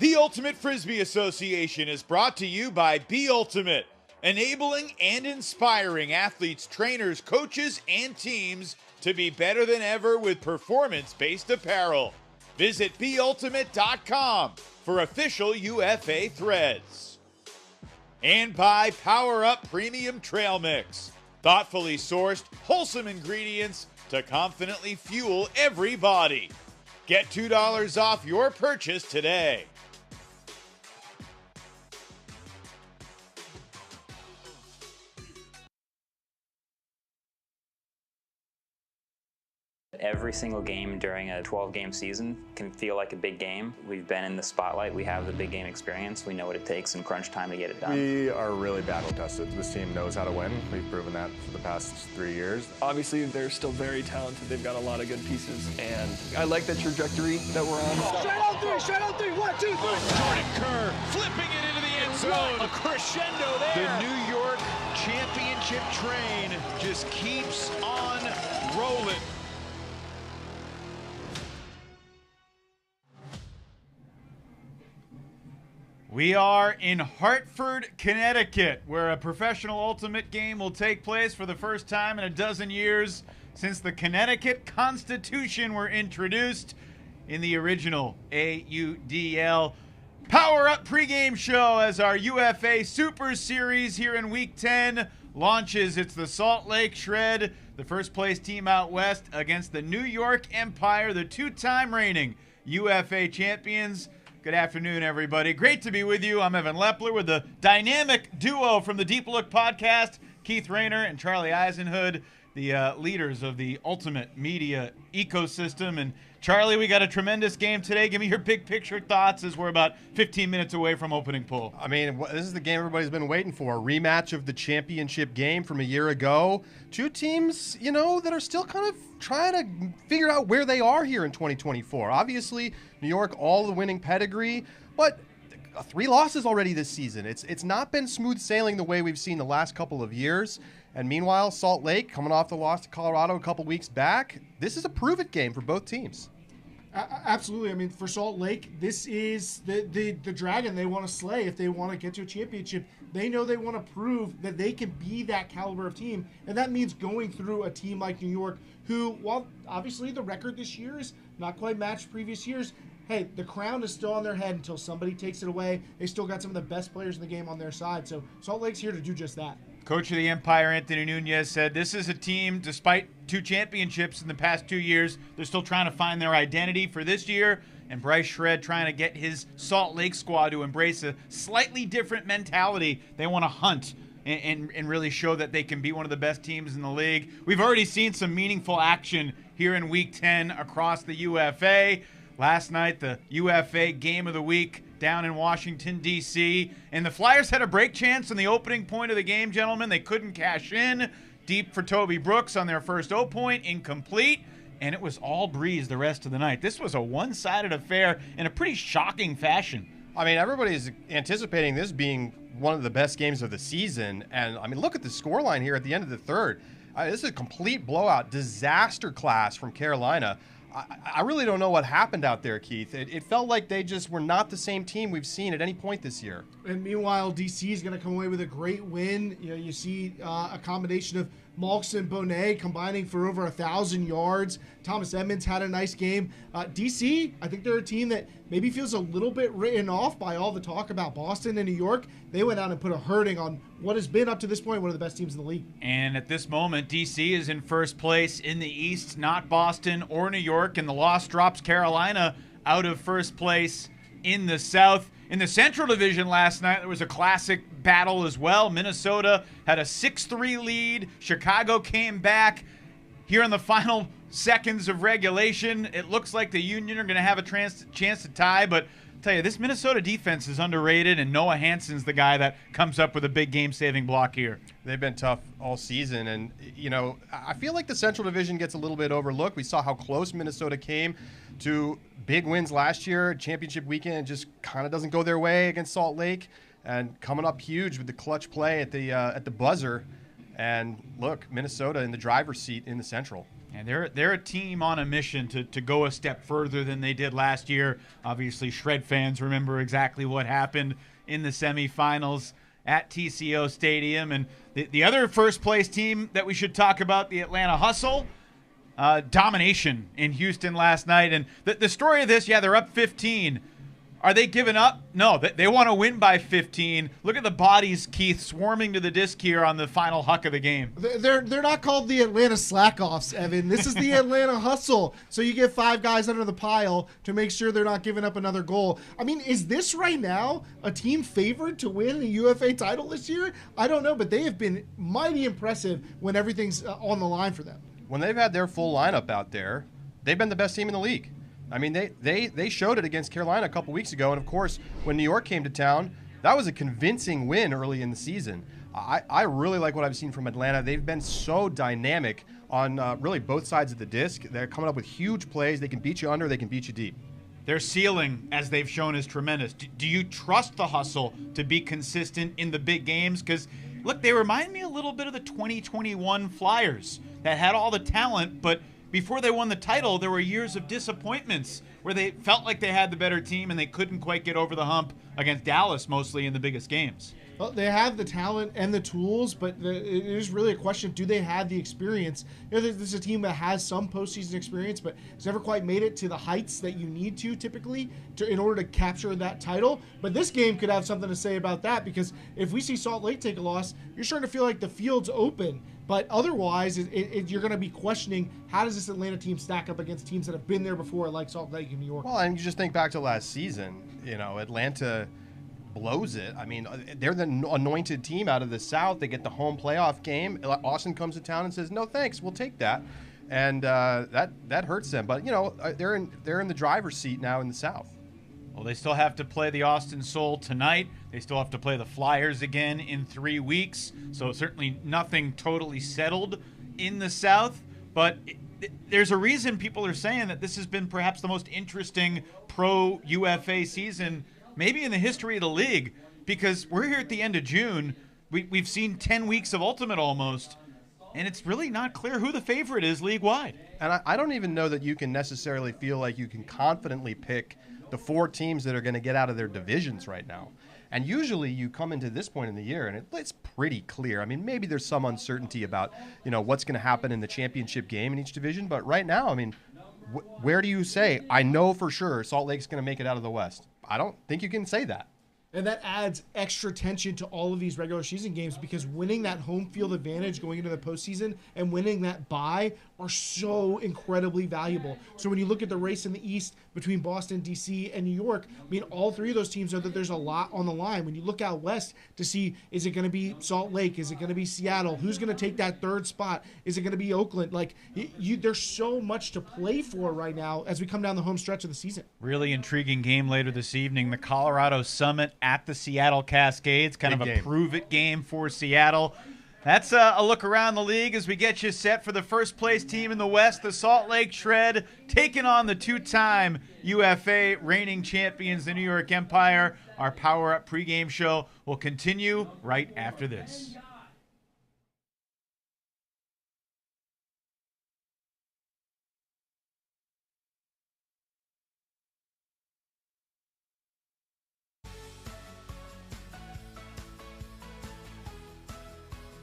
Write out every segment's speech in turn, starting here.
The Ultimate Frisbee Association is brought to you by Be Ultimate, enabling and inspiring athletes, trainers, coaches, and teams to be better than ever with performance-based apparel. Visit BeUltimate.com for official UFA threads. And by Power Up Premium Trail Mix, thoughtfully sourced, wholesome ingredients to confidently fuel every body. Get $2 off your purchase today. Every single game during a 12-game season can feel like a big game. We've been in the spotlight. We have the big game experience. We know what it takes in crunch time to get it done. We are really battle tested. This team knows how to win. We've proven that for the past 3 years. Obviously, they're still very talented. They've got a lot of good pieces, and I like the trajectory that we're on. Straight on three, 1, 2, 3. Jordan Kerr flipping it into the end zone. A crescendo there. The New York championship train just keeps on rolling. We are in Hartford, Connecticut, where a professional ultimate game will take place for the first time in a dozen years since the Connecticut Constitution were introduced in the original AUDL. Power Up pregame show as our UFA Super Series here in Week 10 launches. It's the Salt Lake Shred, the first place team out west against the New York Empire, the two-time reigning UFA champions. Good afternoon, everybody. Great to be with you. I'm Evan Lepler with the dynamic duo from the Deep Look podcast, Keith Rayner and Charlie Eisenhood, the leaders of the ultimate media ecosystem. And Charlie, we got a tremendous game today. Give me your big picture thoughts as we're about 15 minutes away from opening poll. I mean, this is the game everybody's been waiting for. A rematch of the championship game from a year ago. Two teams, that are still kind of trying to figure out where they are here in 2024. Obviously, New York, all the winning pedigree, but 3 losses already this season. It's not been smooth sailing the way we've seen the last couple of years. And meanwhile, Salt Lake, coming off the loss to Colorado a couple weeks back, this is a prove-it game for both teams. Absolutely. I mean, for Salt Lake, this is the dragon they want to slay if they want to get to a championship. They know they want to prove that they can be that caliber of team, and that means going through a team like New York, who, while obviously the record this year is not quite matched previous years, hey, the crown is still on their head until somebody takes it away. They still got some of the best players in the game on their side, so Salt Lake's here to do just that. Coach of the Empire, Anthony Nunez, said this is a team, despite 2 championships in the past 2 years, they're still trying to find their identity for this year. And Bryce Shred trying to get his Salt Lake squad to embrace a slightly different mentality. They want to hunt and really show that they can be one of the best teams in the league. We've already seen some meaningful action here in Week 10 across the UFA. Last night, the UFA Game of the Week down in Washington, D.C. And the Flyers had a break chance in the opening point of the game, gentlemen. They couldn't cash in. Deep for Toby Brooks on their first O-point, incomplete. And it was all breeze the rest of the night. This was a one-sided affair in a pretty shocking fashion. I mean, everybody's anticipating this being one of the best games of the season. And, I mean, look at the scoreline here at the end of the third. This is a complete blowout, disaster class from Carolina. I really don't know what happened out there, Keith. It felt like they just were not the same team we've seen at any point this year. And meanwhile, DC is going to come away with a great win. You see a combination of Malks and Bonet combining for over 1,000 yards. Thomas Edmonds had a nice game. DC, I think they're a team that maybe feels a little bit written off by all the talk about Boston and New York. They went out and put a hurting on what has been, up to this point, one of the best teams in the league. And at this moment, DC is in first place in the East, not Boston or New York. And the loss drops Carolina out of first place in the South. In the Central Division last night, there was a classic battle as well. Minnesota had a 6-3 lead. Chicago came back. Here in the final seconds of regulation, it looks like the Union are going to have a chance to tie, but I'll tell you, this Minnesota defense is underrated, and Noah Hansen's the guy that comes up with a big game-saving block here. They've been tough all season, and, I feel like the Central Division gets a little bit overlooked. We saw how close Minnesota came to big wins last year. Championship weekend just kind of doesn't go their way against Salt Lake, and coming up huge with the clutch play at the buzzer. And look, Minnesota in the driver's seat in the Central. And they're a team on a mission to go a step further than they did last year. Obviously, Shred fans remember exactly what happened in the semifinals at TCO Stadium. And the other first-place team that we should talk about, the Atlanta Hustle, domination in Houston last night. And the story of this, they're up 15. Are they giving up? No, they want to win by 15. Look at the bodies, Keith, swarming to the disc here on the final huck of the game. They're not called the Atlanta Slack-Offs, Evan. This is the Atlanta Hustle. So you get 5 guys under the pile to make sure they're not giving up another goal. I mean, is this right now a team favored to win the UFA title this year? I don't know, but they have been mighty impressive when everything's on the line for them. When they've had their full lineup out there, they've been the best team in the league. I mean, they showed it against Carolina a couple weeks ago, and of course, when New York came to town, that was a convincing win early in the season. I really like what I've seen from Atlanta. They've been so dynamic on really both sides of the disc. They're coming up with huge plays. They can beat you under, they can beat you deep. Their ceiling, as they've shown, is tremendous. Do you trust the Hustle to be consistent in the big games? Because, look, they remind me a little bit of the 2021 Flyers that had all the talent, but before they won the title, there were years of disappointments where they felt like they had the better team and they couldn't quite get over the hump against Dallas, mostly in the biggest games. Well, they have the talent and the tools, but it is really a question of, do they have the experience? This is a team that has some postseason experience, but has never quite made it to the heights that you need to typically in order to capture that title. But this game could have something to say about that, because if we see Salt Lake take a loss, you're starting to feel like the field's open. But otherwise, you're going to be questioning, how does this Atlanta team stack up against teams that have been there before, like Salt Lake and New York? Well, and you just think back to last season, Atlanta blows it. I mean, they're the anointed team out of the South. They get the home playoff game. Austin comes to town and says, "No, thanks, we'll take that," and that hurts them. But they're in the driver's seat now in the South. Well, they still have to play the Austin Soul tonight. They still have to play the Flyers again in 3 weeks. So certainly nothing totally settled in the South. But there's a reason people are saying that this has been perhaps the most interesting pro UFA season maybe in the history of the league, because we're here at the end of June. We've seen 10 weeks of Ultimate almost, and it's really not clear who the favorite is league-wide. And I don't even know that you can necessarily feel like you can confidently pick the 4 teams that are going to get out of their divisions right now. And usually you come into this point in the year and it's pretty clear. I mean, maybe there's some uncertainty about, what's going to happen in the championship game in each division. But right now, I mean, where do you say, I know for sure Salt Lake's going to make it out of the West? I don't think you can say that. And that adds extra tension to all of these regular season games, because winning that home field advantage going into the postseason and winning that bye are so incredibly valuable. So when you look at the race in the East between Boston, D.C., and New York, I mean, all 3 of those teams know that there's a lot on the line. When you look out west to see, is it going to be Salt Lake? Is it going to be Seattle? Who's going to take that 3rd spot? Is it going to be Oakland? Like, there's so much to play for right now as we come down the home stretch of the season. Really intriguing game later this evening. The Colorado Summit at the Seattle Cascades, kind of a prove-it game for Seattle. That's a look around the league as we get you set for the first-place team in the West, the Salt Lake Shred, taking on the 2-time UFA reigning champions, the New York Empire. Our Power Up pregame show will continue right after this.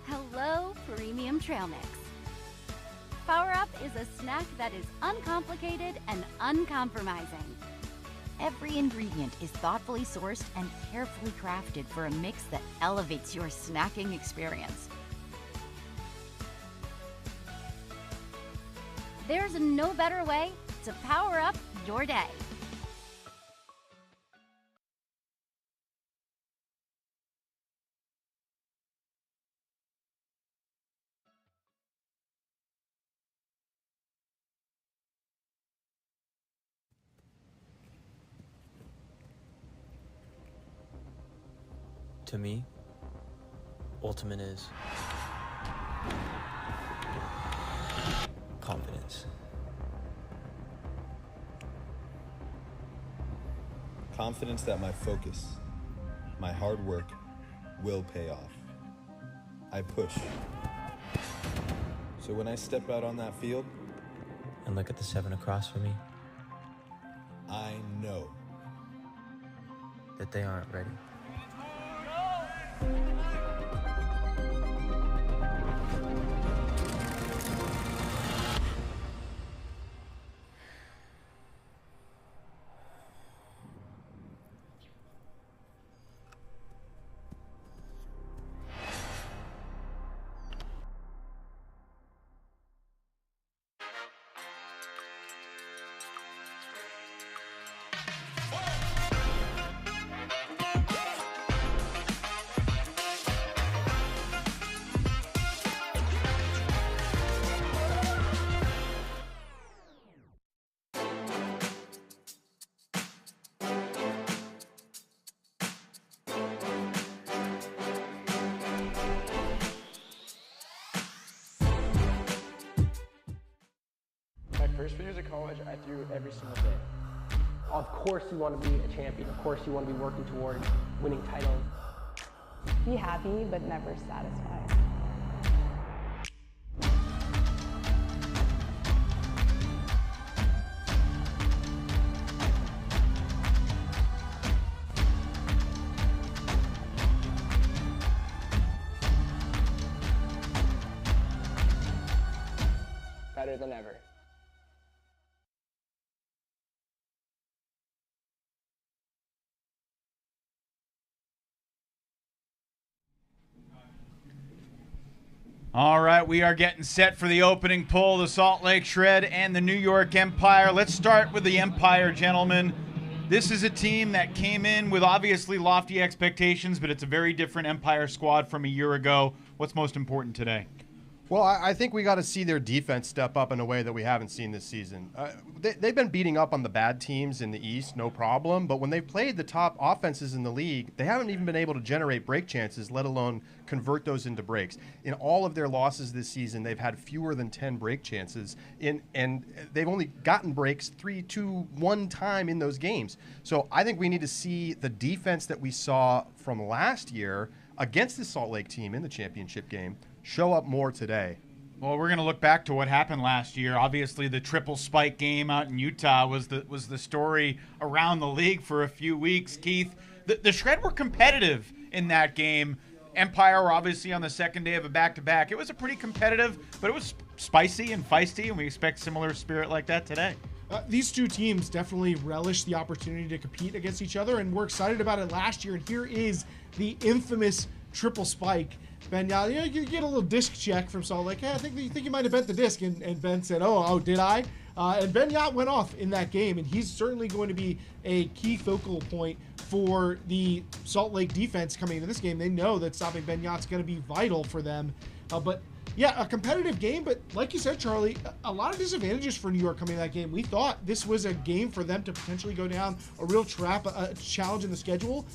Hello, Premium Trail Mix. Power Up is a snack that is uncomplicated and uncompromising. Every ingredient is thoughtfully sourced and carefully crafted for a mix that elevates your snacking experience. There's no better way to power up your day. To me, ultimate is confidence. Confidence that my focus, my hard work will pay off. I push. So when I step out on that field, and look at the 7 across from me, I know that they aren't ready. My first few years of college, I threw every single day. Of course you want to be a champion. Of course you want to be working towards winning titles. Be happy, but never satisfied. Better than ever. All right, we are getting set for the opening pull, the Salt Lake Shred and the New York Empire. Let's start with the Empire, gentlemen. This is a team that came in with obviously lofty expectations, but it's a very different Empire squad from a year ago. What's most important today? Well, I think we got to see their defense step up in a way that we haven't seen this season. They've been beating up on the bad teams in the East, no problem. But when they've played the top offenses in the league, they haven't even been able to generate break chances, let alone convert those into breaks. In all of their losses this season, they've had fewer than 10 break chances, and they've only gotten breaks 3-2-1 time in those games. So I think we need to see the defense that we saw from last year against the Salt Lake team in the championship game show up more today. Well, we're going to look back to what happened last year. Obviously, the triple spike game out in Utah was the story around the league for a few weeks. Keith, the Shred were competitive in that game. Empire were obviously on the second day of a back-to-back. It was a pretty competitive, but it was spicy and feisty, and we expect similar spirit like that today. These two teams definitely relish the opportunity to compete against each other, and we're excited about it last year. And here is the infamous triple spike. Ben Yacht, you get a little disc check from Salt Lake. Hey, I think you might have bent the disc, and Ben said, "Oh, did I?" And Ben Yacht went off in that game, and he's certainly going to be a key focal point for the Salt Lake defense coming into this game. They know that stopping Ben Yacht's going to be vital for them. But yeah, a competitive game, but like you said, Charlie, a lot of disadvantages for New York coming in that game. We thought this was a game for them to potentially go down a real trap, a challenge in the schedule.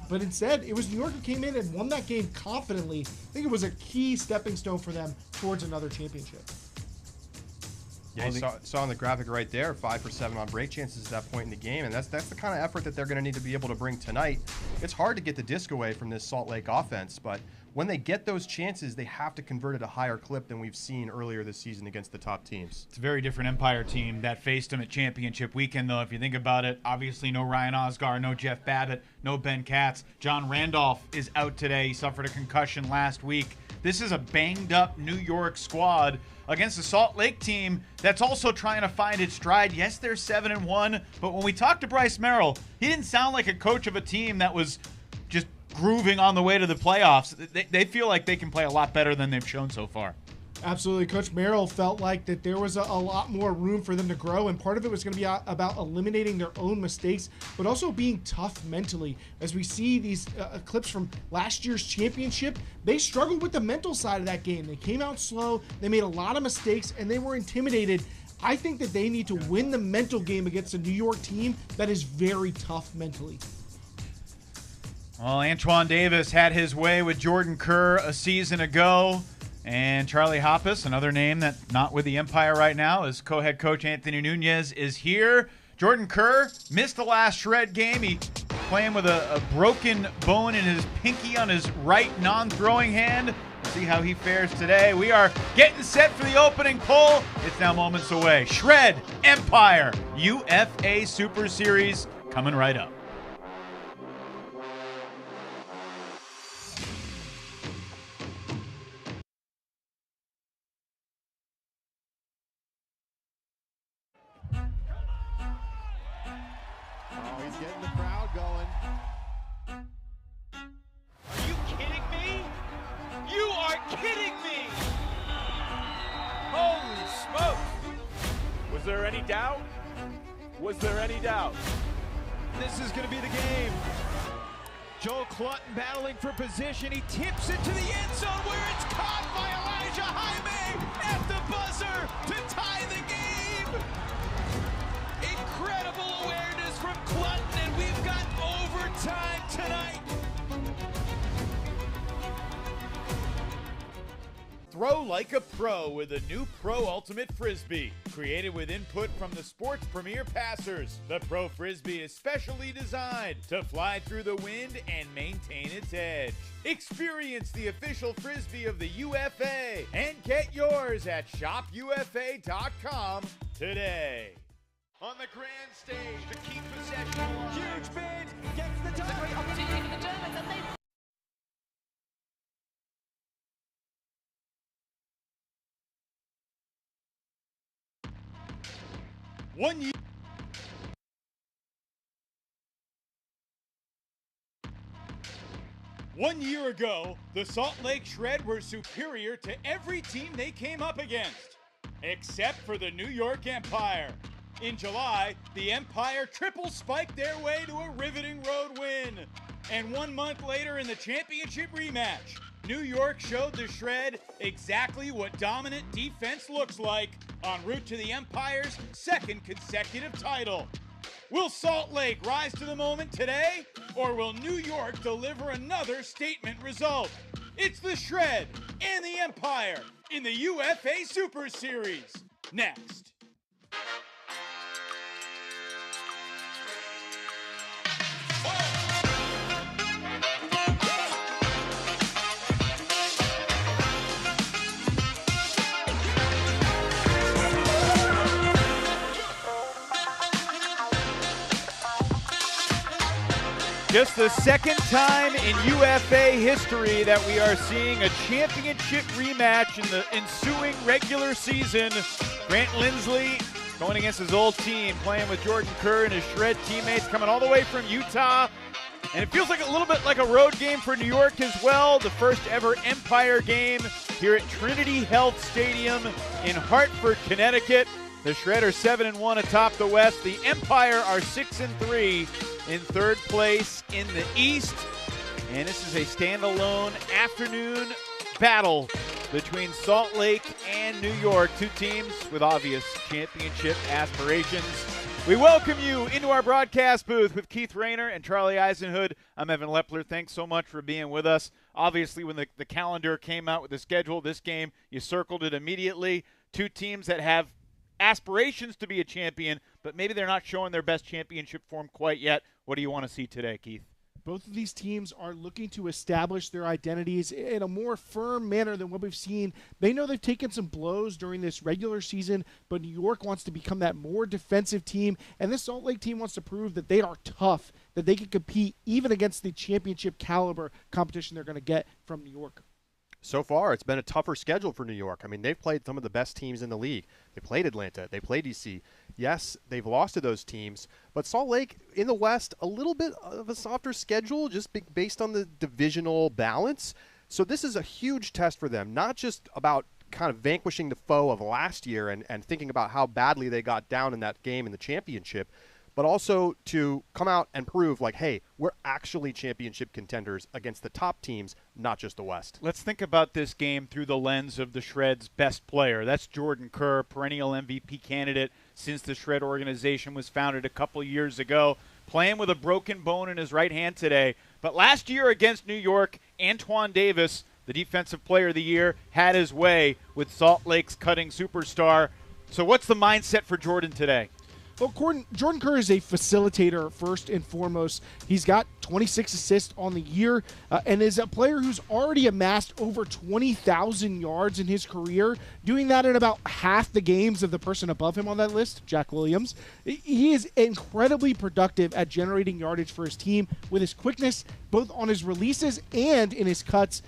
But instead, it was New York who came in and won that game confidently. I think it was a key stepping stone for them towards another championship. Yeah, you saw on the graphic right there, 5 for 7 on break chances at that point in the game, and that's the kind of effort that they're going to need to be able to bring tonight. It's hard to get the disc away from this Salt Lake offense, but when they get those chances, they have to convert at a higher clip than we've seen earlier this season against the top teams. It's a very different Empire team that faced them at championship weekend, though. If you think about it, obviously no Ryan Osgar, no Jeff Babbitt, no Ben Katz. John Randolph is out today. He suffered a concussion last week. This is a banged-up New York squad against the Salt Lake team that's also trying to find its stride. Yes, they're 7-1, but when we talked to Bryce Merrill, he didn't sound like a coach of a team that was just grooving on the way to the playoffs. They feel like they can play a lot better than they've shown so far. Absolutely. Coach Merrill felt like that there was a lot more room for them to grow, and part of it was going to be about eliminating their own mistakes, but also being tough mentally. As we see these clips from last year's championship, they struggled with the mental side of that game. They came out slow, they made a lot of mistakes, and they were intimidated. I think that they need to win the mental game against a New York team that is very tough mentally. Well, Antoine Davis had his way with Jordan Kerr a season ago. And Charlie Hoppus, another name that's not with the Empire right now, as co-head coach Anthony Nunez is here. Jordan Kerr missed the last Shred game. He playing with a broken bone in his pinky on his right non-throwing hand. see how he fares today. We are getting set for the opening poll. It's now moments away. Shred Empire UFA Super Series coming right up. Oh, he's getting the crowd going. Are you kidding me? You are kidding me! Holy smokes! Was there any doubt? Was there any doubt? This is going to be the game. Joel Clutton battling for position. He tips it to the end zone where it's caught by Elijah Jaime at the buzzer to tie the game. Incredible awareness from Clutton, and we've got overtime tonight. Throw like a pro with a new Pro Ultimate Frisbee. Created with input from the sport's premier passers, the Pro Frisbee is specially designed to fly through the wind and maintain its edge. Experience the official Frisbee of the UFA and get yours at shopufa.com today. On the grand stage to keep possession alive. Huge bid, gets the time. Great opportunity for the Germans, and they... One year ago, the Salt Lake Shred were superior to every team they came up against, except for the New York Empire. In July, the Empire triple spiked their way to a riveting road win. And 1 month later in the championship rematch, New York showed the Shred exactly what dominant defense looks like en route to the Empire's second consecutive title. Will Salt Lake rise to the moment today, or will New York deliver another statement result? It's the Shred and the Empire in the UFA Super Series. Next. Just the second time in UFA history that we are seeing a championship rematch in the ensuing regular season. Grant Lindsley going against his old team, playing with Jordan Kerr and his Shred teammates, coming all the way from Utah. And it feels like a little bit like a road game for New York as well. The first ever Empire game here at Trinity Health Stadium in Hartford, Connecticut. The Shred are 7-1 atop the West. The Empire are 6-3 in third place in the East. And this is a standalone afternoon battle between Salt Lake and New York, two teams with obvious championship aspirations. We welcome you into our broadcast booth with Keith Rayner and Charlie Eisenhood. I'm Evan Lepler. Thanks so much for being with us. Obviously, when the calendar came out with the schedule, this game, you circled it immediately. Two teams that have aspirations to be a champion, but maybe they're not showing their best championship form quite yet. What do you want to see today, Keith? Both of these teams are looking to establish their identities in a more firm manner than what we've seen. They know they've taken some blows during this regular season, but New York wants to become that more defensive team, and this Salt Lake team wants to prove that they are tough, that they can compete even against the championship caliber competition they're going to get from New York. So far, it's been a tougher schedule for New York. I mean, they've played some of the best teams in the league. They played Atlanta. They played DC. Yes, they've lost to those teams. But Salt Lake in the West, a little bit of a softer schedule just based on the divisional balance. So this is a huge test for them, not just about kind of vanquishing the foe of last year and thinking about how badly they got down in that game in the championship, but also to come out and prove, like, hey, we're actually championship contenders against the top teams, not just the West. Let's think about this game through the lens of the Shred's best player. That's Jordan Kerr, perennial MVP candidate since the Shred organization was founded a couple years ago, playing with a broken bone in his right hand today. But last year against New York, Antoine Davis, the defensive player of the year, had his way with Salt Lake's cutting superstar. So what's the mindset for Jordan today? Well, Jordan Kerr is a facilitator first and foremost. He's got 26 assists on the year, and is a player who's already amassed over 20,000 yards in his career, doing that in about half the games of the person above him on that list, Jack Williams. He is incredibly productive at generating yardage for his team with his quickness, both on his releases and in his cuts.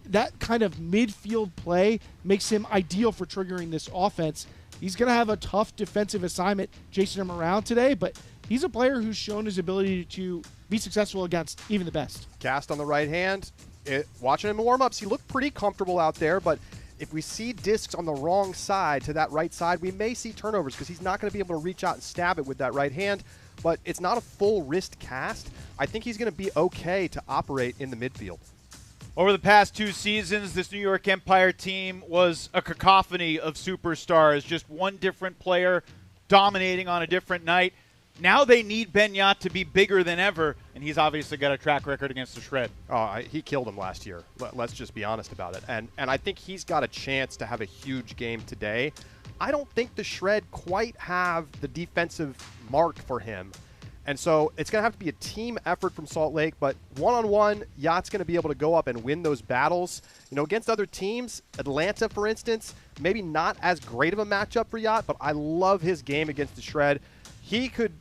That kind of midfield play makes him ideal for triggering this offense. He's going to have a tough defensive assignment chasing him around today, but he's a player who's shown his ability to be successful against even the best. Cast on the right hand. Watching him in warm-ups, he looked pretty comfortable out there, but if we see discs on the wrong side to that right side, we may see turnovers because he's not going to be able to reach out and stab it with that right hand, but it's not a full wrist cast. I think he's going to be okay to operate in the midfield. Over the past 2 seasons, this New York Empire team was a cacophony of superstars, just one different player dominating on a different night. Now they need Benyat to be bigger than ever, and he's obviously got a track record against the Shred. He killed him last year. Let's just be honest about it. And I think he's got a chance to have a huge game today. I don't think the Shred quite have the defensive mark for him. And so it's going to have to be a team effort from Salt Lake, but one-on-one, Yacht's going to be able to go up and win those battles. You know, against other teams, Atlanta, for instance, maybe not as great of a matchup for Yacht, but I love his game against the Shred. He could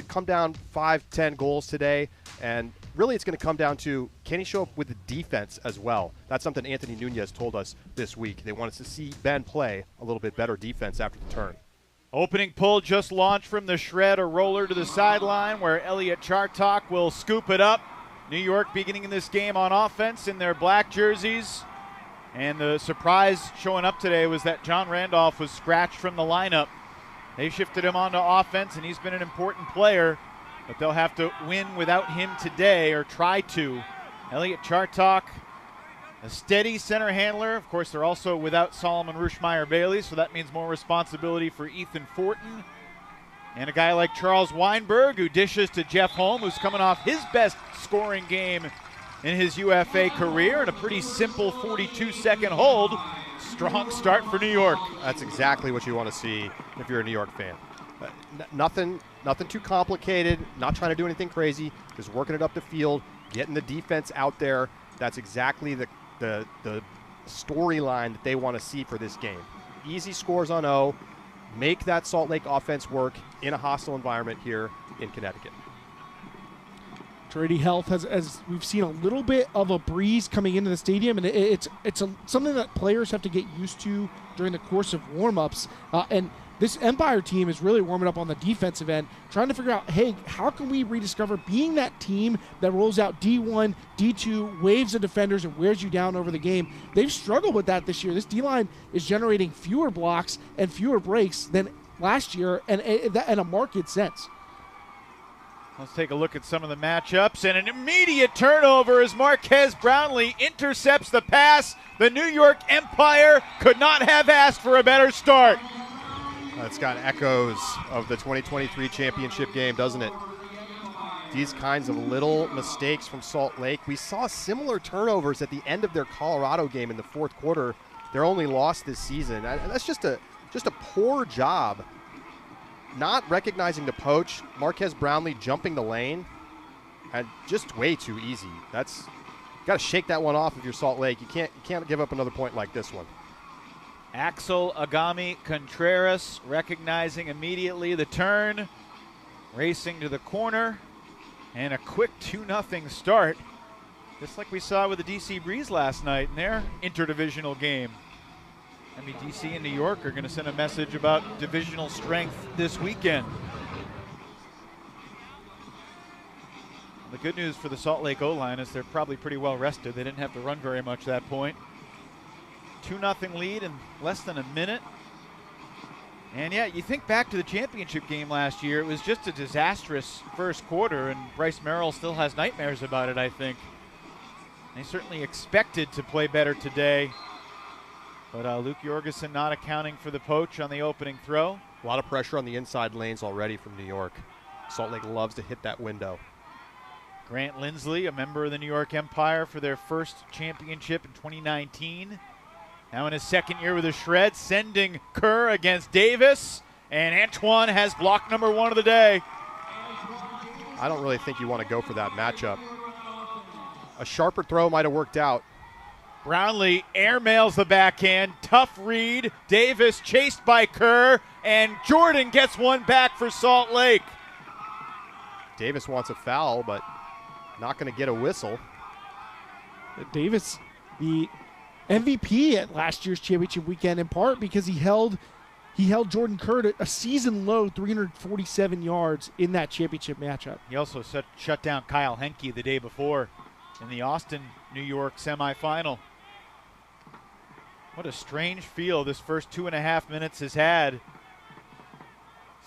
come down 5-10 goals today, and really it's going to come down to, can he show up with the defense as well? That's something Anthony Nunez told us this week. They wanted to see Ben play a little bit better defense after the turn. Opening pull just launched from the Shred, a roller to the sideline where Elliot Chartok will scoop it up. New York beginning this game on offense in their black jerseys. And the surprise showing up today was that John Randolph was scratched from the lineup. They shifted him onto offense, and he's been an important player, but they'll have to win without him today, or try to. Elliot Chartok, a steady center handler. Of course, they're also without Solomon Rushmeyer-Bailey, so that means more responsibility for Ethan Fortin. And a guy like Charles Weinberg, who dishes to Jeff Holm, who's coming off his best scoring game in his UFA career, and a pretty simple 42-second hold. Strong start for New York. That's exactly what you want to see if you're a New York fan. Nothing too complicated, not trying to do anything crazy, just working it up the field, getting the defense out there. That's exactly the storyline that they want to see for this game. Easy scores on O, make that Salt Lake offense work in a hostile environment here in Connecticut. Trady Health as we've seen a little bit of a breeze coming into the stadium, and it's something that players have to get used to during the course of warm-ups. And this Empire team is really warming up on the defensive end, trying to figure out, hey, how can we rediscover being that team that rolls out D1, D2, waves of defenders and wears you down over the game. They've struggled with that this year. This D-line is generating fewer blocks and fewer breaks than last year, and in a marked sense. Let's take a look at some of the matchups, and an immediate turnover as Marquez Brownlee intercepts the pass. The New York Empire could not have asked for a better start. It's got echoes of the 2023 championship game, doesn't it? These kinds of little mistakes from Salt Lake. We saw similar turnovers at the end of their Colorado game in the fourth quarter. Their only loss this season. That's just a poor job. Not recognizing the poach. Marquez Brownlee jumping the lane. And just way too easy. You got to shake that one off if you're Salt Lake. You can't give up another point like this one. Axel Agami Contreras recognizing immediately the turn, racing to the corner, and a quick 2-0 start, just like we saw with the DC Breeze last night in their interdivisional game. I mean, DC and New York are going to send a message about divisional strength this weekend. The good news for the Salt Lake O-line is they're probably pretty well rested. They didn't have to run very much at that point. 2-0 lead in less than a minute. And yeah, you think back to the championship game last year, it was just a disastrous first quarter, and Bryce Merrill still has nightmares about it, I think. They certainly expected to play better today. But Luke Jorgensen not accounting for the poach on the opening throw. A lot of pressure on the inside lanes already from New York. Salt Lake loves to hit that window. Grant Lindsley, a member of the New York Empire for their first championship in 2019. Now in his second year with the Shred, sending Kerr against Davis. And Antoine has block number 1 of the day. I don't really think you want to go for that matchup. A sharper throw might have worked out. Brownlee airmails the backhand. Tough read. Davis chased by Kerr, and Jordan gets one back for Salt Lake. Davis wants a foul, but not going to get a whistle. Davis, the MVP at last year's championship weekend, in part because he held Jordan Kerr to a season low 347 yards in that championship matchup. He also shut down Kyle Henke the day before in the Austin, New York semifinal. What a strange feel this first 2.5 minutes has had.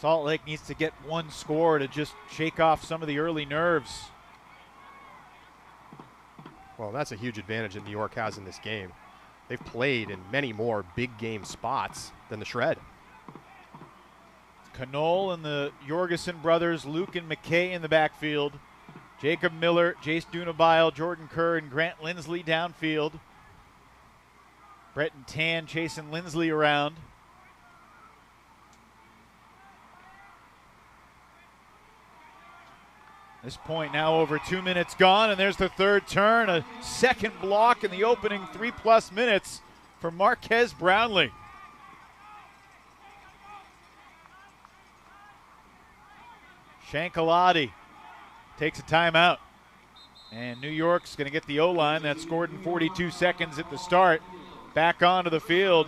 Salt Lake needs to get one score to just shake off some of the early nerves. Well, that's a huge advantage that New York has in this game. They've played in many more big game spots than the Shred. Knoll and the Jorgensen brothers, Luke and McKay in the backfield. Jacob Miller, Jace Dunabile, Jordan Kerr, and Grant Lindsley downfield. Brett and Tan chasing Lindsley around. This point now over 2 minutes gone, and there's the third turn. A second block in the opening 3+ minutes for Marquez Brownlee. Shankalati takes a timeout. And New York's going to get the O-line that scored in 42 seconds at the start back onto the field.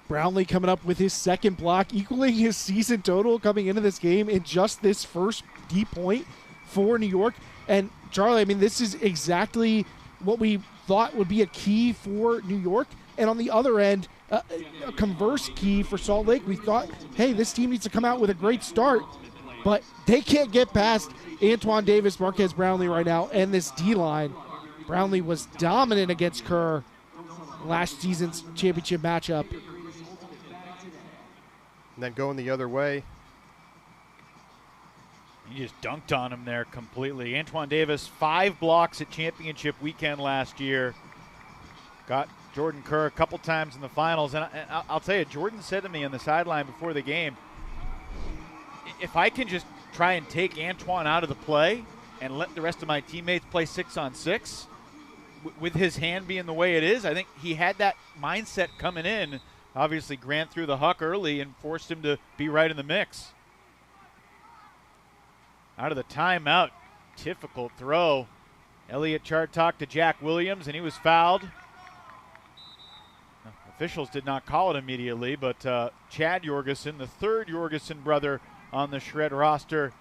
Brownlee coming up with his second block, equaling his season total coming into this game in just this first D point for New York. And Charlie, I mean, this is exactly what we thought would be a key for New York. And on the other end, a converse key for Salt Lake. We thought, hey, this team needs to come out with a great start, but they can't get past Antoine Davis, Marquez Brownlee right now, and this D-line. Brownlee was dominant against Kerr last season's championship matchup. And then going the other way. He just dunked on him there completely. Antoine Davis, 5 blocks at championship weekend last year. Got Jordan Kerr a couple times in the finals. And I'll tell you, Jordan said to me on the sideline before the game, if I can just try and take Antoine out of the play and let the rest of my teammates play 6-on-6, with his hand being the way it is, I think he had that mindset coming in. Obviously, Grant threw the huck early and forced him to be right in the mix. Out of the timeout, difficult throw. Elliott Chartok to Jack Williams, and he was fouled. Officials did not call it immediately, but Chad Jorgensen, the third Jorgensen brother on the Shred roster.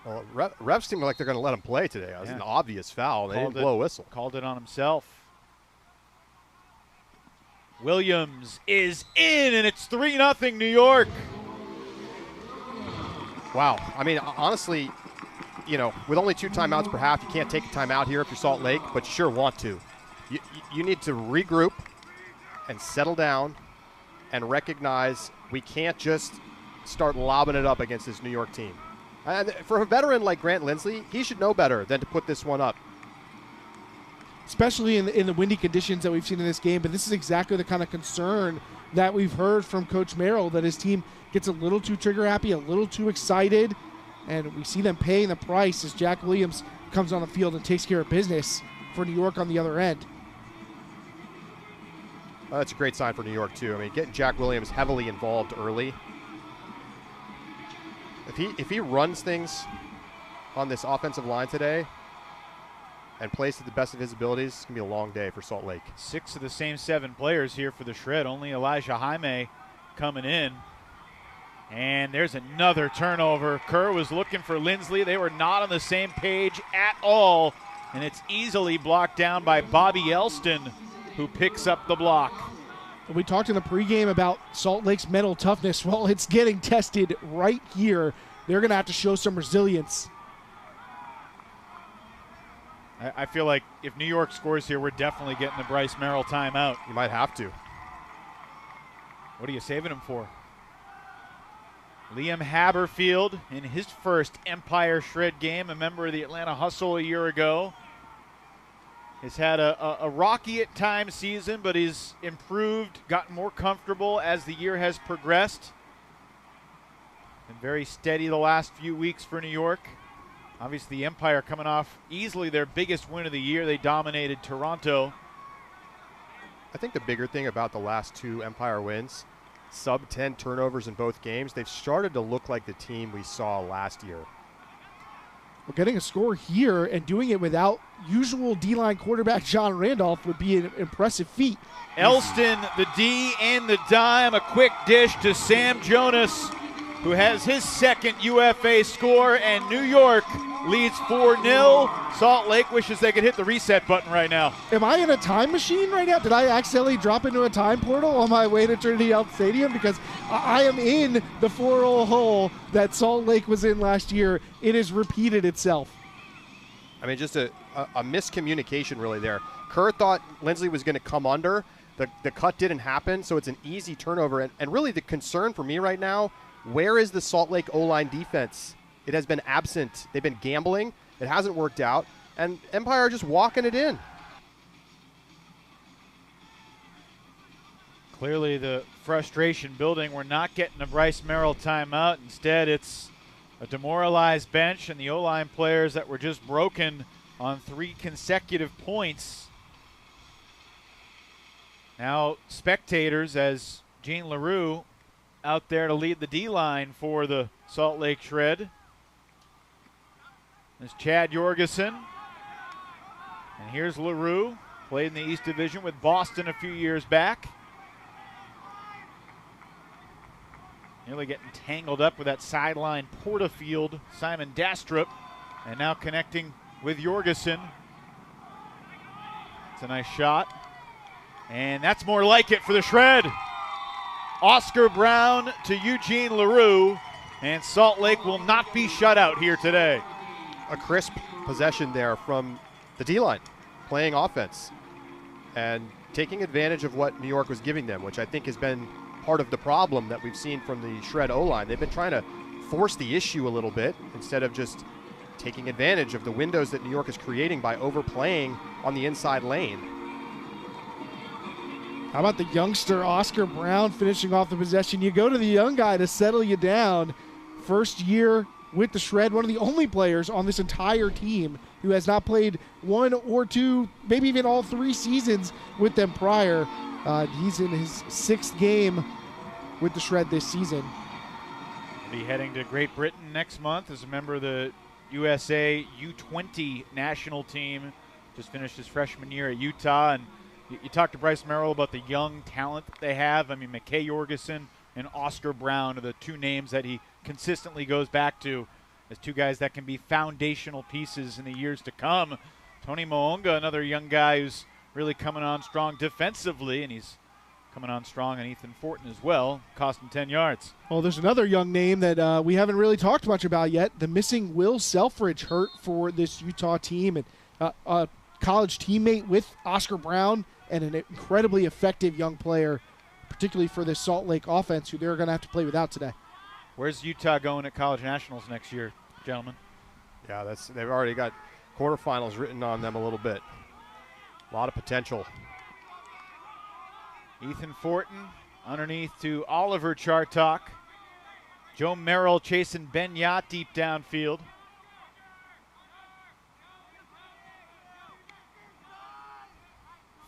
Well, refs seem like they're going to let him play today. It was an obvious foul. They didn't blow a whistle. Called it on himself. Williams is in, and it's 3-0 New York. Wow. I mean, honestly, you know, with only 2 timeouts per half, you can't take a timeout here if you're Salt Lake, but you sure want to. You need to regroup and settle down and recognize we can't just start lobbing it up against this New York team. And for a veteran like Grant Lindsley, he should know better than to put this one up. Especially in the windy conditions that we've seen in this game. But this is exactly the kind of concern that we've heard from Coach Merrill, that his team gets a little too trigger happy, a little too excited, and we see them paying the price as Jack Williams comes on the field and takes care of business for New York on the other end. That's a great sign for New York, too. I mean, getting Jack Williams heavily involved early. If he runs things on this offensive line today and plays to the best of his abilities, it's going to be a long day for Salt Lake. 6 of the same 7 players here for the Shred. Only Elijah Jaime coming in. And there's another turnover. Kerr was looking for Lindsley. They were not on the same page at all. And it's easily blocked down by Bobby Elston, who picks up the block. We talked in the pregame about Salt Lake's mental toughness. Well, it's getting tested right here. They're going to have to show some resilience. I feel like if New York scores here, we're definitely getting the Bryce Merrill timeout. You might have to. What are you saving him for? Liam Haberfield in his first Empire Shred game, a member of the Atlanta Hustle a year ago. Has had a rocky at times season, but he's improved, gotten more comfortable as the year has progressed. Been very steady the last few weeks for New York. Obviously, the Empire coming off easily their biggest win of the year. They dominated Toronto. I think the bigger thing about the last 2 Empire wins, sub 10 turnovers in both games, they've started to look like the team we saw last year. Well, getting a score here and doing it without usual D-line quarterback John Randolph would be an impressive feat. Elston, the D and the dime, a quick dish to Sam Jonas, who has his second UFA score, and New York leads 4-0. Salt Lake wishes they could hit the reset button right now. Am I in a time machine right now? Did I accidentally drop into a time portal on my way to Trinity Health Stadium? Because I am in the 4-0 hole that Salt Lake was in last year. It has repeated itself. I mean, just a miscommunication really there. Kerr thought Lindsley was going to come under. The cut didn't happen, so it's an easy turnover. And really the concern for me right now, where is the Salt Lake O-line defense? It has been absent. They've been gambling. It hasn't worked out. And Empire are just walking it in. Clearly the frustration building. We're not getting a Bryce Merrill timeout. Instead, it's a demoralized bench and the O-line players that were just broken on 3 consecutive points. Now spectators as Gene LaRue out there to lead the D-line for the Salt Lake Shred. There's Chad Jorgensen. And here's LaRue, played in the East Division with Boston a few years back. Nearly getting tangled up with that sideline Porterfield, Simon Dastrup, and now connecting with Jorgensen. It's a nice shot. And that's more like it for the Shred. Oscar Brown to Eugene LaRue, and Salt Lake will not be shut out here today. A crisp possession there from the D-line, playing offense and taking advantage of what New York was giving them, which I think has been part of the problem that we've seen from the Shred O-line. They've been trying to force the issue a little bit instead of just taking advantage of the windows that New York is creating by overplaying on the inside lane. How about the youngster Oscar Brown finishing off the possession? You go to the young guy to settle you down. First year with the Shred, one of the only players on this entire team who has not played 1 or 2, maybe even all 3 seasons with them prior. He's in his 6th game with the Shred this season. Be heading to Great Britain next month as a member of the USA U20 national team. Just finished his freshman year at Utah. And you talked to Bryce Merrill about the young talent that they have. I mean, McKay Jorgensen and Oscar Brown are the 2 names that he consistently goes back to as 2 guys that can be foundational pieces in the years to come. Tony Moonga, another young guy who's really coming on strong defensively, and he's coming on strong on Ethan Fortin as well, cost him 10 yards. Well, there's another young name that we haven't really talked much about yet, the missing Will Selfridge, hurt for this Utah team, and a college teammate with Oscar Brown and an incredibly effective young player, particularly for this Salt Lake offense, who they're going to have to play without today. Where's Utah going at college nationals next year, gentlemen? Yeah, they've already got quarterfinals written on them a little bit. A lot of potential. Ethan Fortin underneath to Oliver Chartok. Joe Merrill chasing Ben Yacht deep downfield.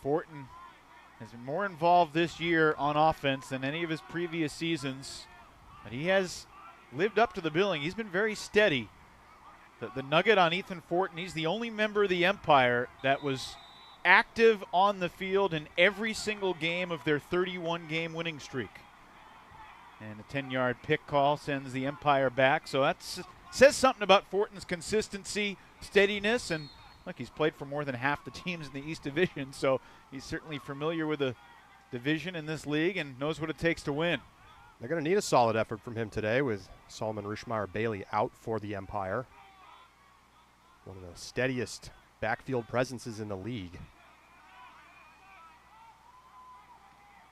Fortin has been more involved this year on offense than any of his previous seasons, but he has lived up to the billing. He's been very steady. The nugget on Ethan Fortin, he's the only member of the Empire that was active on the field in every single game of their 31-game winning streak. And a 10-yard pick call sends the Empire back. So that says something about Fortin's consistency, steadiness, and look, he's played for more than half the teams in the East Division, so he's certainly familiar with the division in this league and knows what it takes to win. They're going to need a solid effort from him today with Solomon Rushmeyer-Bailey out for the Empire. One of the steadiest backfield presences in the league.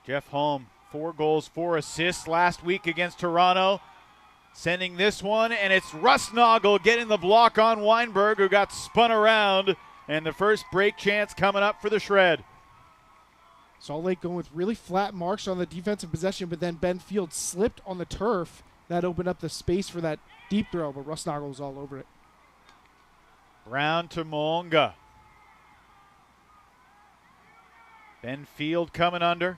Jeff Holm, 4 goals, 4 assists last week against Toronto. Sending this one, and it's Rusnagel getting the block on Weinberg, who got spun around, and the first break chance coming up for the Shred. Salt Lake going with really flat marks on the defensive possession, but then Ben Field slipped on the turf. That opened up the space for that deep throw, but Rusnagel was all over it. Ground to Moonga. Ben Field coming under.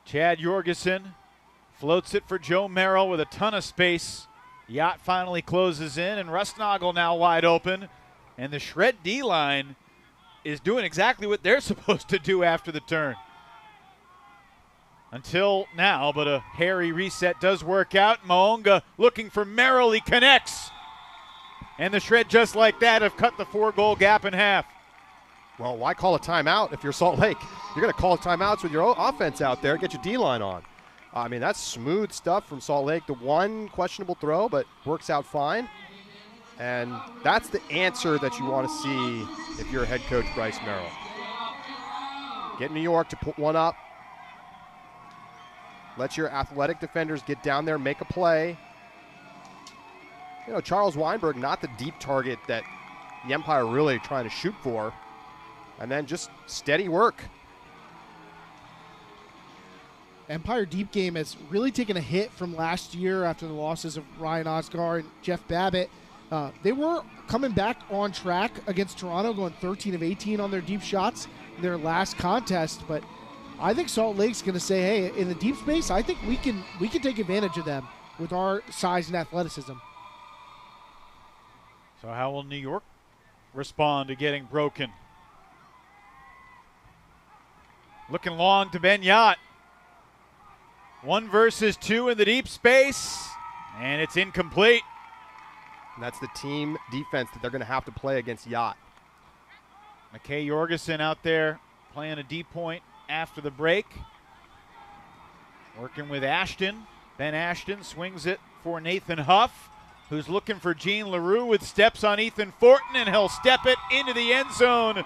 Chad Jorgensen floats it for Joe Merrill with a ton of space. Yacht finally closes in, and Rustnagel now wide open. And the Shred D-line is doing exactly what they're supposed to do after the turn. Until now, but a hairy reset does work out. Moonga looking for Merrill, he connects. And the Shred, just like that, have cut the 4-goal gap in half. Well, why call a timeout if you're Salt Lake? You're going to call timeouts with your offense out there, get your D-line on. I mean, that's smooth stuff from Salt Lake. The one questionable throw, but works out fine. And that's the answer that you want to see if you're head coach Bryce Merrill. Get New York to put one up. Let your athletic defenders get down there, make a play. You know, Charles Weinberg, not the deep target that the Empire really trying to shoot for. And then just steady work. Empire deep game has really taken a hit from last year after the losses of Ryan Osgar and Jeff Babbitt. They were coming back on track against Toronto, going 13 of 18 on their deep shots in their last contest. But I think Salt Lake's going to say, hey, in the deep space, I think we can take advantage of them with our size and athleticism. So how will New York respond to getting broken? Looking long to Ben Yacht. 1 versus 2 in the deep space, and it's incomplete. And that's the team defense that they're going to have to play against Yacht. McKay Jorgensen out there playing a deep point after the break. Working with Ashton. Ben Ashton swings it for Nathan Huff, who's looking for Gene LaRue with steps on Ethan Fortin, and he'll step it into the end zone.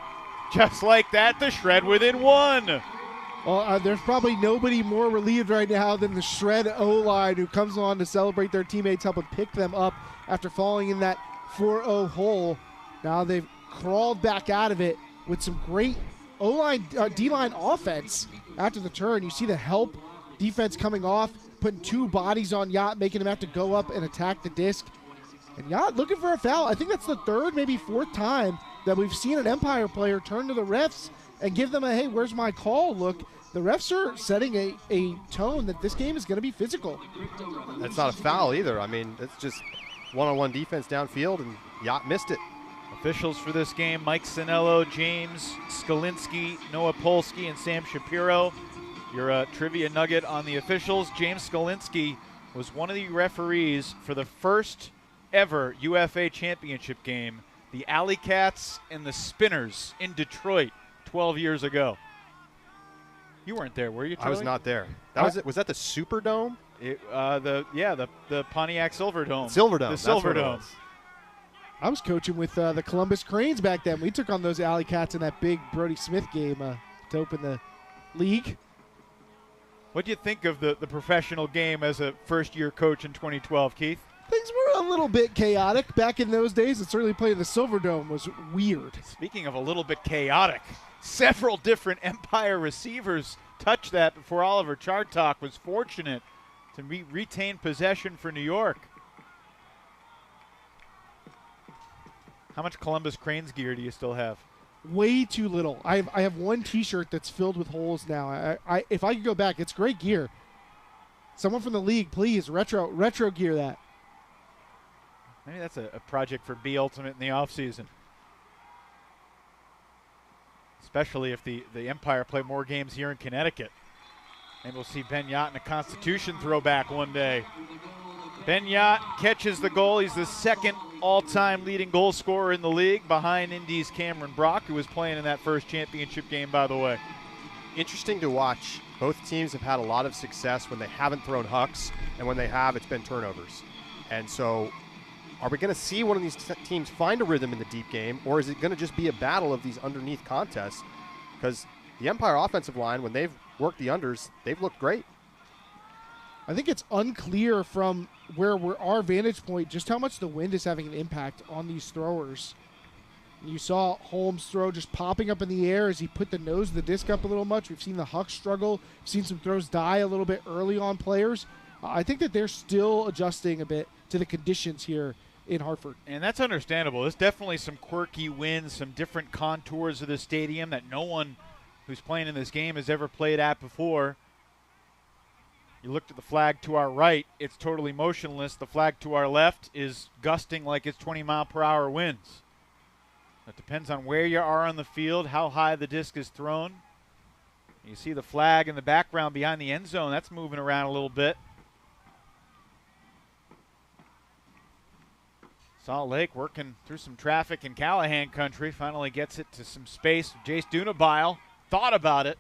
Just like that, the Shred within 1. Well, there's probably nobody more relieved right now than the Shred O-line, who comes on to celebrate their teammates, helping pick them up after falling in that 4-0 hole. Now they've crawled back out of it with some great O-line, D-line offense after the turn. You see the help defense coming off, putting 2 bodies on Yacht, making him have to go up and attack the disc. And Yacht looking for a foul. I think that's the 3rd, maybe 4th time that we've seen an Empire player turn to the refs and give them a, hey, where's my call look. The refs are setting a tone that this game is going to be physical. That's not a foul either. I mean, it's just one-on-one defense downfield, and Yacht missed it. Officials for this game, Mike Sinello, James Skolinski, Noah Polsky, and Sam Shapiro. Your trivia nugget on the officials. James Skolinski was one of the referees for the first ever UFA championship game, the AlleyCats and the Spinners in Detroit 12 years ago. You weren't there, were you, Charlie? I was not there. That was it. Was that the Superdome? The Pontiac Silverdome. Silverdome. The Silverdome. I was coaching with the Columbus Cranes back then. We took on those AlleyCats in that big Brody Smith game to open the league. What do you think of the professional game as a first-year coach in 2012, Keith? Things were a little bit chaotic back in those days, and certainly playing the Silverdome was weird. Speaking of a little bit chaotic, several different Empire receivers touched that before Oliver Chartok was fortunate to retain possession for New York. How much Columbus Cranes gear do you still have? Way too little. I have one T-shirt that's filled with holes now. If I could go back, it's great gear. Someone from the league, please, retro gear that. Maybe that's a project for B Ultimate in the offseason. Especially if the Empire play more games here in Connecticut. Maybe we'll see Ben Yacht in a Constitution throwback one day. Ben Yacht catches the goal. He's the 2nd all-time leading goal scorer in the league, behind Indy's Cameron Brock, who was playing in that first championship game, by the way. Interesting to watch. Both teams have had a lot of success when they haven't thrown hucks, and when they have, it's been turnovers. And so are we going to see one of these teams find a rhythm in the deep game, or is it going to just be a battle of these underneath contests? Because the Empire offensive line, when they've worked the unders, they've looked great. I think it's unclear from where we're our vantage point just how much the wind is having an impact on these throwers. You saw Holmes' throw just popping up in the air as he put the nose of the disc up a little much. We've seen the Huck struggle. We've seen some throws die a little bit early on players. I think that they're still adjusting a bit to the conditions here in Hartford. And that's understandable. There's definitely some quirky wins, some different contours of the stadium that no one who's playing in this game has ever played at before. You looked at the flag to our right, it's totally motionless. The flag to our left is gusting like it's 20-mile-per-hour winds. It depends on where you are on the field, how high the disc is thrown. You see the flag in the background behind the end zone. That's moving around a little bit. Salt Lake working through some traffic in Callahan country. Finally gets it to some space. Jace Dunabile thought about it,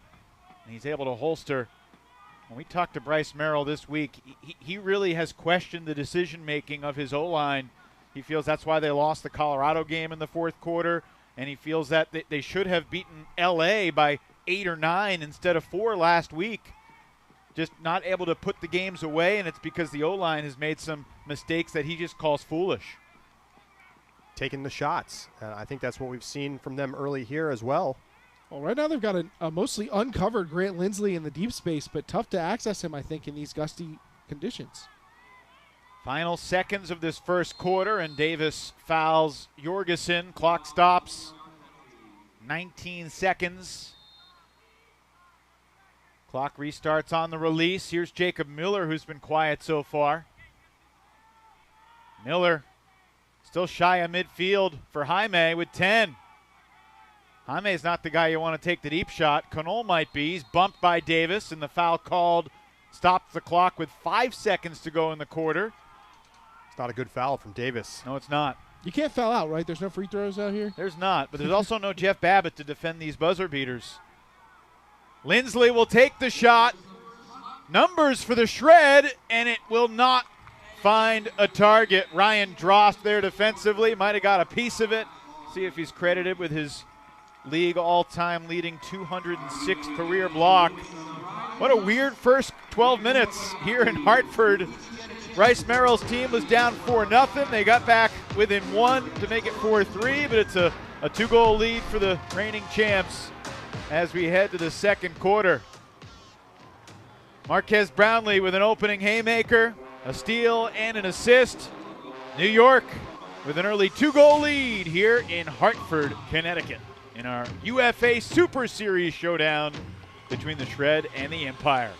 and he's able to holster. When we talked to Bryce Merrill this week, he really has questioned the decision-making of his O-line. He feels that's why they lost the Colorado game in the fourth quarter, and he feels that they should have beaten L.A. by 8 or 9 instead of 4 last week. Just not able to put the games away, and it's because the O-line has made some mistakes that he just calls foolish. Taking the shots. I think that's what we've seen from them early here as well. Well, right now they've got a mostly uncovered Grant Lindsley in the deep space, but tough to access him, I think, in these gusty conditions. Final seconds of this first quarter, and Davis fouls Jorgensen. Clock stops. 19 seconds. Clock restarts on the release. Here's Jacob Miller, who's been quiet so far. Miller still shy of midfield for Jaime with 10. Jaime's not the guy you want to take the deep shot. Connell might be. He's bumped by Davis, and the foul called stops the clock with 5 seconds to go in the quarter. It's not a good foul from Davis. No, it's not. You can't foul out, right? There's no free throws out here? There's not, but there's also no Jeff Babbitt to defend these buzzer beaters. Lindsley will take the shot. Numbers for the shred, and it will not find a target. Ryan Drost there defensively. Might have got a piece of it. See if he's credited with his league all-time leading 206 career block. What a weird first 12 minutes here in Hartford. Bryce Merrill's team was down 4-0. They got back within 1 to make it 4-3, but it's a 2-goal lead for the reigning champs as we head to the second quarter. Marquez Brownlee with an opening haymaker, a steal, and an assist. New York with an early 2-goal lead here in Hartford, Connecticut, in our UFA Super Series showdown between the Shred and the Empire.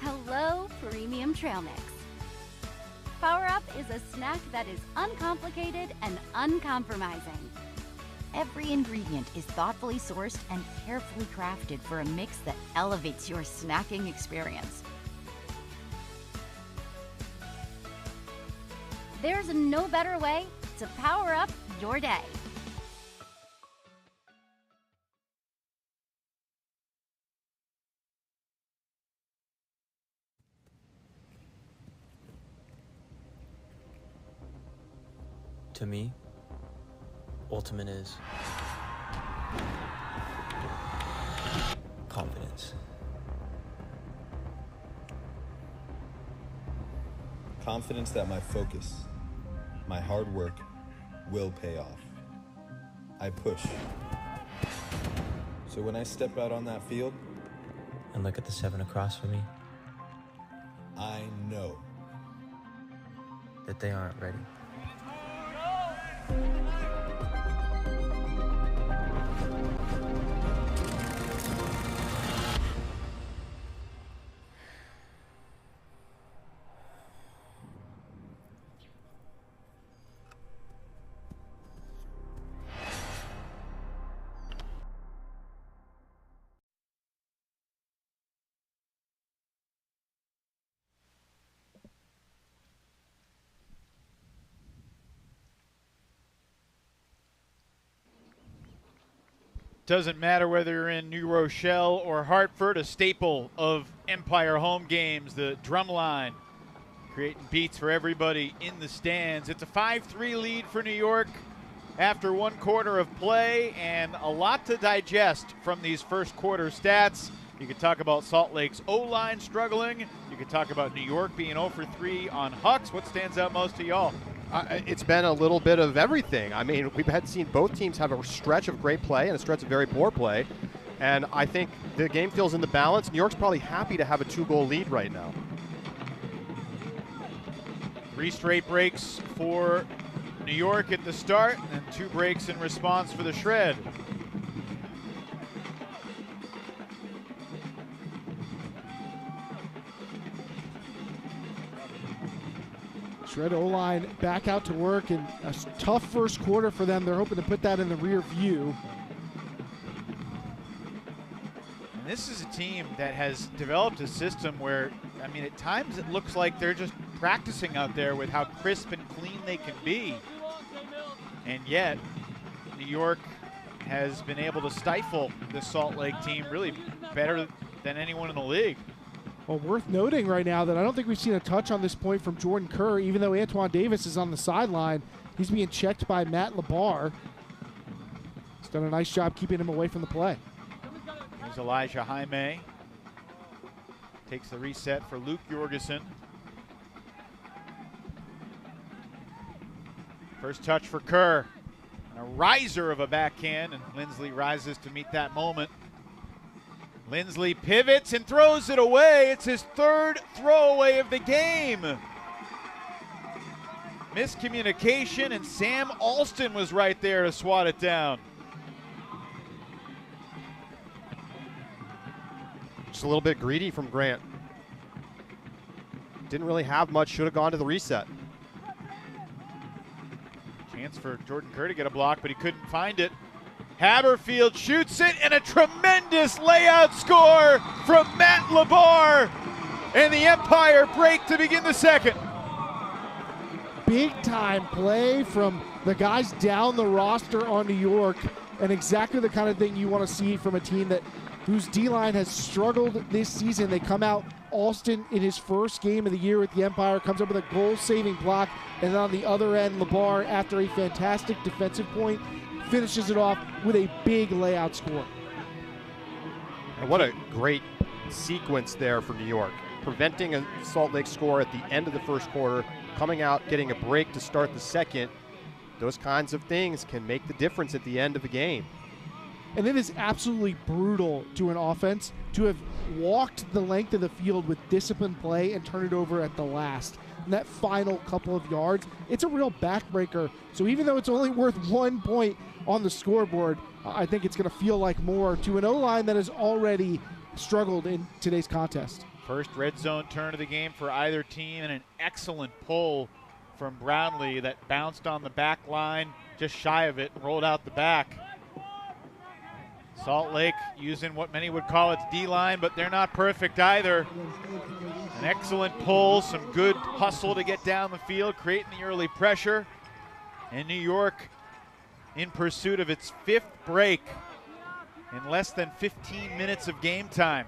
Hello, Premium Trail Mix. Power Up is a snack that is uncomplicated and uncompromising. Every ingredient is thoughtfully sourced and carefully crafted for a mix that elevates your snacking experience. There's no better way to power up your day. To me, ultimate is confidence. Confidence that my focus, my hard work will pay off. I push. So when I step out on that field and look at the 7 across from me, I know that they aren't ready. Doesn't matter whether you're in New Rochelle or Hartford, a staple of Empire home games, the drum line creating beats for everybody in the stands. It's a 5-3 lead for New York. after 1 quarter of play, and a lot to digest from these first quarter stats. You could talk about Salt Lake's O-line struggling. You could talk about New York being 0 for 3 on Hucks. What stands out most to y'all? It's been a little bit of everything. I mean, we've seen both teams have a stretch of great play and a stretch of very poor play. And I think the game feels in the balance. New York's probably happy to have a 2-goal lead right now. 3 straight breaks for New York at the start, and 2 breaks in response for the Shred. Shred O-line back out to work, and a tough first quarter for them. They're hoping to put that in the rear view. And this is a team that has developed a system where, I mean, at times it looks like they're just practicing out there with how crisp and clean they can be. And yet, New York has been able to stifle the Salt Lake team really better than anyone in the league. Well, worth noting right now that I don't think we've seen a touch on this point from Jordan Kerr, even though Antoine Davis is on the sideline. He's being checked by Matt LeBar. He's done a nice job keeping him away from the play. Here's Elijah Jaime. Takes the reset for Luke Jorgensen. First touch for Kerr. And a riser of a backhand, and Lindsley rises to meet that moment. Lindsley pivots and throws it away. It's his 3rd throwaway of the game. Miscommunication, and Sam Alston was right there to swat it down. Just a little bit greedy from Grant. Didn't really have much, should have gone to the reset. Chance for Jordan Kerr to get a block, but he couldn't find it. Haberfield shoots it, and a tremendous layout score from Matt LeBar. And the Empire break to begin the second. Big time play from the guys down the roster on New York, and exactly the kind of thing you want to see from a team whose D-line has struggled this season. They come out, Alston in his first game of the year with the Empire comes up with a goal-saving block, and then on the other end, LeBar, after a fantastic defensive point, finishes it off with a big layout score. And what a great sequence there for New York. Preventing a Salt Lake score at the end of the first quarter, coming out, getting a break to start the second. Those kinds of things can make the difference at the end of the game. And it is absolutely brutal to an offense to have walked the length of the field with disciplined play and turn it over at the last. And that final couple of yards, it's a real backbreaker. So even though it's only worth 1 point on the scoreboard, I think it's going to feel like more to an O-line that has already struggled in today's contest. First red zone turn of the game for either team, and an excellent pull from Brownlee that bounced on the back line, just shy of it, and rolled out the back. Salt Lake using what many would call its D-line, but they're not perfect either. An excellent pull, some good hustle to get down the field, creating the early pressure. And New York in pursuit of its 5th break in less than 15 minutes of game time.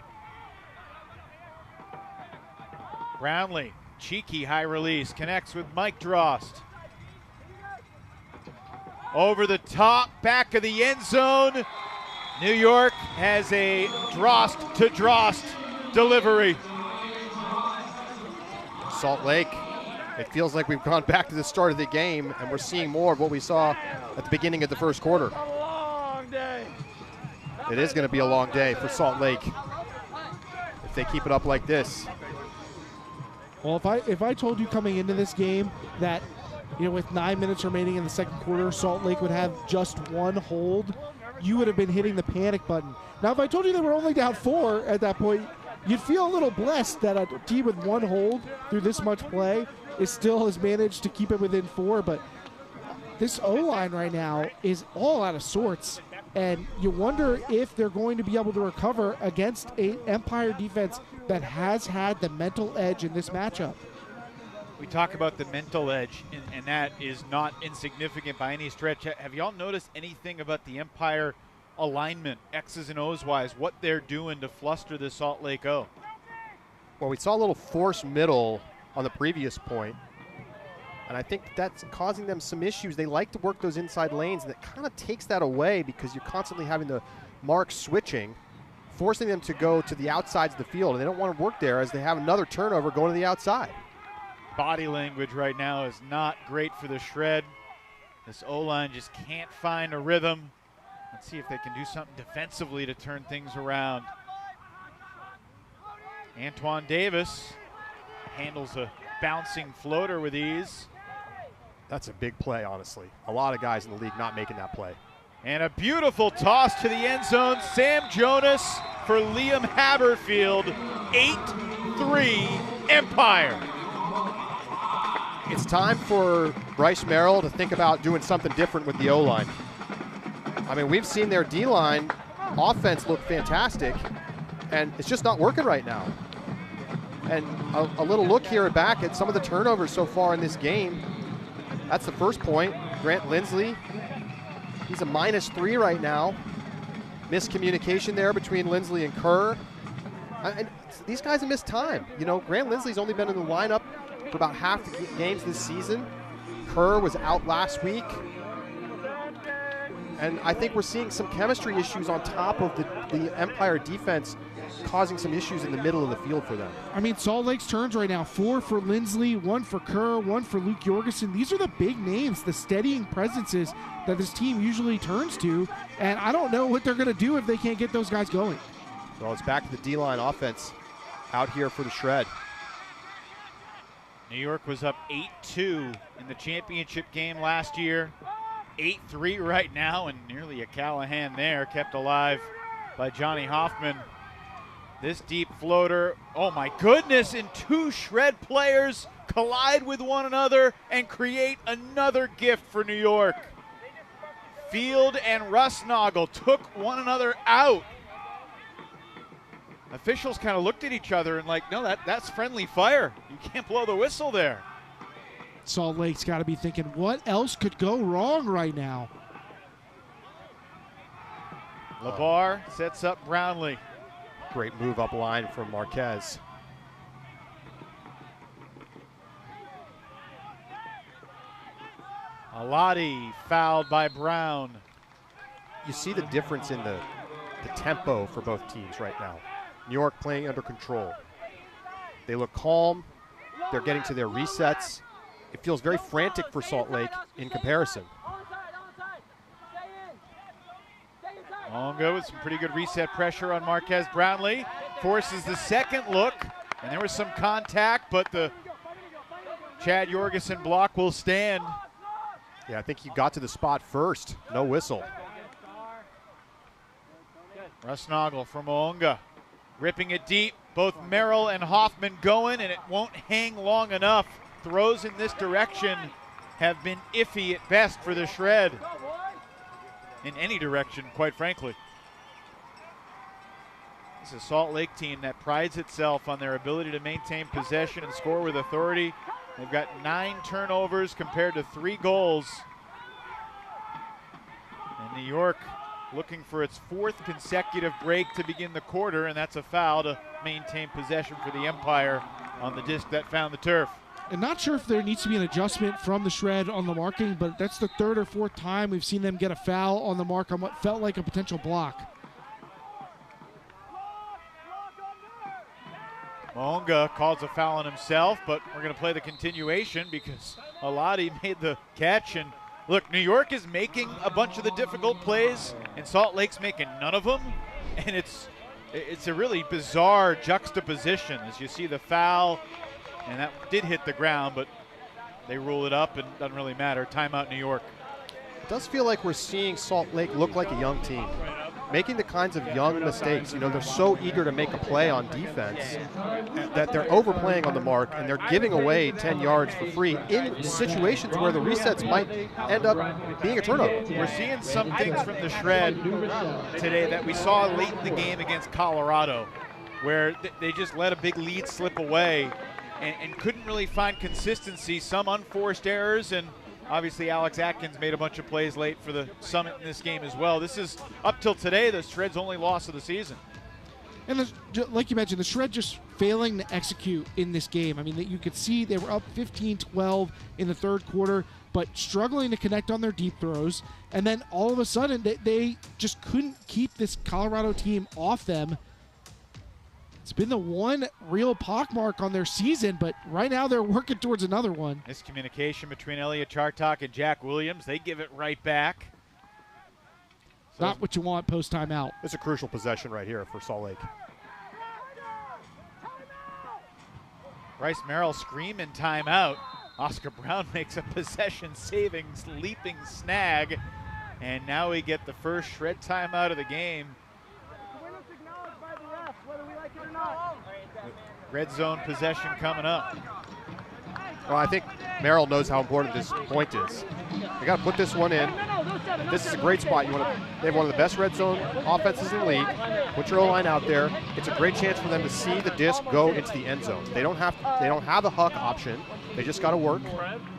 Brownlee, cheeky high release, connects with Mike Drost. Over the top, back of the end zone. New York has a Drost to Drost delivery. Salt Lake, it feels like we've gone back to the start of the game, and we're seeing more of what we saw at the beginning of the first quarter. A long day. It is going to be a long day for Salt Lake if they keep it up like this. Well, if I told you coming into this game that, with 9 minutes remaining in the second quarter, Salt Lake would have just 1 hold, you would have been hitting the panic button. Now, if I told you they were only down 4 at that point, you'd feel a little blessed that a team with 1 hold through this much play still has managed to keep it within 4. But this O-line right now is all out of sorts, and you wonder if they're going to be able to recover against an Empire defense that has had the mental edge in this matchup. We talk about the mental edge, and that is not insignificant by any stretch. Have y'all noticed anything about the Empire alignment, X's and O's wise, what they're doing to fluster the Salt Lake O? Well, we saw a little force middle on the previous point. And I think that's causing them some issues. They like to work those inside lanes, and it kind of takes that away because you're constantly having the mark switching, forcing them to go to the outsides of the field, and they don't want to work there as they have another turnover going to the outside. Body language right now is not great for the Shred. This O-line just can't find a rhythm. Let's see if they can do something defensively to turn things around. Antoine Davis handles a bouncing floater with ease. That's a big play, honestly. A lot of guys in the league not making that play. And a beautiful toss to the end zone. Sam Jonas for Liam Haberfield. 8-3 Empire. It's time for Bryce Merrill to think about doing something different with the O-line. I mean, we've seen their D-line offense look fantastic, and it's just not working right now. And a little look here back at some of the turnovers so far in this game. That's the first point. Grant Lindsley, he's a -3 right now. Miscommunication there between Lindsley and Kerr. And these guys have missed time. You know, Grant Lindsley's only been in the lineup for about half the games this season. Kerr was out last week. And I think we're seeing some chemistry issues on top of the Empire defense causing some issues in the middle of the field for them. I mean, Salt Lake's turns right now, 4 for Lindsley, 1 for Kerr, 1 for Luke Jorgensen. These are the big names, the steadying presences that this team usually turns to, and I don't know what they're going to do if they can't get those guys going. Well, it's back to the D-line offense out here for the Shred. New York was up 8-2 in the championship game last year. 8-3 right now, and nearly a Callahan there, kept alive by Johnny Hoffman. This deep floater, oh my goodness, and 2 Shred players collide with one another and create another gift for New York. Field and Rusnagel took one another out. Officials kind of looked at each other and like, no, that's friendly fire. You can't blow the whistle there. Salt Lake's got to be thinking, what else could go wrong right now? LeBar sets up Brownlee. Great move up line from Marquez. Alati fouled by Brown. You see the difference in the tempo for both teams right now. New York playing under control. They look calm. They're getting to their resets. It feels very frantic for Salt Lake in comparison. Ongo with some pretty good reset pressure on Marquez Brownlee. Forces the second look, and there was some contact, but the Chad Jorgensen block will stand. Yeah, I think he got to the spot first. No whistle. Rusnagel from Onga. Ripping it deep. Both Merrill and Hoffman going, and it won't hang long enough. Throws in this direction have been iffy at best for the Shred. In any direction, quite frankly. This is a Salt Lake team that prides itself on their ability to maintain possession and score with authority. They've got 9 turnovers compared to 3 goals. And New York looking for its 4th consecutive break to begin the quarter, and that's a foul to maintain possession for the Empire on the disc that found the turf. And not sure if there needs to be an adjustment from the Shred on the marking, but that's the 3rd or 4th time we've seen them get a foul on the mark on what felt like a potential block. Monga calls a foul on himself, but we're going to play the continuation because Alati made the catch. And look, New York is making a bunch of the difficult plays, and Salt Lake's making none of them. And it's a really bizarre juxtaposition as you see the foul, and that did hit the ground, but they rule it up and it doesn't really matter. Timeout, New York. It does feel like we're seeing Salt Lake look like a young team, making the kinds of young mistakes. You know, they're so eager to make a play on defense that they're overplaying on the mark, and they're giving away 10 yards for free in situations where the resets might end up being a turnover. We're seeing some things from the Shred today that we saw late in the game against Colorado, where they just let a big lead slip away and couldn't really find consistency, some unforced errors, and obviously Alex Atkins made a bunch of plays late for the Summit in this game as well. This is, up till today, the Shred's only loss of the season. And like you mentioned, the Shred just failing to execute in this game. I mean, you could see they were up 15-12 in the third quarter, but struggling to connect on their deep throws. And then all of a sudden, they just couldn't keep this Colorado team off them. It's been the one real pockmark on their season, but right now they're working towards another one. Miscommunication between Elliot Chartok and Jack Williams. They give it right back. So not what you want post timeout. It's a crucial possession right here for Salt Lake. Bryce Merrill screaming timeout. Oscar Brown makes a possession-saving, leaping snag. And now we get the first Shred timeout of the game. Red zone possession coming up. Well, I think Merrill knows how important this point is. They got to put this one in. This is a great spot. They have one of the best red zone offenses in the league. Put your O-line out there. It's a great chance for them to see the disc go into the end zone. They don't have the huck option. They just got to work.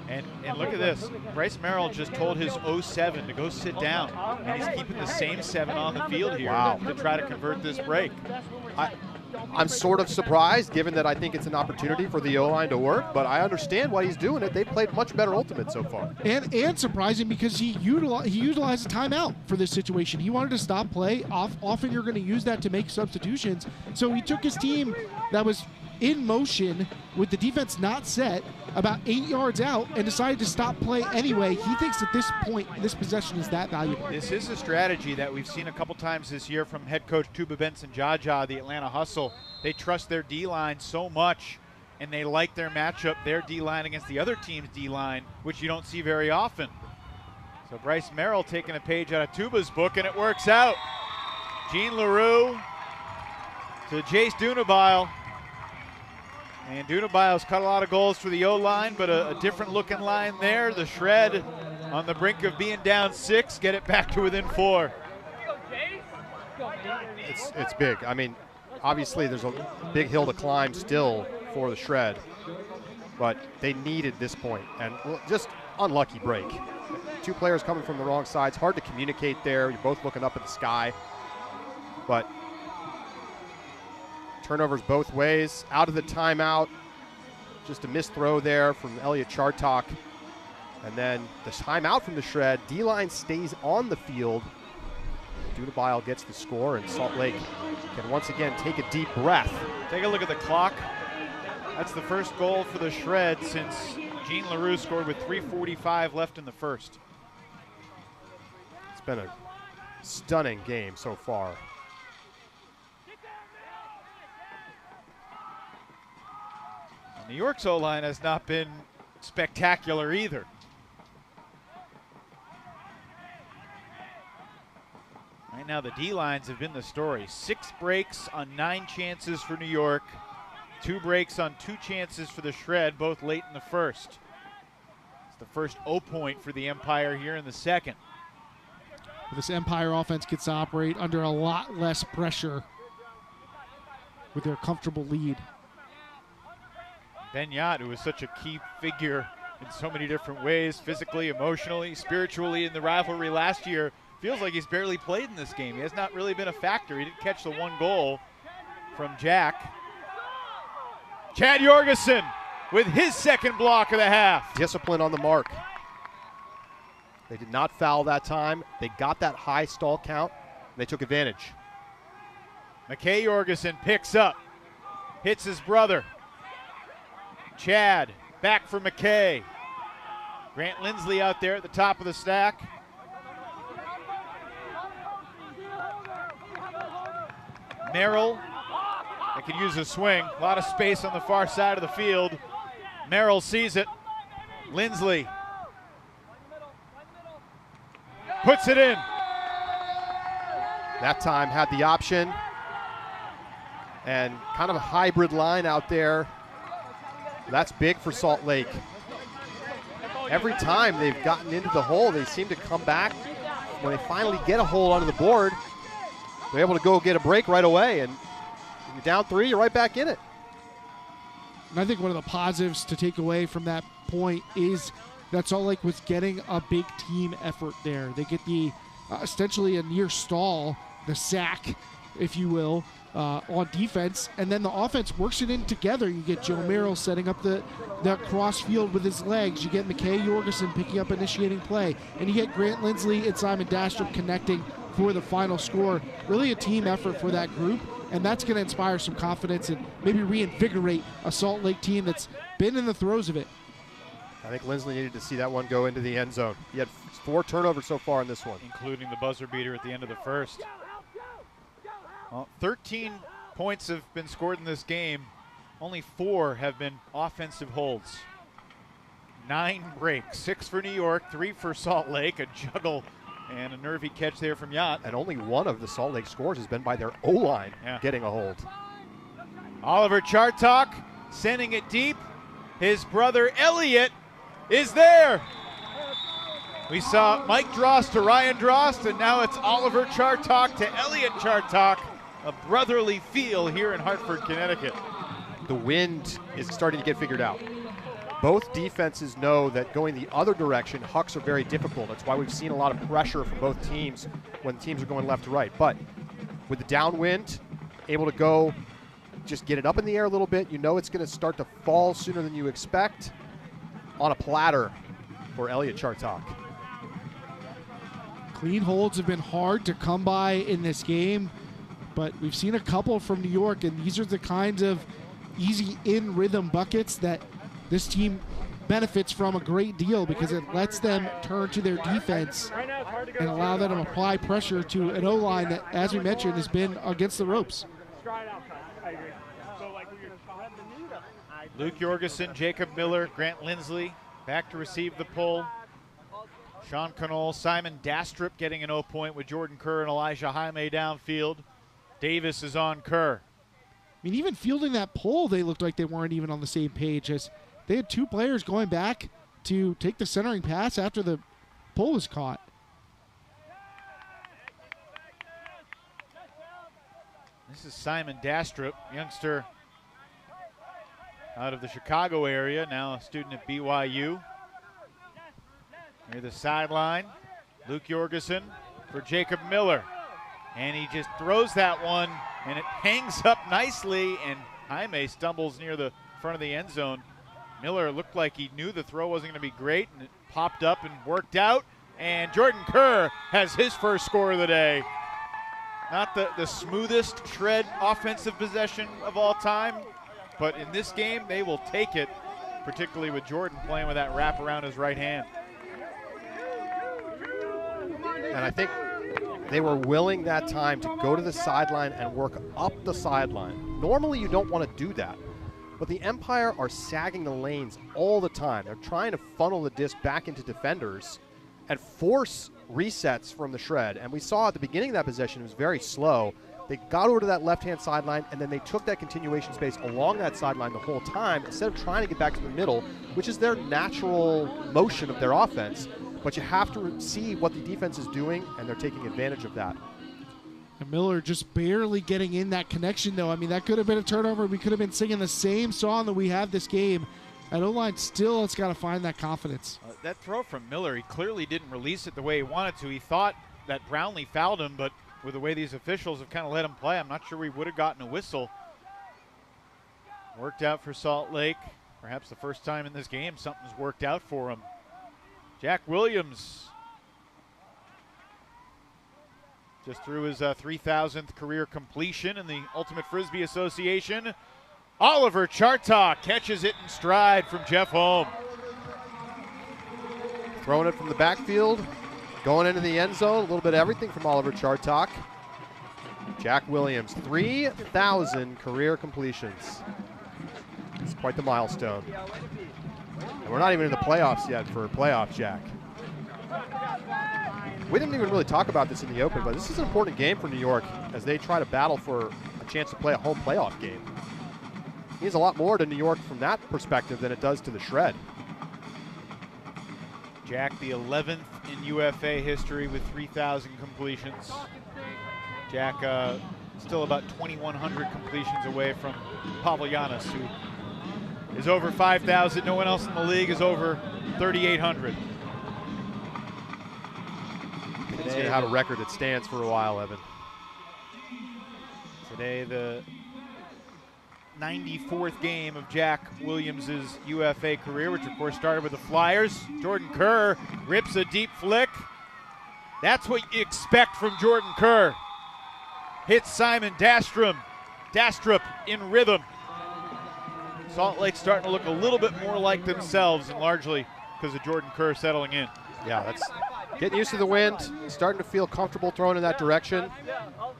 And look at this. Bryce Merrill just told his 07 to go sit down, and he's keeping the same 7 on the field here to try to convert this break. I'm sort of surprised, given that I think it's an opportunity for the O-line to work, but I understand why he's doing it. They've played much better ultimate so far. And surprising because he utilized a timeout for this situation. He wanted to stop play. Often you're going to use that to make substitutions. So he took his team that was in motion with the defense not set about 8 yards out and decided to stop play anyway. He thinks at this point, this possession is that valuable. This is a strategy that we've seen a couple times this year from head coach Tuba Benson-Jaja, the Atlanta Hustle. They trust their D-line so much, and they like their matchup, their D-line against the other team's D-line, which you don't see very often. So Bryce Merrill taking a page out of Tuba's book, and it works out. Gene LaRue to Jace Dunabile. And Dunabile's cut a lot of goals for the O-line, but a different looking line there. The Shred on the brink of being down 6, get it back to within 4. It's big. I mean, obviously there's a big hill to climb still for the Shred, but they needed this point, and just unlucky break. 2 players coming from the wrong sides, hard to communicate there. You're both looking up at the sky, but turnovers both ways. Out of the timeout, just a missed throw there from Elliot Chartok. And then the timeout from the Shred. D-line stays on the field. Dunabile gets the score, and Salt Lake can once again take a deep breath. Take a look at the clock. That's the first goal for the Shred since Gene LaRue scored with 3:45 left in the first. It's been a stunning game so far. New York's O-line has not been spectacular either. Right now the D-lines have been the story. 6 breaks on 9 chances for New York. 2 breaks on 2 chances for the Shred, both late in the first. It's the first O point for the Empire here in the second. This Empire offense gets to operate under a lot less pressure with their comfortable lead. Ben Yat, who was such a key figure in so many different ways, physically, emotionally, spiritually in the rivalry last year, feels like he's barely played in this game. He has not really been a factor. He didn't catch the 1 goal from Jack. Chad Jorgensen with his second block of the half. Discipline on the mark. They did not foul that time. They got that high stall count, and they took advantage. McKay Jorgensen picks up, hits his brother. Chad, back for McKay. Grant Lindsley out there at the top of the stack. Merrill, they could use a swing. A lot of space on the far side of the field. Merrill sees it. Lindsley puts it in. That time had the option. And kind of a hybrid line out there. That's big for Salt Lake. Every time they've gotten into the hole, they seem to come back. When they finally get a hole onto the board, they're able to go get a break right away. And when you're down 3, you're right back in it. And I think one of the positives to take away from that point is that Salt Lake was getting a big team effort there. They get the essentially a near stall, the sack, if you will, on defense, and then the offense works it in together. You get Joe Merrill setting up the cross field with his legs. You get McKay Jorgensen picking up initiating play, and you get Grant Lindsley and Simon Dastrup connecting for the final score. Really a team effort for that group, and that's going to inspire some confidence and maybe reinvigorate a Salt Lake team that's been in the throes of it. I think Lindsley needed to see that one go into the end zone. He had 4 turnovers so far in this one, including the buzzer beater at the end of the first. Well, 13 points have been scored in this game. Only 4 have been offensive holds. 9 breaks, 6 for New York, 3 for Salt Lake, a juggle and a nervy catch there from Yacht. And only 1 of the Salt Lake scores has been by their O-line getting a hold. Oliver Chartok sending it deep. His brother Elliot is there. We saw Mike Drost to Ryan Drost, and now it's Oliver Chartok to Elliot Chartok. A brotherly feel here in Hartford, Connecticut. The wind is starting to get figured out. Both defenses know that going the other direction, hucks are very difficult. That's why we've seen a lot of pressure from both teams when teams are going left to right. But with the downwind, able to go, just get it up in the air a little bit. You know it's going to start to fall sooner than you expect. On a platter for Elliot Chartok. Clean holds have been hard to come by in this game, but we've seen a couple from New York, and these are the kinds of easy in-rhythm buckets that this team benefits from a great deal because it lets them turn to their defense and allow them to apply pressure to an O-line that, as we mentioned, has been against the ropes. Luke Jorgensen, Jacob Miller, Grant Lindsley back to receive the pull. Sean Connell, Simon Dastrup getting an 0 point with Jordan Kerr and Elijah Jaime downfield. Davis is on Kerr. I mean, even fielding that pull, they looked like they weren't even on the same page, as they had 2 players going back to take the centering pass after the pull was caught. This is Simon Dastrup, youngster out of the Chicago area, now a student at BYU. Near the sideline, Luke Jorgensen for Jacob Miller. And he just throws that one, and it hangs up nicely, and Jaime stumbles near the front of the end zone. Miller looked like he knew the throw wasn't going to be great, and it popped up and worked out. And Jordan Kerr has his first score of the day. Not the smoothest shred offensive possession of all time, but in this game, they will take it, particularly with Jordan playing with that wrap around his right hand. And I think they were willing that time to go to the sideline and work up the sideline. Normally, you don't want to do that. But the Empire are sagging the lanes all the time. They're trying to funnel the disc back into defenders and force resets from the shred. And we saw at the beginning of that possession, it was very slow. They got over to that left-hand sideline, and then they took that continuation space along that sideline the whole time instead of trying to get back to the middle, which is their natural motion of their offense. But you have to see what the defense is doing, and they're taking advantage of that. And Miller just barely getting in that connection, though. I mean, that could have been a turnover. We could have been singing the same song that we have this game. That O-line still has got to find that confidence. That throw from Miller, he clearly didn't release it the way he wanted to. He thought that Brownlee fouled him, but with the way these officials have kind of let him play, I'm not sure we would have gotten a whistle. Worked out for Salt Lake. Perhaps the first time in this game something's worked out for him. Jack Williams just threw his 3,000th career completion in the Ultimate Frisbee Association. Oliver Chartok catches it in stride from Jeff Holm. Throwing it from the backfield, going into the end zone, a little bit of everything from Oliver Chartok. Jack Williams, 3,000 career completions. It's quite the milestone. And we're not even in the playoffs yet for playoff Jack. We didn't even really talk about this in the open, but this is an important game for New York as they try to battle for a chance to play a home playoff game. It means a lot more to New York from that perspective than it does to the Shred. Jack, the 11th in UFA history with 3,000 completions. Jack still about 2,100 completions away from Pavlianis, who is over 5,000. No one else in the league is over 3,800. He's going to have a record that stands for a while, Evan. Today, the 94th game of Jack Williams' UFA career, which of course started with the Flyers. Jordan Kerr rips a deep flick. That's what you expect from Jordan Kerr. Hits Simon Dastrup in rhythm. Salt Lake's starting to look a little bit more like themselves, and largely because of Jordan Kerr settling in. Yeah, that's getting used to the wind, starting to feel comfortable throwing in that direction,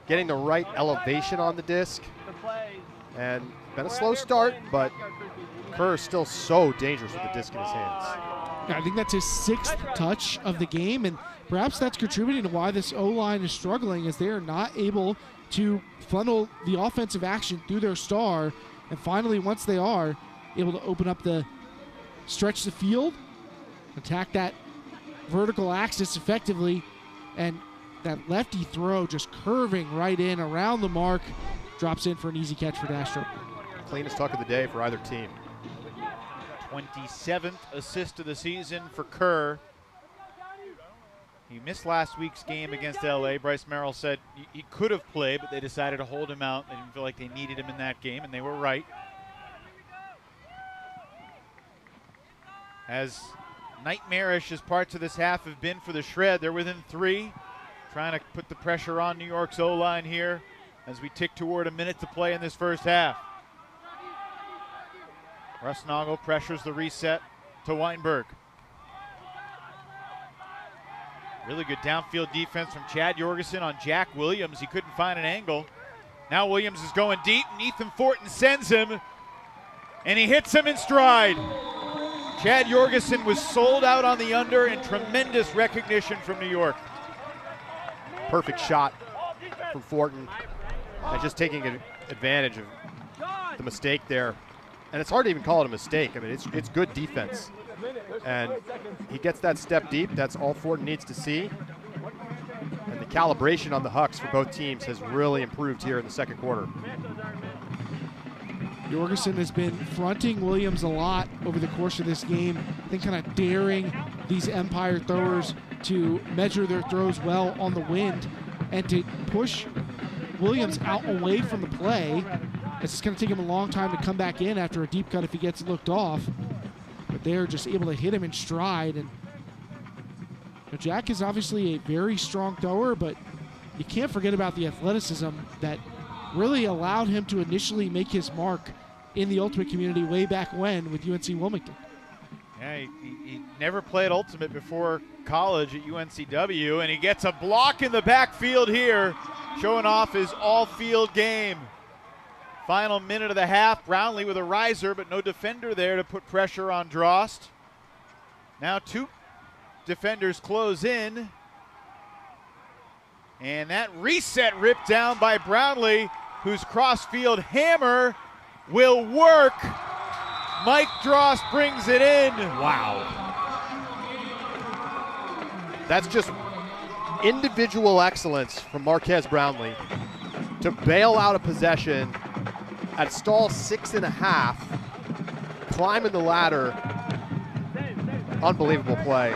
getting the right elevation on the disc. And been a slow start, but Kerr is still so dangerous with the disc in his hands. Yeah, I think that's his 6th touch of the game, and perhaps that's contributing to why this O-line is struggling, as they are not able to funnel the offensive action through their star. And finally, once they are able to open up stretch the field, attack that vertical axis effectively, and that lefty throw just curving right in around the mark, drops in for an easy catch for Dastrup. Cleanest tuck of the day for either team. 27th assist of the season for Kerr. He missed last week's game against LA. Bryce Merrill said he could have played, but they decided to hold him out. They didn't feel like they needed him in that game, and they were right. As nightmarish as parts of this half have been for the Shred, they're within 3, trying to put the pressure on New York's O-line here as we tick toward a minute to play in this first half. Russ Noggle pressures the reset to Weinberg. Really good downfield defense from Chad Jorgensen on Jack Williams. He couldn't find an angle. Now Williams is going deep, and Ethan Fortin sends him, and he hits him in stride. Chad Jorgensen was sold out on the under, and tremendous recognition from New York. Perfect shot from Fortin, and just taking advantage of the mistake there. And it's hard to even call it a mistake. I mean, it's good defense. And he gets that step deep. That's all Fortin needs to see. And the calibration on the hucks for both teams has really improved here in the second quarter. Jorgensen has been fronting Williams a lot over the course of this game. I think kind of daring these Empire throwers to measure their throws well on the wind and to push Williams out away from the play. It's just going to take him a long time to come back in after a deep cut if he gets looked off. But they're just able to hit him in stride. And Jack is obviously a very strong thrower, but you can't forget about the athleticism that really allowed him to initially make his mark in the Ultimate community way back when with UNC Wilmington. Yeah, he never played Ultimate before college at UNCW, and he gets a block in the backfield here, showing off his all-field game. Final minute of the half, Brownlee with a riser, but no defender there to put pressure on Drost. Now 2 defenders close in. And that reset ripped down by Brownlee, whose cross-field hammer will work. Mike Drost brings it in. Wow. That's just individual excellence from Marquez Brownlee to bail out a possession at stall 6.5, climbing the ladder. Unbelievable play.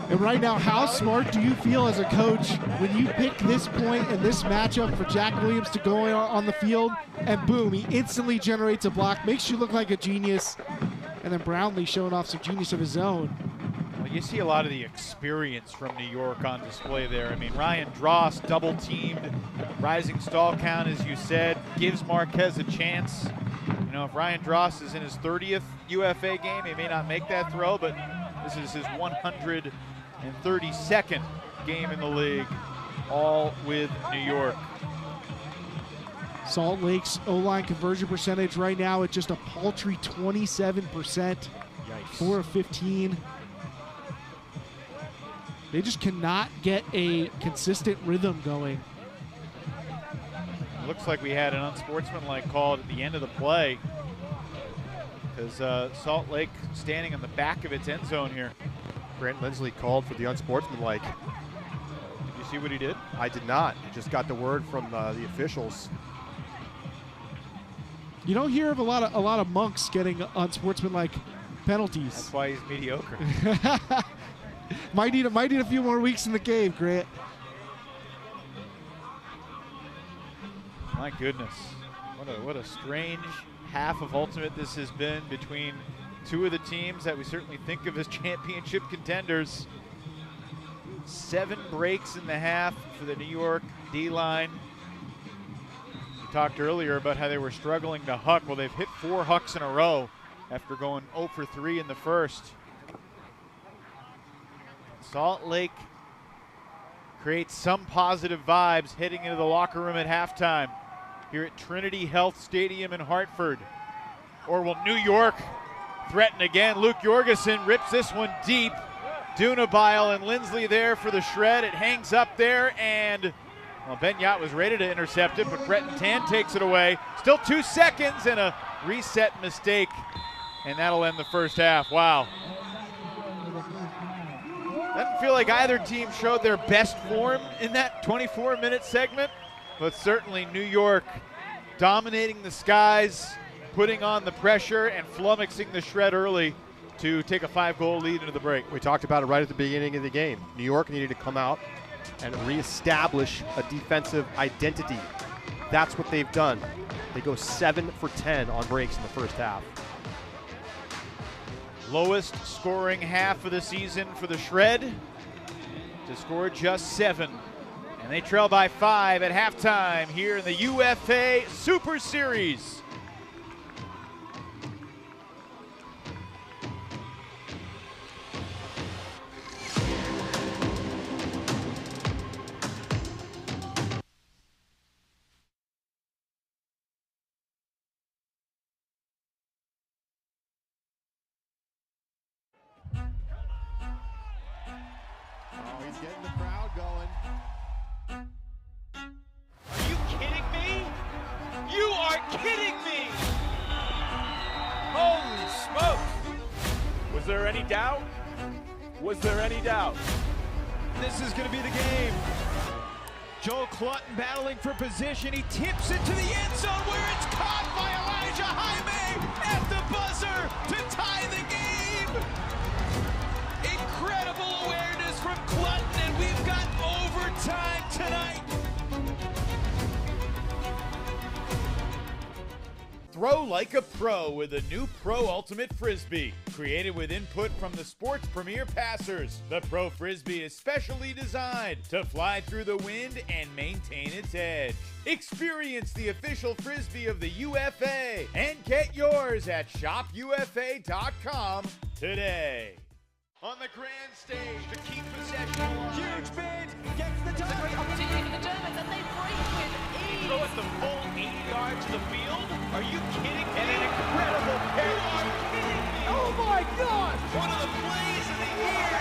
And right now, how smart do you feel as a coach when you pick this point and this matchup for Jack Williams to go on the field, and boom, he instantly generates a block, makes you look like a genius, and then Brownlee showing off some genius of his own. Well, you see a lot of the experience from New York on display there. I mean, Ryan Drost double-teamed, rising stall count, as you said, gives Marquez a chance. You know, if Ryan Drost is in his 30th UFA game, he may not make that throw, but this is his 132nd game in the league, all with New York. Salt Lake's O-line conversion percentage right now at just a paltry 27%. Yikes. 4 of 15. They just cannot get a consistent rhythm going. It looks like we had an unsportsmanlike call at the end of the play, because Salt Lake standing on the back of its end zone here. Grant Lindsley called for the unsportsmanlike. Did you see what he did? I did not. I just got the word from the officials. You don't hear of a lot of monks getting unsportsmanlike penalties. That's why he's mediocre. might need a few more weeks in the cave, Grant. My goodness. What a strange half of Ultimate this has been between two of the teams that we certainly think of as championship contenders. 7 breaks in the half for the New York D-line. We talked earlier about how they were struggling to huck. Well, they've hit 4 hucks in a row after going 0 for 3 in the first. Salt Lake creates some positive vibes heading into the locker room at halftime here at Trinity Health Stadium in Hartford. Or will New York threaten again? Luke Jorgensen rips this one deep. Dunabile and Lindsley there for the shred. It hangs up there, and well, Ben Yacht was ready to intercept it, but Breton Tan takes it away. Still 2 seconds and a reset mistake, and that'll end the first half. Wow. Doesn't feel like either team showed their best form in that 24-minute segment, but certainly New York dominating the skies, putting on the pressure, and flummoxing the shred early to take a 5-goal lead into the break. We talked about it right at the beginning of the game. New York needed to come out and reestablish a defensive identity. That's what they've done. They go 7 for 10 on breaks in the first half. Lowest scoring half of the season for the Shred to score just 7. And they trail by 5 at halftime here in the UFA Super Series. He's getting the crowd going. Are you kidding me? You are kidding me! Holy smokes! Was there any doubt? Was there any doubt? This is going to be the game. Joel Clutton battling for position. He tips it to the end zone where it's caught by Elijah Jaime at the buzzer to tie the game. Incredible awareness from Clutton, and we've got overtime tonight. Throw like a pro with a new Pro Ultimate Frisbee. Created with input from the sport's premier passers, the Pro Frisbee is specially designed to fly through the wind and maintain its edge. Experience the official Frisbee of the UFA and get yours at shopufa.com today. On the grand stage to keep possession alive. Huge bid, gets the touch. Great opportunity for the Germans, and they break with ease. Throw it the full 80 yards to the field? Are you kidding me? And an incredible catch. You are kidding me. Oh my God! One of the plays of the year.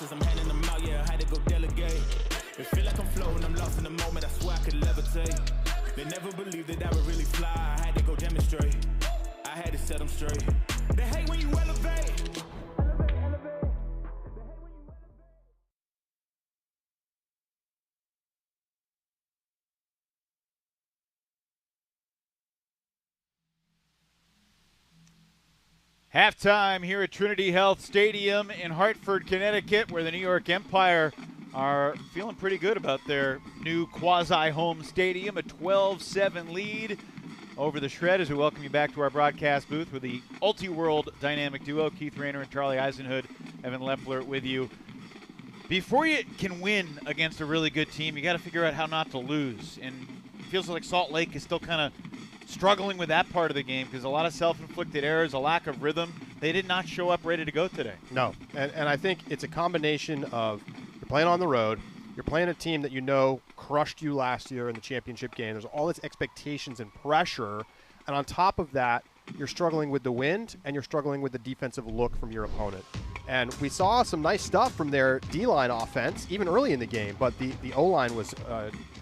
I'm handing them out, yeah, I had to go delegate. It feel like I'm floating, I'm lost in the moment, I swear I could levitate. They never believed that I would really fly, I had to go demonstrate. I had to set them straight. They hate when you elevate. Halftime here at Trinity Health Stadium in Hartford, Connecticut, where the New York Empire are feeling pretty good about their new quasi-home stadium. A 12-7 lead over the Shred as we welcome you back to our broadcast booth with the Ulti-World dynamic duo, Keith Rayner and Charlie Eisenhood, Evan Lepler with you. Before you can win against a really good team, you got to figure out how not to lose. And it feels like Salt Lake is still kind of struggling with that part of the game because a lot of self-inflicted errors, a lack of rhythm. They did not show up ready to go today. No, and I think it's a combination of you're playing on the road, you're playing a team that you know crushed you last year in the championship game. There's all this expectations and pressure, and on top of that, you're struggling with the wind and you're struggling with the defensive look from your opponent. And we saw some nice stuff from their D-line offense, even early in the game, but the O-line was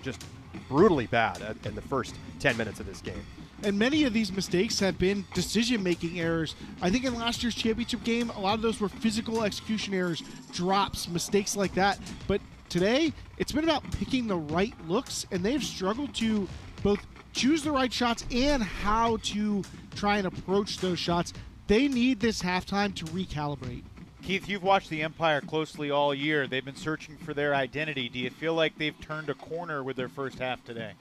just brutally bad in the first 10 minutes of this game. And many of these mistakes have been decision-making errors. I think in last year's championship game, a lot of those were physical execution errors, drops, mistakes like that. But today, it's been about picking the right looks, and they've struggled to both choose the right shots and how to try and approach those shots. They need this halftime to recalibrate. Keith, you've watched the Empire closely all year. They've been searching for their identity. Do you feel like they've turned a corner with their first half today?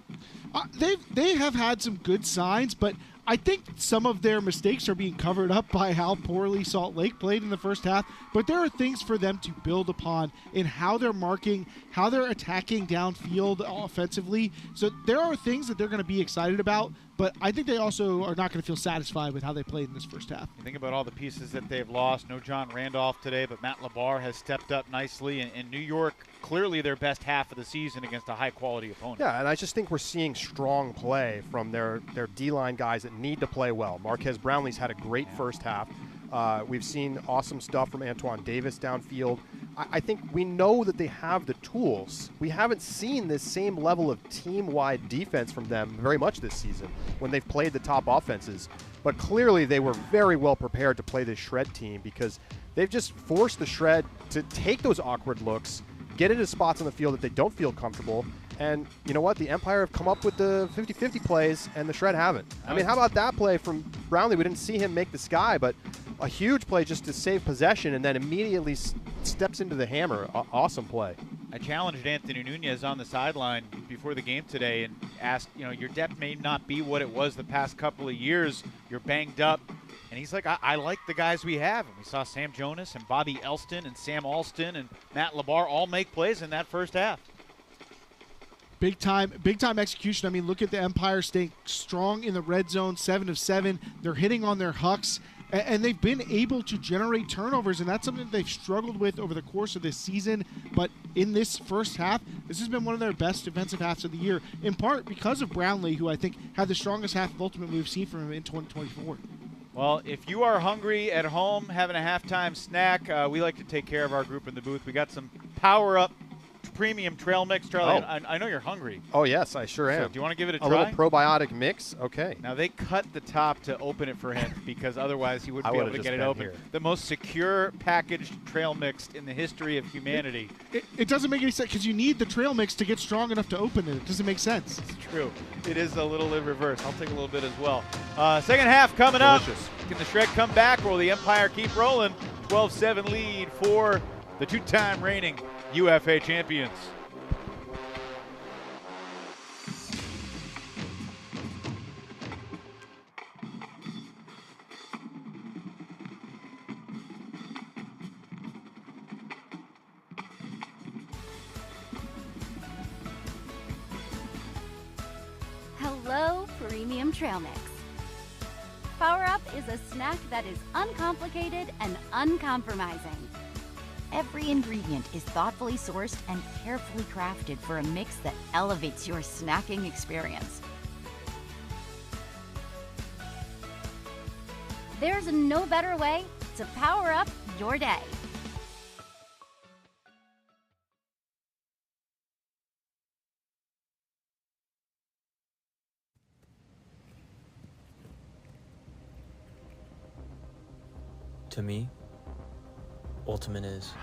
They have had some good signs, but I think some of their mistakes are being covered up by how poorly Salt Lake played in the first half. But there are things for them to build upon in how they're marking, how they're attacking downfield offensively. So there are things that they're going to be excited about, but I think they also are not going to feel satisfied with how they played in this first half. You think about all the pieces that they've lost. No John Randolph today, but Matt LeBar has stepped up nicely. And New York, clearly their best half of the season against a high-quality opponent. Yeah, and I just think we're seeing strong play from their D-line guys that need to play well. Marquez Brownlee's had a great first half. We've seen awesome stuff from Antoine Davis downfield. I think we know that they have the tools. We haven't seen this same level of team-wide defense from them very much this season when they've played the top offenses. But clearly they were very well prepared to play this Shred team because they've just forced the Shred to take those awkward looks, get into spots on the field that they don't feel comfortable. And you know what? The Empire have come up with the 50-50 plays, and the Shred haven't. I mean, how about that play from Brownlee? We didn't see him make the sky, but a huge play just to save possession and then immediately steps into the hammer. Awesome play. I challenged Anthony Nunez on the sideline before the game today and asked, your depth may not be what it was the past couple of years. You're banged up. And he's like, I like the guys we have. And we saw Sam Jonas and Bobby Elston and Sam Alston and Matt LeBar all make plays in that first half. Big time execution. I mean, look at the Empire staying strong in the red zone, 7 of 7. They're hitting on their hucks, and they've been able to generate turnovers, and that's something that they've struggled with over the course of this season. But in this first half, this has been one of their best defensive halves of the year, in part because of Brownlee, who I think had the strongest half of Ultimate we've seen from him in 2024. Well, if you are hungry at home, having a halftime snack, we like to take care of our group in the booth. We got some Power Up premium trail mix. Charlie, I know you're hungry. Oh, yes, I sure am. So do you want to give it a try? A little probiotic mix? Okay. Now, they cut the top to open it for him because otherwise he wouldn't be able to get it open. Here. The most secure packaged trail mix in the history of humanity. It doesn't make any sense because you need the trail mix to get strong enough to open it. It doesn't make sense. It's true. It is a little in reverse. I'll take a little bit as well. Second half coming up. Can the Shred come back or will the Empire keep rolling? 12-7 lead for the two-time reigning UFA champions. Hello, Premium Trail Mix. Power Up is a snack that is uncomplicated and uncompromising. Every ingredient is thoughtfully sourced and carefully crafted for a mix that elevates your snacking experience. There's no better way to power up your day. To me, Ultimate is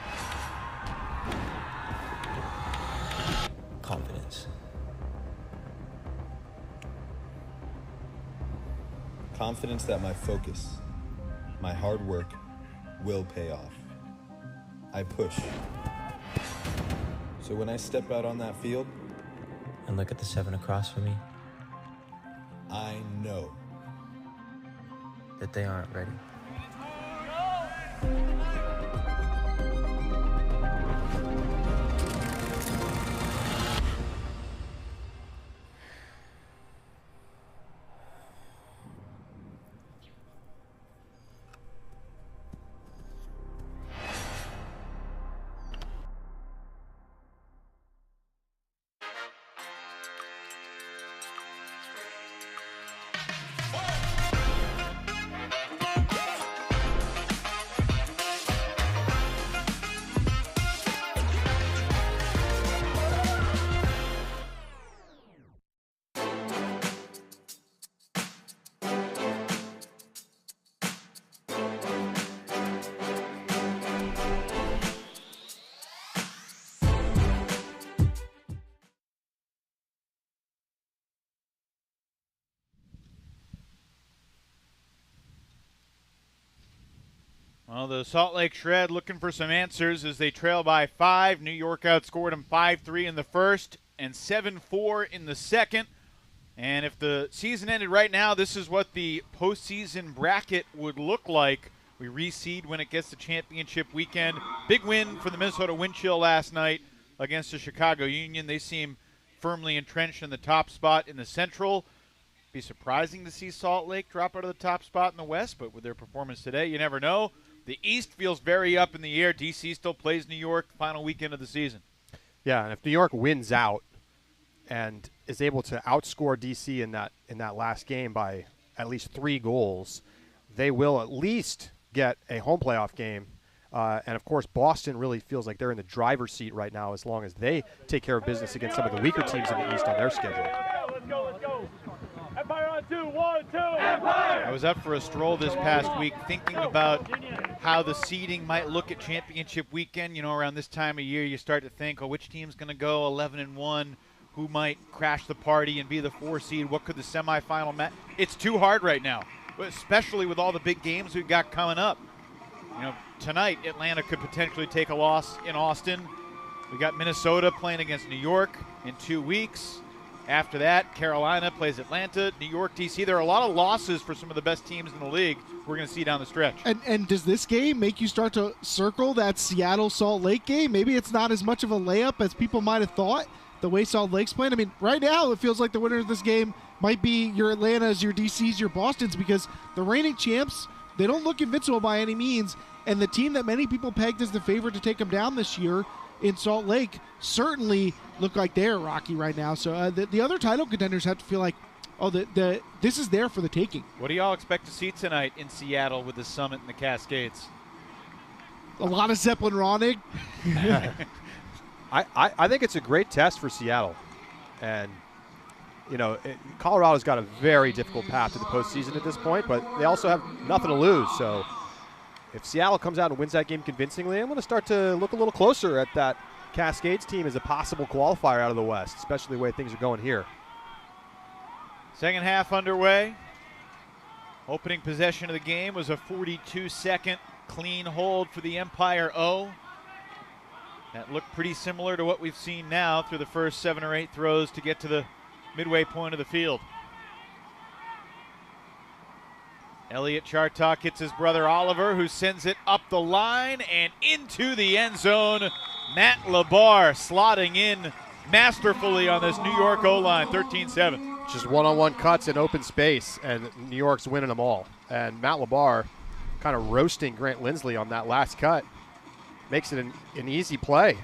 confidence. Confidence that my focus, my hard work will pay off. I push. So when I step out on that field and look at the 7 across from me, I know that they aren't ready. Well, the Salt Lake Shred looking for some answers as they trail by 5. New York outscored them 5-3 in the first and 7-4 in the second. And if the season ended right now, this is what the postseason bracket would look like. We reseed when it gets to championship weekend. Big win for the Minnesota Wind Chill last night against the Chicago Union. They seem firmly entrenched in the top spot in the Central. Be surprising to see Salt Lake drop out of the top spot in the West, but with their performance today, you never know. The East feels very up in the air. DC still plays New York final weekend of the season. Yeah, and if New York wins out and is able to outscore DC in that last game by at least 3 goals, they will at least get a home playoff game. And, of course, Boston really feels like they're in the driver's seat right now as long as they take care of business against some of the weaker teams in the East on their schedule. Let's go. Empire on 2, 1, 2. Empire! I was up for a stroll this past week thinking about how the seeding might look at championship weekend. You know, around this time of year, you start to think, which team's going to go 11-1? Who might crash the party and be the 4 seed? What could the semifinal match? It's too hard right now, especially with all the big games we've got coming up. You know, tonight, Atlanta could potentially take a loss in Austin. We got Minnesota playing against New York in 2 weeks. After that, Carolina plays Atlanta, New York, D.C. There are a lot of losses for some of the best teams in the league we're going to see down the stretch. And does this game make you start to circle that Seattle-Salt Lake game? Maybe it's not as much of a layup as people might have thought, the way Salt Lake's playing. I mean, right now it feels like the winner of this game might be your Atlantas, your DCs, your Bostons, because the reigning champs, they don't look invincible by any means, and the team that many people pegged as the favorite to take them down this year in Salt Lake certainly look like they're rocky right now. So the other title contenders have to feel like, this is there for the taking. What do y'all expect to see tonight in Seattle with the Summit and the Cascades? A lot of Zeppelin Ronig. I think it's a great test for Seattle. And, you know, Colorado's got a very difficult path to the postseason at this point, but they also have nothing to lose. So if Seattle comes out and wins that game convincingly, I'm going to start to look a little closer at that Cascades team as a possible qualifier out of the West, especially the way things are going here. Second half underway. Opening possession of the game was a 42-second clean hold for the Empire O. That looked pretty similar to what we've seen now through the first 7 or 8 throws to get to the midway point of the field. Elliot Chartok hits his brother Oliver, who sends it up the line and into the end zone. Matt Labar slotting in masterfully on this New York O-line, 13-7. Just one-on-one cuts in open space, and New York's winning them all. And Matt Labar kind of roasting Grant Lindsley on that last cut. Makes it an easy play.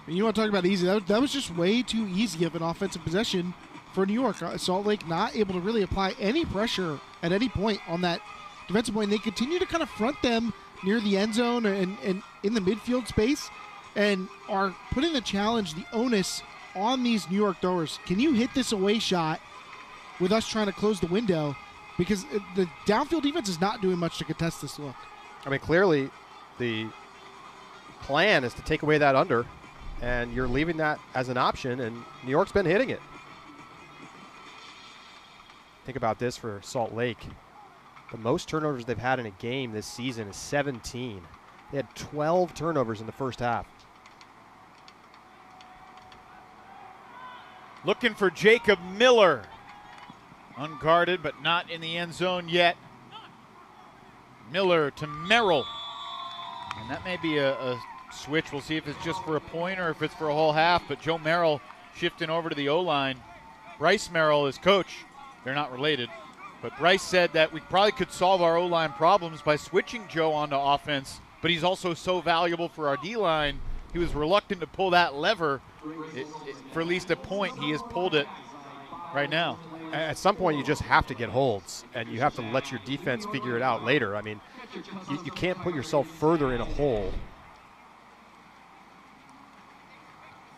You want to talk about easy? That was just way too easy of an offensive possession for New York. Salt Lake not able to really apply any pressure at any point on that defensive point. They continue to kind of front them near the end zone and in the midfield space and are putting the challenge, the onus on these New York throwers. Can you hit this away shot with us trying to close the window? Because the downfield defense is not doing much to contest this look. I mean, clearly the plan is to take away that under, and you're leaving that as an option, and New York's been hitting it. Think about this for Salt Lake. The most turnovers they've had in a game this season is 17. They had 12 turnovers in the first half. Looking for Jacob Miller. Unguarded, but not in the end zone yet. Miller to Merrill. And that may be a switch. We'll see if it's just for a point or if it's for a whole half. But Joe Merrill shifting over to the O-line. Bryce Merrill is coach. They're not related. But Bryce said that we probably could solve our O-line problems by switching Joe onto offense. But he's also so valuable for our D-line. He was reluctant to pull that lever for at least a point. He has pulled it right now. At some point, you just have to get holds, and you have to let your defense figure it out later. I mean, you can't put yourself further in a hole.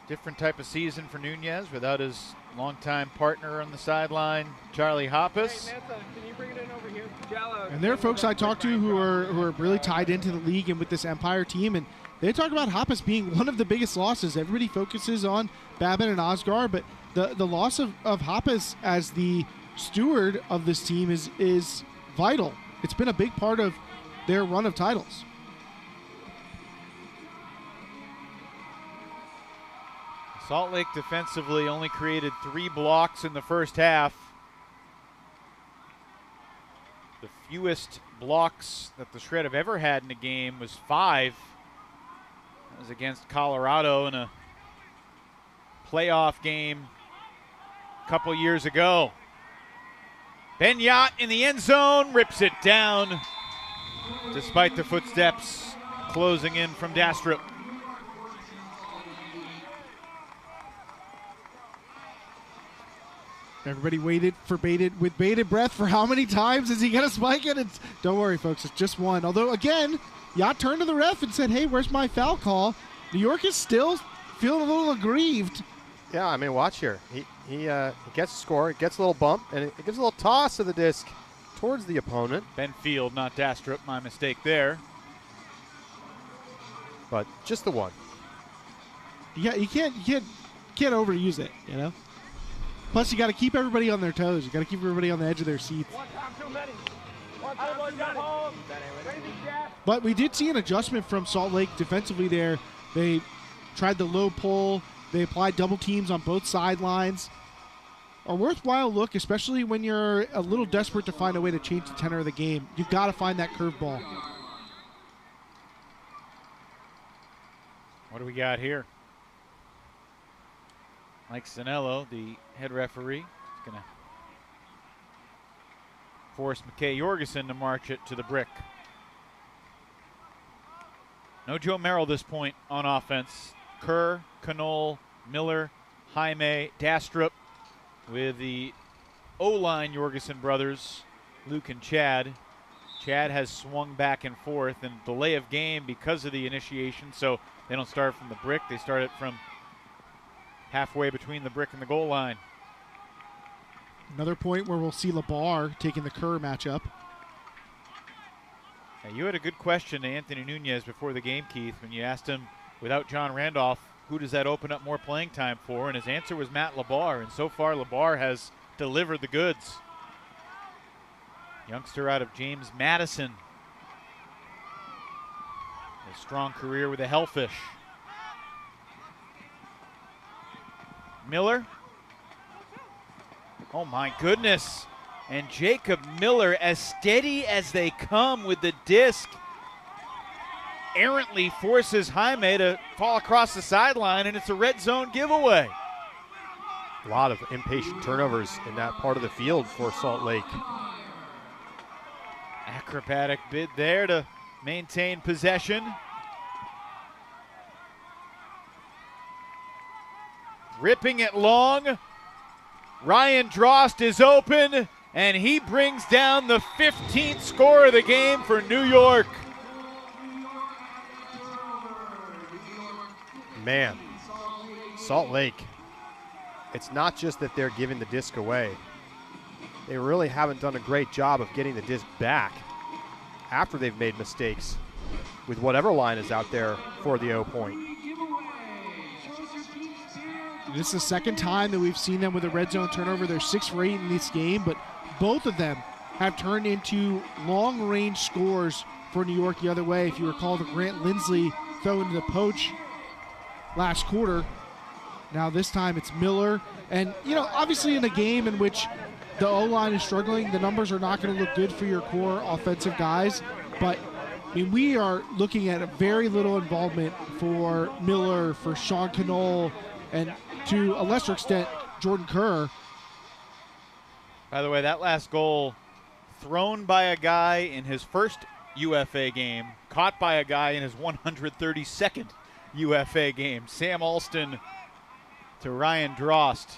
Different type of season for Nunez without his longtime partner on the sideline, Charlie Hoppus. And there are folks I talk to who are really tied into the league and with this Empire team, and they talk about Hoppus being one of the biggest losses. Everybody focuses on Babin and Osgar, but the loss of Hoppus as the steward of this team is vital. It's been a big part of their run of titles. Salt Lake defensively only created 3 blocks in the first half. The fewest blocks that the Shred have ever had in a game was 5. That was against Colorado in a playoff game a couple years ago. Ben Yacht in the end zone, rips it down despite the footsteps closing in from Dastrup. Everybody waited with bated breath for how many times is he going to spike it? Don't worry, folks, it's just one. Although, again, Yacht turned to the ref and said, hey, where's my foul call? New York is still feeling a little aggrieved. Yeah, I mean, watch here. He gets a score, gets a little bump, and it gives a little toss of the disc towards the opponent. Ben Field, not Dastrup, my mistake there. But just the one. Yeah, you can't overuse it, you know? Plus, you got to keep everybody on their toes. You got to keep everybody on the edge of their seats. But we did see an adjustment from Salt Lake defensively there. They tried the low pull. They applied double teams on both sidelines. A worthwhile look, especially when you're a little desperate to find a way to change the tenor of the game. You've got to find that curveball. What do we got here? Mike Sanello, the head referee, is going to force McKay Jorgensen to march it to the brick. No Joe Merrill this point on offense. Kerr, Knoll, Miller, Jaime, Dastrup, with the O-line Jorgensen brothers, Luke and Chad. Chad has swung back and forth and delay of game because of the initiation, so they don't start from the brick. They start it from halfway between the brick and the goal line. Another point where we'll see LeBar taking the Kerr matchup. Now, you had a good question to Anthony Nunez before the game, Keith, when you asked him, without John Randolph, who does that open up more playing time for? And his answer was Matt LeBar, and so far LeBar has delivered the goods. Youngster out of James Madison. A strong career with the Hellfish. Miller. Oh my goodness. And Jacob Miller, as steady as they come with the disc, errantly forces Jaime to fall across the sideline, and it's a red zone giveaway. A lot of impatient turnovers in that part of the field for Salt Lake. Acrobatic bid there to maintain possession. Ripping it long. Ryan Drost is open, and he brings down the 15th score of the game for New York. Man, Salt Lake, it's not just that they're giving the disc away. They really haven't done a great job of getting the disc back after they've made mistakes with whatever line is out there for the O point. This is the second time that we've seen them with a red zone turnover. They're 6 for 8 in this game, but both of them have turned into long-range scores for New York the other way. If you recall the Grant Lindsley throw into the poach last quarter. Now this time it's Miller. And, you know, obviously in a game in which the O-line is struggling, the numbers are not going to look good for your core offensive guys. But, I mean, we are looking at a very little involvement for Miller, for Sean Knoll, and to a lesser extent, Jordan Kerr. By the way, that last goal thrown by a guy in his first UFA game, caught by a guy in his 132nd UFA game. Sam Alston to Ryan Drost.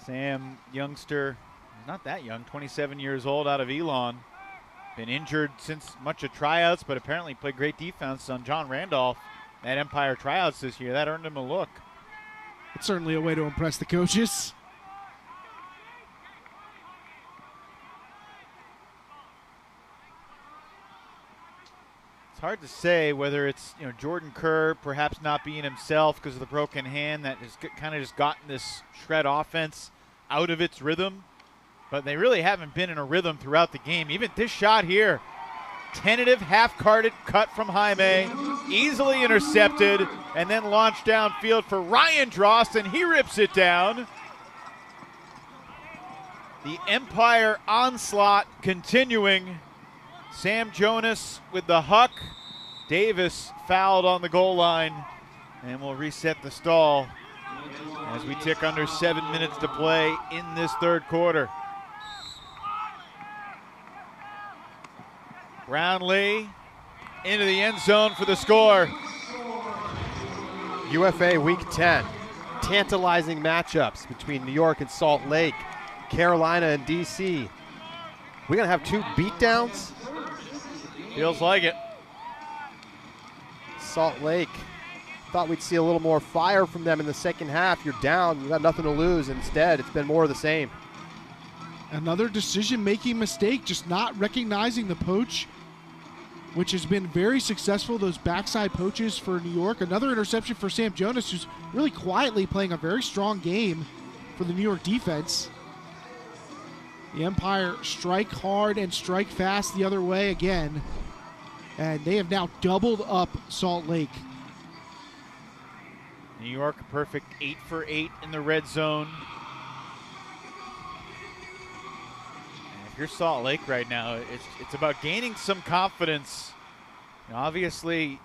Sam, youngster, he's not that young, 27 years old, out of Elon. Been injured since much of tryouts, but apparently played great defense on John Randolph at Empire tryouts this year. That earned him a look. It's certainly a way to impress the coaches. It's hard to say whether it's, you know, Jordan Kerr perhaps not being himself because of the broken hand that has kind of just gotten this Shred offense out of its rhythm. but they really haven't been in a rhythm throughout the game. Even this shot here, tentative half-carded cut from Jaime, easily intercepted, and then launched downfield for Ryan Drost, and he rips it down. The Empire onslaught continuing. Sam Jonas with the huck. Davis fouled on the goal line, and we'll reset the stall as we tick under 7 minutes to play in this third quarter. Brownlee into the end zone for the score. UFA Week 10. Tantalizing matchups between New York and Salt Lake, Carolina and DC. We're going to have 2 beatdowns? Feels like it. Salt Lake, thought we'd see a little more fire from them in the second half. You're down, you got nothing to lose. Instead, it's been more of the same. Another decision-making mistake, just not recognizing the poach, which has been very successful, those backside poaches for New York. Another interception for Sam Jonas, who's really quietly playing a very strong game for the New York defense. The Empire strike hard and strike fast the other way again, and they have now doubled up Salt Lake. New York, a perfect 8 for 8 in the red zone. And if you're Salt Lake right now, it's about gaining some confidence. You know, obviously,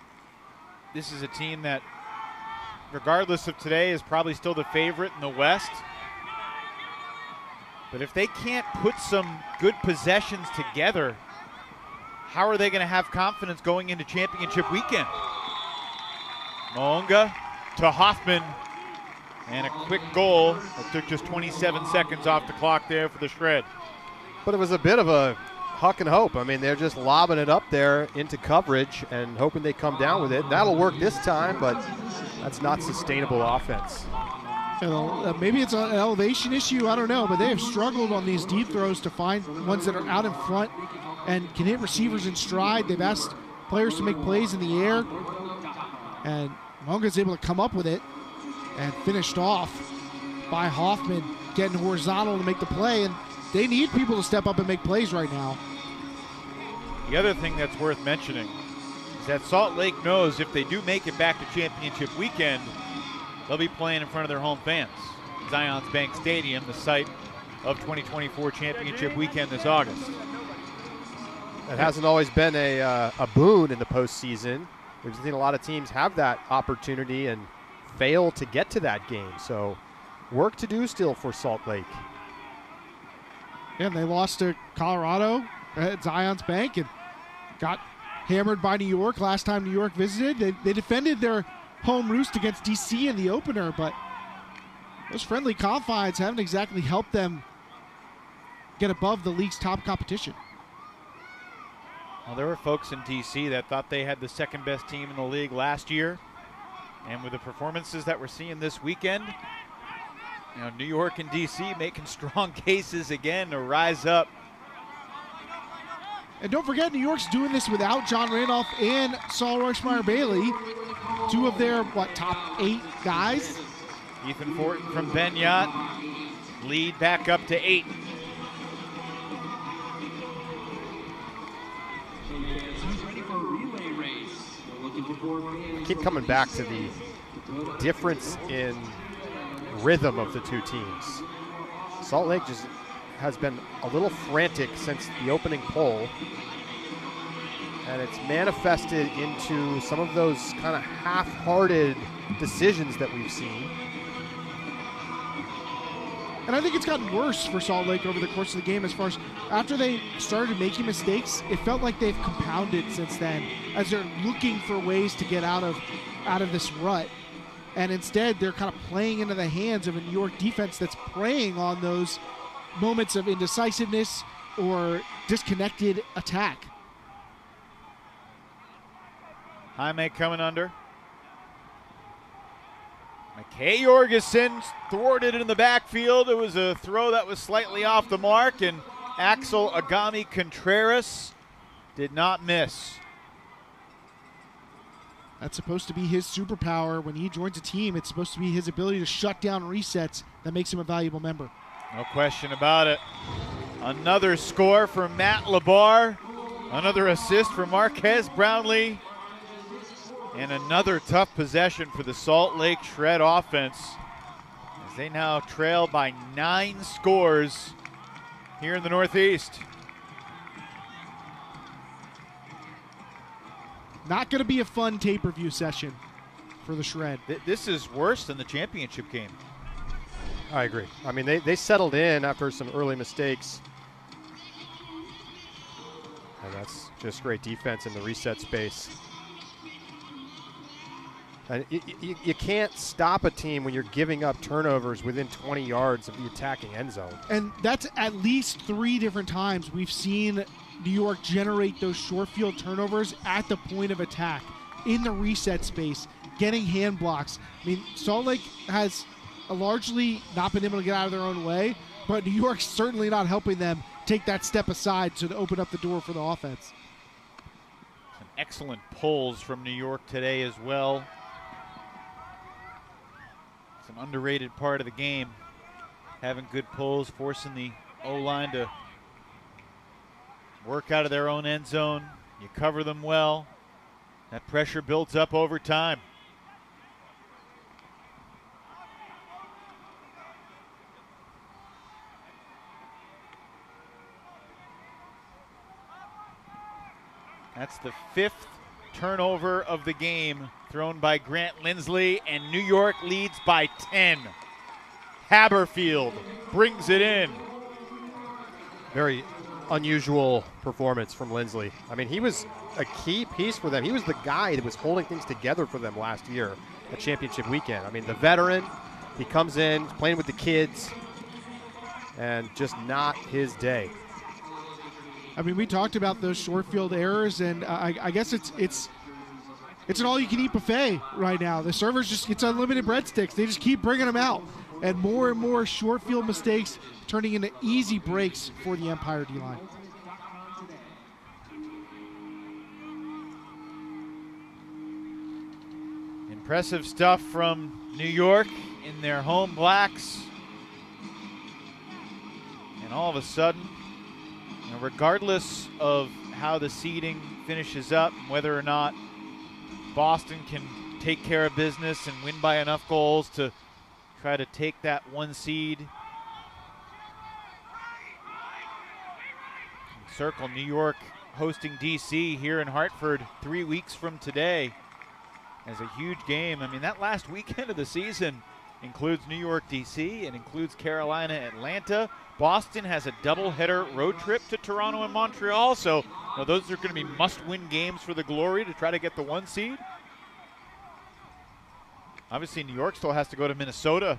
this is a team that, regardless of today, is probably still the favorite in the West. But if they can't put some good possessions together, how are they going to have confidence going into championship weekend? Moonga to Hoffman, and a quick goal that took just 27 seconds off the clock there for the Shred. But it was a bit of a huck and hope. I mean, they're just lobbing it up there into coverage and hoping they come down with it. That'll work this time, but that's not sustainable offense. Maybe it's an elevation issue, I don't know, but they have struggled on these deep throws to find ones that are out in front and can hit receivers in stride. They've asked players to make plays in the air, and Monga's able to come up with it and finished off by Hoffman, getting horizontal to make the play, and they need people to step up and make plays right now. The other thing that's worth mentioning is that Salt Lake knows if they do make it back to championship weekend, they'll be playing in front of their home fans. Zions Bank Stadium, the site of 2024 championship weekend this August. It hasn't always been a boon in the postseason. We've seen a lot of teams have that opportunity and fail to get to that game. So work to do still for Salt Lake. Yeah, and they lost to Colorado at Zions Bank and got hammered by New York last time New York visited. They defended their home roost against DC in the opener, but those friendly confines haven't exactly helped them get above the league's top competition. Well, there were folks in DC that thought they had the second best team in the league last year, and with the performances that we're seeing this weekend, you know, New York and DC making strong cases again to rise up. And don't forget, New York's doing this without John Randolph and Saul Rochmeyer-Bailey, 2 of their, top 8 guys? Ethan Fortin from Ben Yacht, lead back up to 8. I keep coming back to the difference in rhythm of the 2 teams. Salt Lake just has been a little frantic since the opening poll, and it's manifested into some of those kind of half-hearted decisions that we've seen. And I think it's gotten worse for Salt Lake over the course of the game as far as after they started making mistakes, it felt like they've compounded since then as they're looking for ways to get out of this rut. And instead, they're kind of playing into the hands of a New York defense that's preying on those moments of indecisiveness or disconnected attack. Jaime coming under. McKay Jorgensen thwarted in the backfield. It was a throw that was slightly off the mark, and Axel Agami Contreras did not miss. That's supposed to be his superpower. When he joins a team, it's supposed to be his ability to shut down resets that makes him a valuable member. No question about it. Another score from Matt Labar. Another assist for Marquez Brownlee. And another tough possession for the Salt Lake Shred offense, as they now trail by 9 scores here in the Northeast. Not going to be a fun tape review session for the Shred. This is worse than the championship game. I agree. I mean, they settled in after some early mistakes. And that's just great defense in the reset space. And you can't stop a team when you're giving up turnovers within 20 yards of the attacking end zone. And that's at least 3 different times we've seen New York generate those short field turnovers at the point of attack, in the reset space, getting hand blocks. I mean, Salt Lake has largely not been able to get out of their own way, but New York's certainly not helping them take that step aside to open up the door for the offense. Some excellent pulls from New York today as well. It's an underrated part of the game, having good pulls, forcing the O-line to work out of their own end zone. You cover them well. That pressure builds up over time. That's the 5th turnover of the game thrown by Grant Lindsley, and New York leads by 10. Haberfield brings it in. Very unusual performance from Lindsley. I mean, he was a key piece for them. He was the guy that was holding things together for them last year at championship weekend. I mean, the veteran, he comes in, playing with the kids, and just not his day. I mean, we talked about those short field errors, and I guess it's an all-you-can-eat buffet right now. The servers it's unlimited breadsticks. They just keep bringing them out, and more short field mistakes turning into easy breaks for the Empire D-line. Impressive stuff from New York in their home blacks. And all of a sudden, regardless of how the seeding finishes up, whether or not Boston can take care of business and win by enough goals to try to take that 1 seed. Circle New York hosting DC here in Hartford 3 weeks from today as a huge game. I mean, that last weekend of the season includes New York, DC. It includes Carolina, Atlanta. Boston has a doubleheader road trip to Toronto and Montreal, so those are going to be must-win games for the Glory to try to get the 1 seed. Obviously, New York still has to go to Minnesota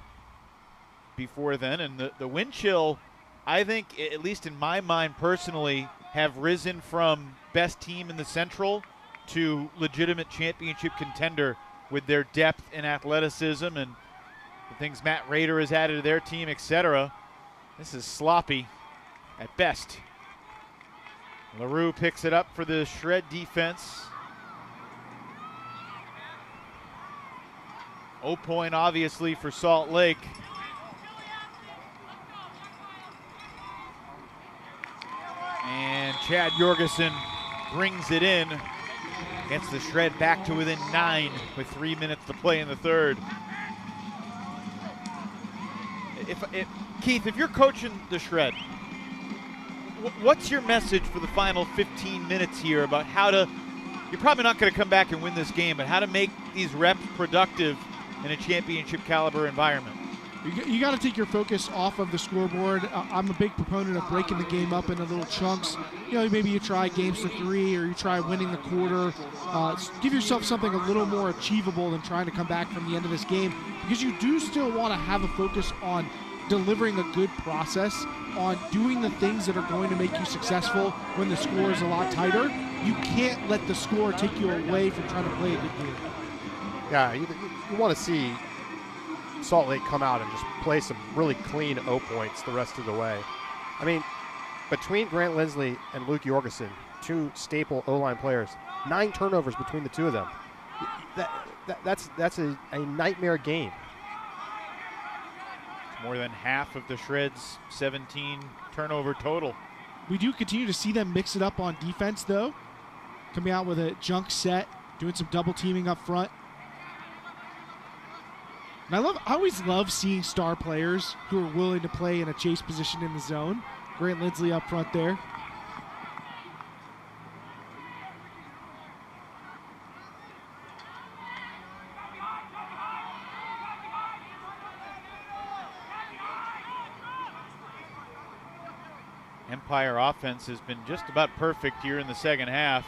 before then, and the wind chill, I think, at least in my mind personally, have risen from best team in the Central to legitimate championship contender with their depth and athleticism and the things Matt Rader has added to their team, etc. This is sloppy at best. LaRue picks it up for the Shred defense. 0 point, obviously, for Salt Lake. And Chad Jorgensen brings it in. Gets the Shred back to within 9 with 3 minutes to play in the third. Keith, if you're coaching the Shred, what's your message for the final 15 minutes here about how to, you're probably not going to come back and win this game, but how to make these reps productive in a championship caliber environment? You got to take your focus off of the scoreboard. I'm a big proponent of breaking the game up into little chunks. Maybe you try games to 3 or you try winning the quarter. Give yourself something a little more achievable than trying to come back from the end of this game, because you do still want to have a focus on delivering a good process, on doing the things that are going to make you successful when the score is a lot tighter. You can't let the score take you away from trying to play a good game. Yeah, you want to see Salt Lake come out and just play some really clean O points the rest of the way. I mean, between Grant Lindsley and Luke Jorgensen, 2 staple O-line players, 9 turnovers between the 2 of them. That's a nightmare game. more than half of the Shred's 17 turnover total. We do continue to see them mix it up on defense, though. Coming out with a junk set, doing some double teaming up front. And I always love seeing star players who are willing to play in a chase position in the zone. Grant Lindsley up front there. Empire offense has been just about perfect here in the second half.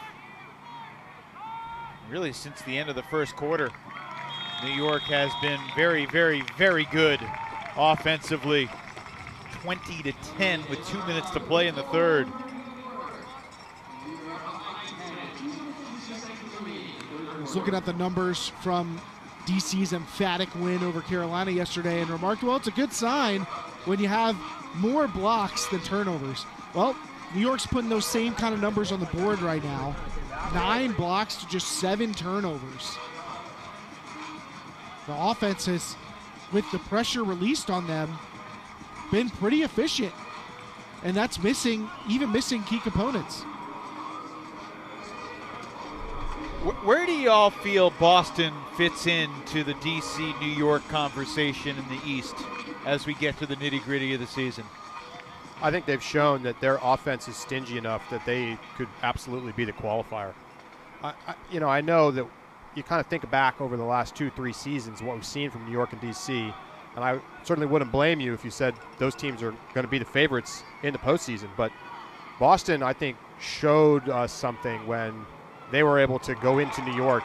Really, since the end of the first quarter, New York has been very, very, very good offensively. 20-10 with 2 minutes to play in the third. Just looking at the numbers from DC's emphatic win over Carolina yesterday, and remarkable, it's a good sign when you have more blocks than turnovers. Well, New York's putting those same kind of numbers on the board right now. 9 blocks to just 7 turnovers. The offense has, with the pressure released on them, been pretty efficient. And that's missing key components. Where do y'all feel Boston fits into the DC-New York conversation in the East as we get to the nitty-gritty of the season? I think they've shown that their offense is stingy enough that they could absolutely be the qualifier. I know that you kind of think back over the last 2-3 seasons, what we've seen from New York and DC, and I certainly wouldn't blame you if you said those teams are going to be the favorites in the postseason. But Boston, I think, showed us something when they were able to go into New York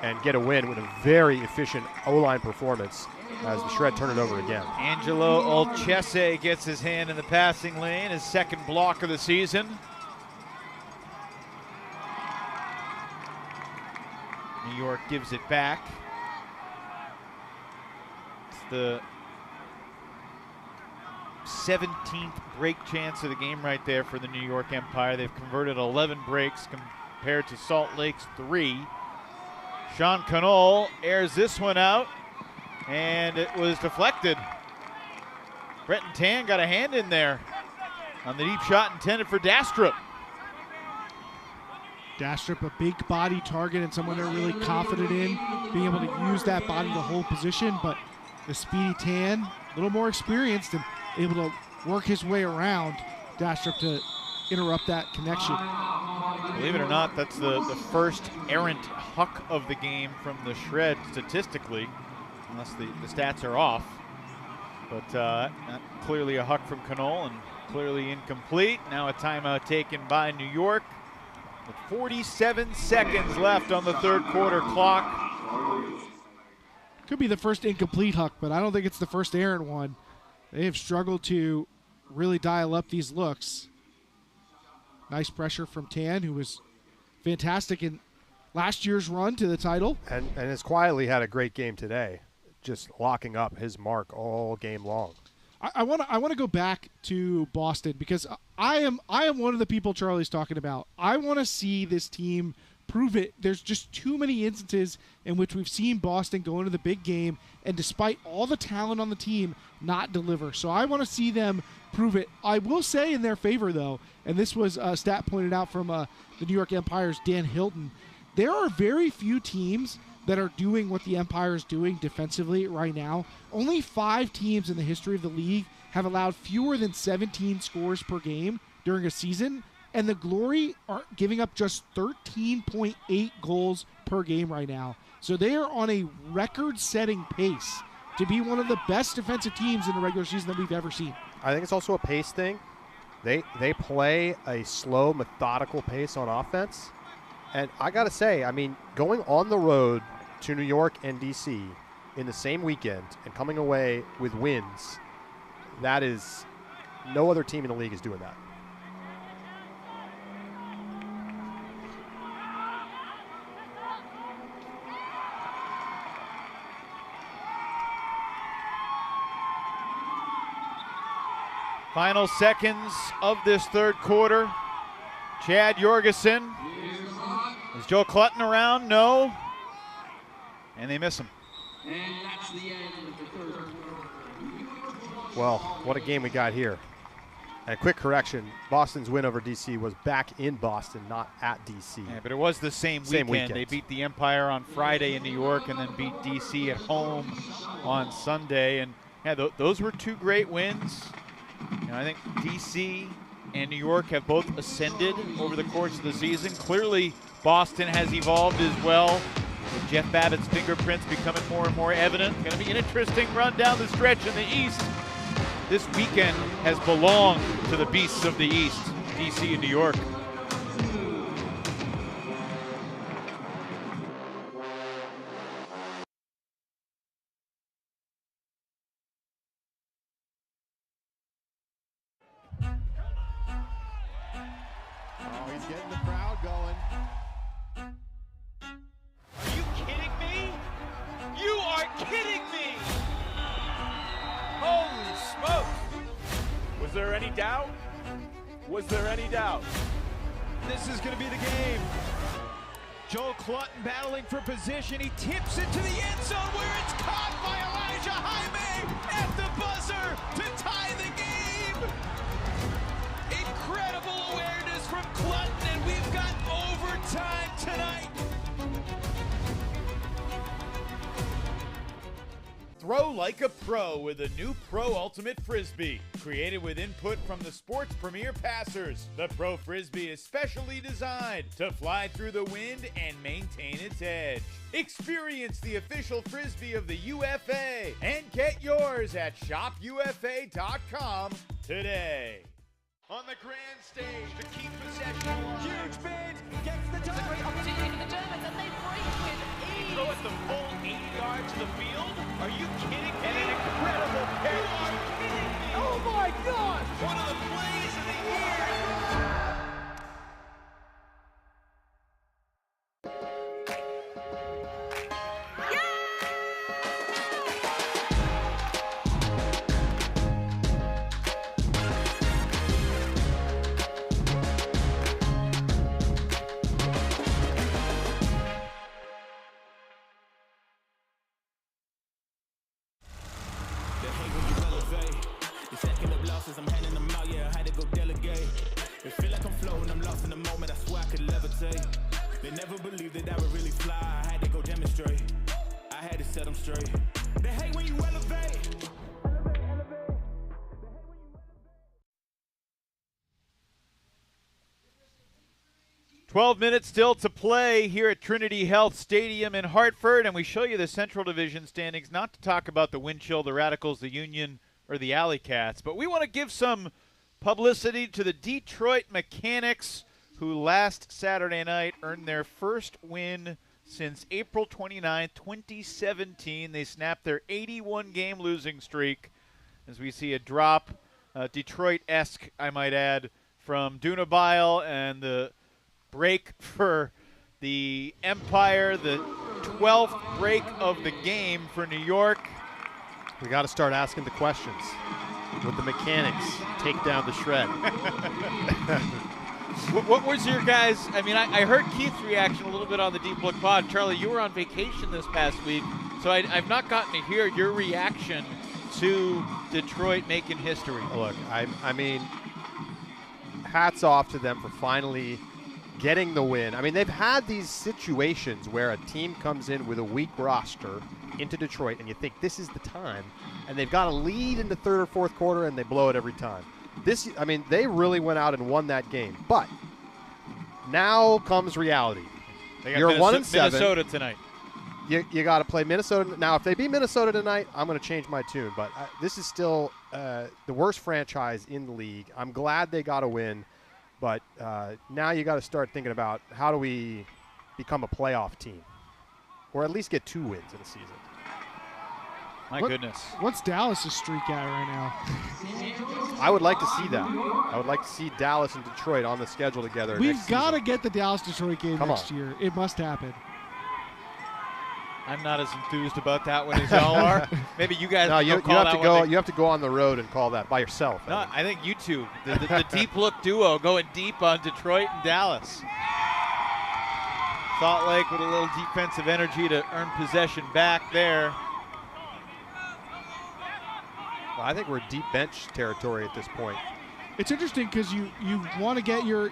and get a win with a very efficient O-line performance as the Shred turned it over again. Angelo Olchese gets his hand in the passing lane, his second block of the season. New York gives it back. It's the 17th break chance of the game right there for the New York Empire. They've converted 11 breaks compared to Salt Lake's 3. Sean Cannell airs this one out, and it was deflected. Breton Tan got a hand in there on the deep shot intended for Dastrup. Dastrup, a big body target and someone they're really confident in, being able to use that body to hold position, but the speedy Tan, a little more experienced and able to work his way around Dastrup to interrupt that connection. Believe it or not, that's the first errant huck of the game from the Shred statistically, unless the stats are off. But clearly a huck from Cannell and clearly incomplete. Now a timeout taken by New York with 47 seconds left on the third quarter clock. Could be the first incomplete huck, but I don't think it's the first errant one. They have struggled to really dial up these looks. Nice pressure from Tan, who was fantastic in last year's run to the title. And has quietly had a great game today, just locking up his mark all game long. I want to go back to Boston because I am one of the people Charlie's talking about. I want to see this team prove it. There's just too many instances in which we've seen Boston go into the big game and despite all the talent on the team, not deliver. So I want to see them prove it. I will say in their favor, though, and this was a stat pointed out from the New York Empire's Dan Hilton, there are very few teams that are doing what the Empire is doing defensively right now. Only 5 teams in the history of the league have allowed fewer than 17 scores per game during a season, and the Glory are giving up just 13.8 goals per game right now. So they are on a record-setting pace to be one of the best defensive teams in the regular season that we've ever seen. I think it's also a pace thing. They play a slow, methodical pace on offense. And I got to say, I mean, going on the road to New York and D.C. in the same weekend and coming away with wins, that is, no other team in the league is doing that. Final seconds of this third quarter. Chad Jorgensen. Is Joe Clutton around? No. And they miss him. And that's the end of the third quarter. Well, what a game we got here. And a quick correction, Boston's win over DC was back in Boston, not at DC. Yeah, but it was the same weekend. They beat the Empire on Friday in New York and then beat DC at home on Sunday. And yeah, those were two great wins. You know, I think DC and New York have both ascended over the course of the season. Clearly, Boston has evolved as well, with Jeff Babbitt's fingerprints becoming more and more evident. Going to be an interesting run down the stretch in the East. This weekend has belonged to the beasts of the East, DC and New York. Oh, he's getting the crowd going. Are you kidding me? You are kidding me! Holy smokes! Was there any doubt? Was there any doubt? This is going to be the game. Joel Clutton battling for position. He tips it to the end zone where it's caught by Elijah Jaime at the buzzer to tie the game. Incredible awareness from Clutton, and we've got overtime tonight. Throw like a pro with a new Pro Ultimate Frisbee. Created with input from the sport's premier passers, the Pro Frisbee is specially designed to fly through the wind and maintain its edge. Experience the official Frisbee of the UFA and get yours at shopufa.com today. On the grand stage to keep possession alive. Huge bid, gets the time. Great opportunity for the Germans, and they break with ease. Throw it the full 80 yards to the field. Are you kidding me? And an incredible catch. You are kidding me. Oh my God! One of the plays of the year. 'cause I'm handing them out, yeah, I had to go delegate. It feel like I'm floating, I'm lost in the moment, I swear I could levitate. They never believed that I would really fly, I had to go demonstrate. I had to set them straight. They hate when you elevate. 12 minutes still to play here at Trinity Health Stadium in Hartford, and we show you the Central Division standings, not to talk about the Wind Chill, the Radicals, the Union, or the AlleyCats, but we want to give some publicity to the Detroit Mechanix, who last Saturday night earned their first win since April 29, 2017. They snapped their 81-game losing streak as we see a drop, Detroit-esque, I might add, from Dunabile, and the break for the Empire, the 12th break of the game for New York. We got to start asking the questions. Would the Mechanix take down the shred? What was your guys? I mean, I heard Keith's reaction a little bit on the Deep Look Pod. Charlie, you were on vacation this past week, so I've not gotten to hear your reaction to Detroit making history. Look, I mean, hats off to them for finally getting the win. I mean, they've had these situations where a team comes in with a weak roster into Detroit, and you think this is the time, and they've got a lead in the third or fourth quarter, and they blow it every time. This, I mean, they really went out and won that game. But now comes reality. You're 1-7. Minnesota tonight. You got to play Minnesota. Now, if they beat Minnesota tonight, I'm going to change my tune. But this is still the worst franchise in the league. I'm glad they got a win. But now you got to start thinking about how do we become a playoff team, or at least get 2 wins in a season. My goodness. What's Dallas' streak at right now? I would like to see that. I would like to see Dallas and Detroit on the schedule together. We've got to get the Dallas-Detroit game next on. year. It must happen. I'm not as enthused about that one as y'all are. Maybe you guys. No, you have to go. You have to go on the road and call that by yourself. No, I think you two, the deep look duo, going deep on Detroit and Dallas. Salt Lake with a little defensive energy to earn possession back there. Well, I think we're deep bench territory at this point. It's interesting because you want to get your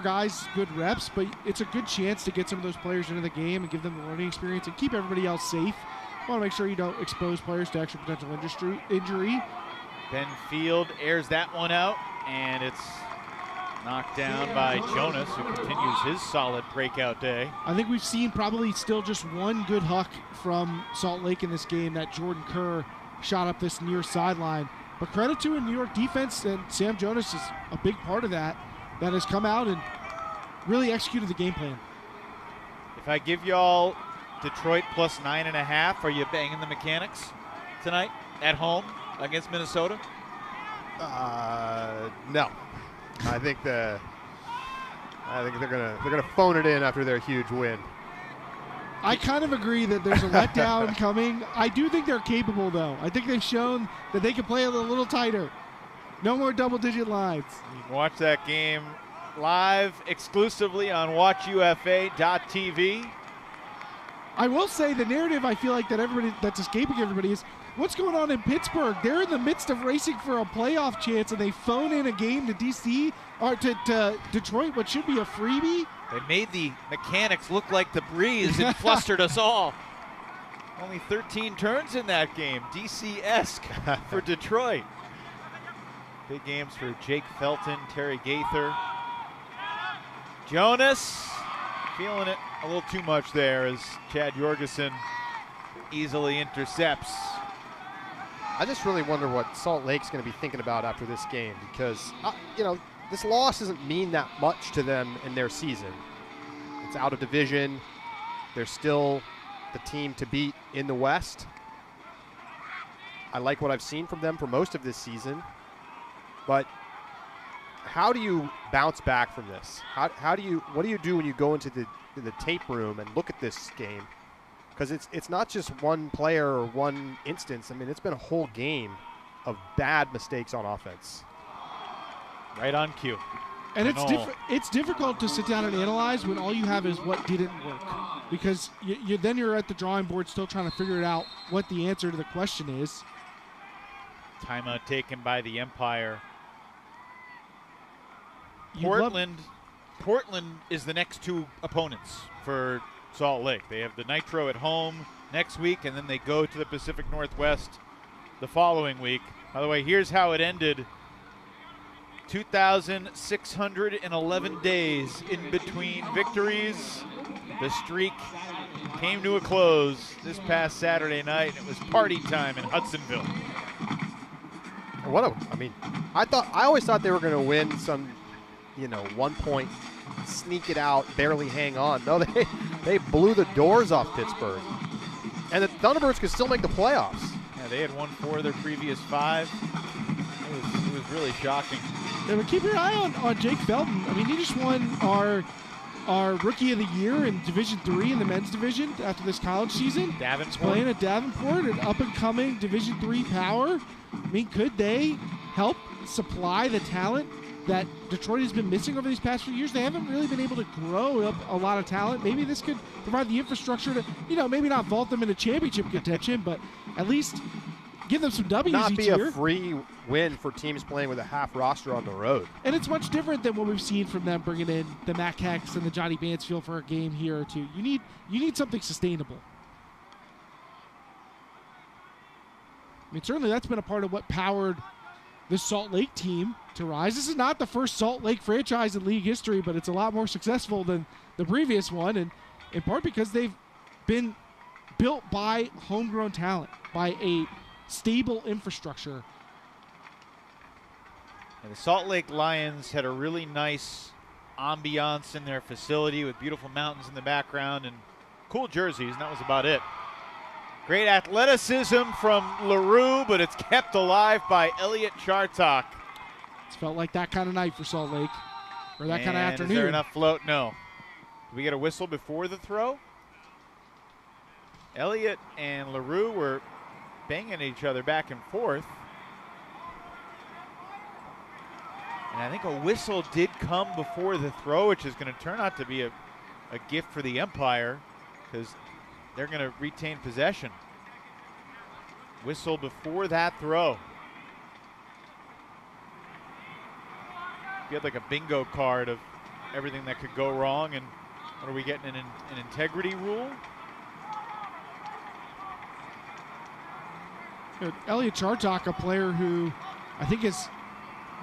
guys good reps, but it's a good chance to get some of those players into the game and give them the learning experience and keep everybody else safe. You want to make sure you don't expose players to actual potential injury. Ben Field airs that one out, and it's knocked down by Jonas, who continues his solid breakout day. I think we've seen probably still just one good huck from Salt Lake in this game, that Jordan Kerr shot up this near sideline. But credit to a New York defense, and Sam Jonas is a big part of that has come out and really executed the game plan. If I give y'all Detroit plus 9.5, are you banging the Mechanix tonight at home against Minnesota? No. I think they're gonna phone it in after their huge win. I kind of agree that there's a letdown coming. I do think they're capable, though. I think they've shown that they can play a little tighter. No more double-digit lines. You can watch that game live exclusively on watchufa.tv. I will say the narrative I feel like that's escaping everybody is what's going on in Pittsburgh. They're in the midst of racing for a playoff chance, and they phone in a game to DC or to Detroit, what should be a freebie. They made the Mechanix look like the breeze and flustered us all. Only 13 turns in that game. DC-esque for Detroit. Big games for Jake Felton, Terry Gaither. Jonas feeling it a little too much there as Chad Jorgensen easily intercepts. I just really wonder what Salt Lake's going to be thinking about after this game because, this loss doesn't mean that much to them in their season. It's out of division. They're still the team to beat in the West. I like what I've seen from them for most of this season. But how do you bounce back from this? What do you do when you go into the tape room and look at this game? Because it's not just one player or one instance. I mean, it's been a whole game of bad mistakes on offense. Right on cue. And it's difficult to sit down and analyze when all you have is what didn't work. Because then you're at the drawing board still trying to figure it out what the answer to the question is. Timeout taken by the Empire. Portland is the next two opponents for Salt Lake. They have the Nitro at home next week, and then they go to the Pacific Northwest the following week. By the way, here's how it ended. 2,611 days in between victories. The streak came to a close this past Saturday night, and it was party time in Hudsonville. I always thought they were going to win some, 1 point, sneak it out, barely hang on. No, they blew the doors off Pittsburgh. And the Thunderbirds could still make the playoffs. Yeah, they had won 4 of their previous 5. It was really shocking. Yeah, but keep your eye on Jake Felton. I mean, he just won our Rookie of the Year in Division III in the men's division after this college season. Davenport. He's playing at Davenport, an up-and-coming Division III power. I mean, could they help supply the talent that Detroit has been missing over these past few years? They haven't really been able to grow up a lot of talent. Maybe this could provide the infrastructure to, maybe not vault them into championship contention, but at least give them some W's not each be year. A free win for teams playing with a half roster on the road. And it's much different than what we've seen from them bringing in the Mechanix and the Johnny Mansfield for a game here or two. You need something sustainable. I mean, certainly that's been a part of what powered this Salt Lake team to rise. This is not the first Salt Lake franchise in league history, but it's a lot more successful than the previous one, and in part because they've been built by homegrown talent, by a stable infrastructure. And the Salt Lake Lions had a really nice ambiance in their facility with beautiful mountains in the background and cool jerseys, and that was about it. Great athleticism from LaRue, but it's kept alive by Elliot Chartok. It's felt like that kind of night for Salt Lake, or that kind of afternoon. Is there enough float? No. Did we get a whistle before the throw? Elliot and LaRue were banging each other back and forth. And I think a whistle did come before the throw, which is going to turn out to be a gift for the Empire because they're going to retain possession. Whistle before that throw. you had like a bingo card of everything that could go wrong, and what are we getting, an integrity rule? Elliot Chartok, a player who I think has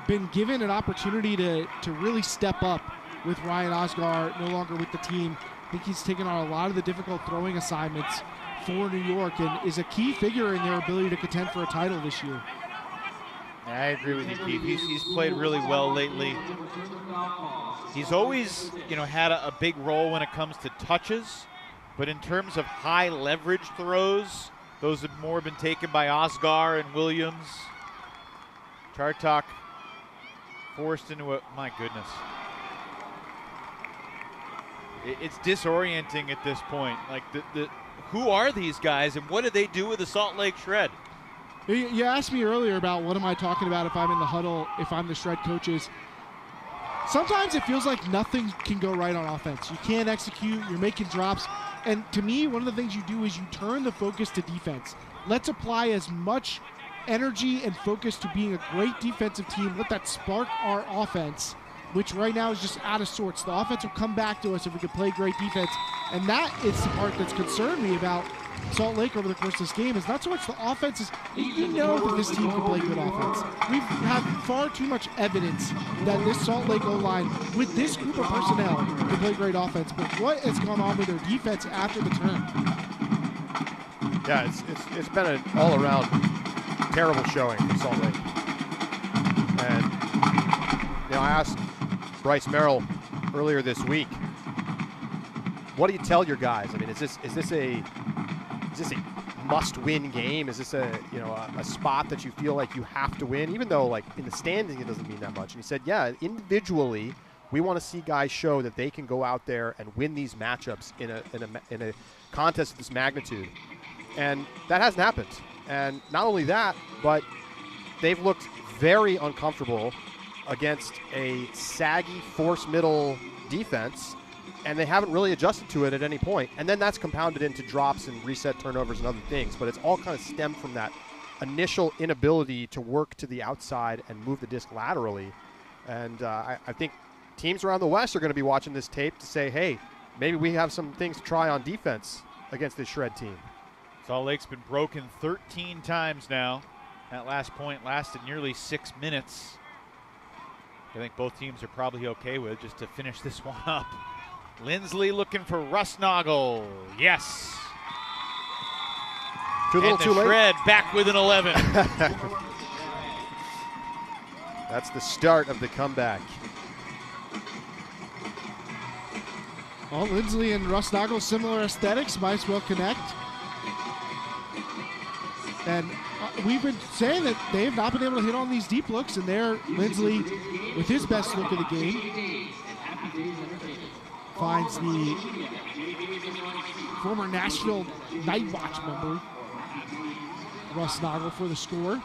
been given an opportunity to really step up with Ryan Osgar no longer with the team. I think he's taken on a lot of the difficult throwing assignments for New York and is a key figure in their ability to contend for a title this year. I agree with you, Keith. He's played really well lately. He's always, had a big role when it comes to touches, but in terms of high leverage throws, those have more been taken by Osgar and Williams. Chartok forced into my goodness. It's disorienting at this point. Like, who are these guys and what do they do with the Salt Lake Shred? You asked me earlier about what am I talking about if I'm in the huddle, if I'm the Shred coaches. Sometimes it feels like nothing can go right on offense. You can't execute, you're making drops. And to me, one of the things you do is you turn the focus to defense. Let's apply as much energy and focus to being a great defensive team. Let that spark our offense, which right now is just out of sorts. The offense will come back to us if we can play great defense. And that is the part that's concerned me about Salt Lake over the course of this game, is not so much the offense. You know that this team can play good offense. We've had far too much evidence that this Salt Lake O-line, with this group of personnel, can play great offense. But what has gone on with their defense after the turn? Yeah, it's been an all-around terrible showing for Salt Lake. And I asked Bryce Merrill earlier this week, what do you tell your guys? I mean, is this a must-win game? Is this a spot that you feel like you have to win, even though like in the standing it doesn't mean that much? And he said, yeah, individually we want to see guys show that they can go out there and win these matchups in a contest of this magnitude, and that hasn't happened. And not only that, but they've looked very uncomfortable against a saggy force middle defense, and they haven't really adjusted to it at any point. And then that's compounded into drops and reset turnovers and other things. But it's all kind of stemmed from that initial inability to work to the outside and move the disc laterally. And I think teams around the West are going to be watching this tape to say, hey, maybe we have some things to try on defense against this Shred team. Salt Lake's been broken 13 times now. That last point lasted nearly 6 minutes. I think both teams are probably okay with, just to finish this one up. Lindsley looking for Rusnagel. Yes. Too little, too late. Shred back with an 11. That's the start of the comeback. Well, Lindsley and Rusnagel, similar aesthetics, might as well connect. And we've been saying that they have not been able to hit on these deep looks, and there, Lindsley, with his best look of the game, finds the former Nashville Night Watch member, Rusnagel, for the score.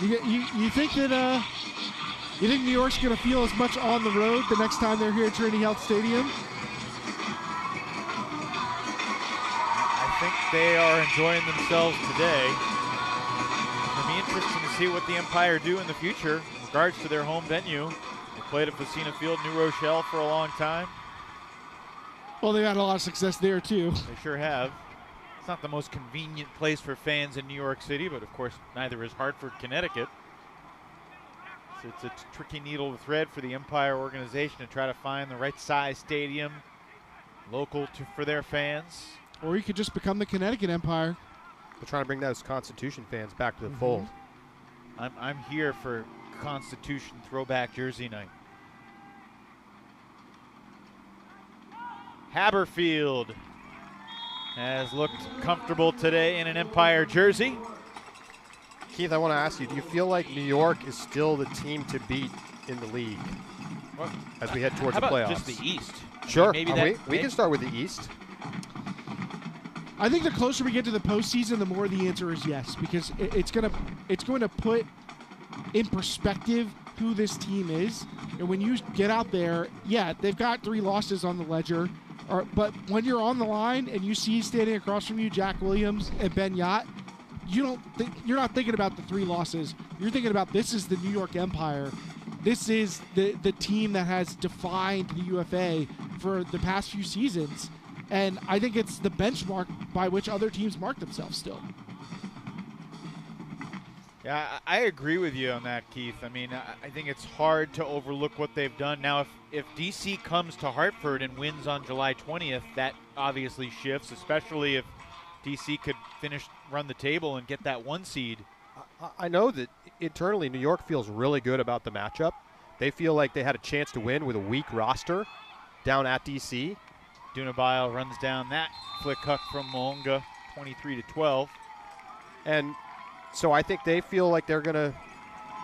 You think that you think New York's going to feel as much on the road the next time they're here at Trinity Health Stadium? I think they are enjoying themselves today. It'll be interesting to see what the Empire do in the future in regards to their home venue. They played at Facina Field, New Rochelle, for a long time. Well, they've had a lot of success there, too. They sure have. It's not the most convenient place for fans in New York City, but of course, neither is Hartford, Connecticut. So it's a tricky needle to thread for the Empire organization to try to find the right size stadium, local for their fans. Or you could just become the Connecticut Empire. They're trying to bring those Constitution fans back to the fold. I'm here for Constitution throwback jersey night. Haberfield has looked comfortable today in an Empire jersey. Keith, I want to ask you, do you feel like New York is still the team to beat in the league as we head towards the playoffs? Just the East? Sure. Maybe we can start with the East. I think the closer we get to the postseason, the more the answer is yes, because it's going to put in perspective who this team is. And when you get out there, yeah, they've got 3 losses on the ledger, but when you're on the line and you see standing across from you Jack Williams and Ben Yacht, you're not thinking about the 3 losses. You're thinking about this is the New York Empire. This is the team that has defined the UFA for the past few seasons. And I think it's the benchmark by which other teams mark themselves still. Yeah, I agree with you on that, Keith. I mean, I think it's hard to overlook what they've done. Now, if DC comes to Hartford and wins on July 20th, that obviously shifts, especially if DC could run the table and get that 1 seed. I know that internally New York feels really good about the matchup. They feel like they had a chance to win with a weak roster down at DC. Dunabile runs down that flick hook from Moonga, 23-12. And so I think they feel like they're going to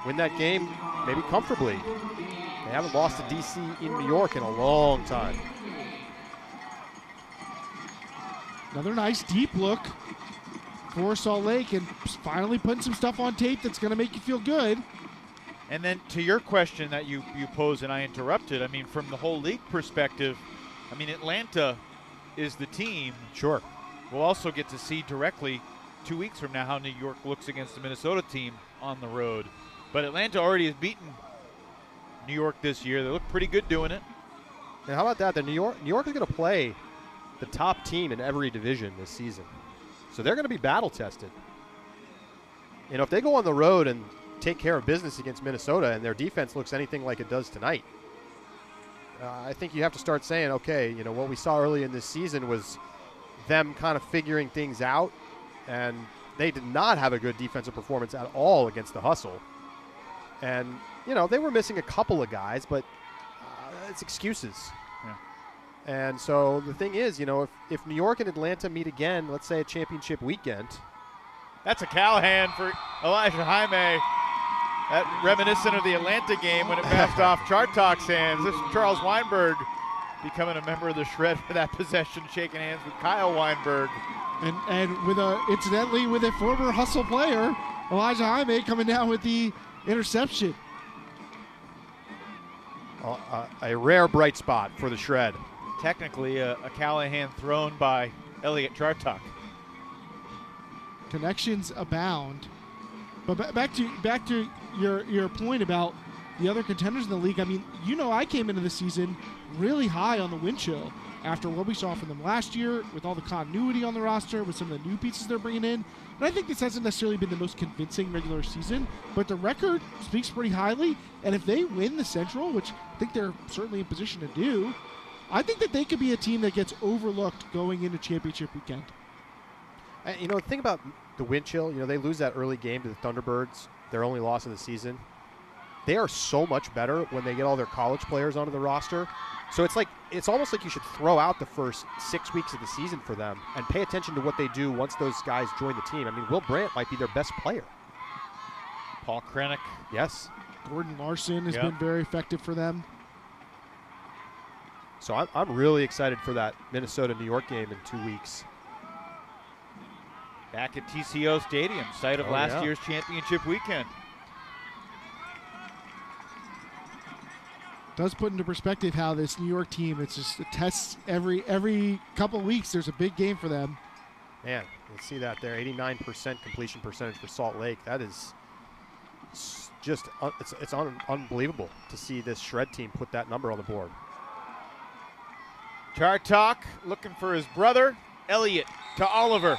win that game maybe comfortably. They haven't lost to DC in New York in a long time. Another nice deep look for Salt Lake, and finally putting some stuff on tape that's going to make you feel good. And then to your question that you posed and I interrupted, I mean, from the whole league perspective, I mean, Atlanta is the team. Sure. We'll also get to see directly 2 weeks from now how New York looks against the Minnesota team on the road. But Atlanta already has beaten New York this year. They look pretty good doing it. And how about that? New York is going to play the top team in every division this season. So they're going to be battle tested. You know, if they go on the road and take care of business against Minnesota and their defense looks anything like it does tonight, I think you have to start saying, okay, you know, what we saw early in this season was them kind of figuring things out, and they did not have a good defensive performance at all against the hustle. And, you know, they were missing a couple of guys, but it's excuses. Yeah. And so the thing is, you know, if New York and Atlanta meet again, let's say a championship weekend. That's a Callahan for Elijah Jaime. That reminiscent of the Atlanta game when it bounced off Chartock's hands. This is Charles Weinberg becoming a member of the Shred for that possession, shaking hands with Kyle Weinberg. And with incidentally with a former Hustle player, Elijah Jaime coming down with the interception. A rare bright spot for the Shred. Technically a Callahan thrown by Elliot Chartock. Connections abound. But back to your point about the other contenders in the league. I mean, you know, I came into the season really high on the wind chill after what we saw from them last year with all the continuity on the roster, with some of the new pieces they're bringing in. And I think this hasn't necessarily been the most convincing regular season, but the record speaks pretty highly. And if they win the Central, which I think they're certainly in position to do, I think that they could be a team that gets overlooked going into championship weekend. You know, the thing about the wind chill, you know, they lose that early game to the Thunderbirds, their only loss of the season. They are so much better when they get all their college players onto the roster. So it's almost like you should throw out the first 6 weeks of the season for them and pay attention to what they do once those guys join the team. I mean, Will Brandt might be their best player. Paul Krennic. Yes. Gordon Larson has been very effective for them. So I'm really excited for that Minnesota-New York game in 2 weeks. Back at TCO Stadium, site of last year's championship weekend. Does put into perspective how this New York team, it's just tests every couple of weeks. There's a big game for them. Man, you see that there, 89% completion percentage for Salt Lake. That is just it's unbelievable to see this Shred team put that number on the board. Chartock looking for his brother, Elliot, to Oliver.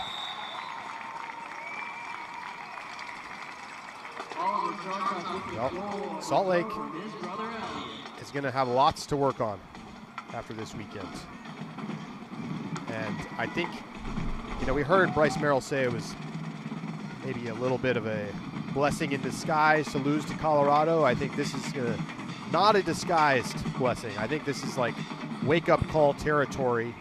Well, Salt Lake is going to have lots to work on after this weekend. And I think, you know, we heard Bryce Merrill say it was maybe a little bit of a blessing in disguise to lose to Colorado. I think this is not a disguised blessing. I think this is like wake-up call territory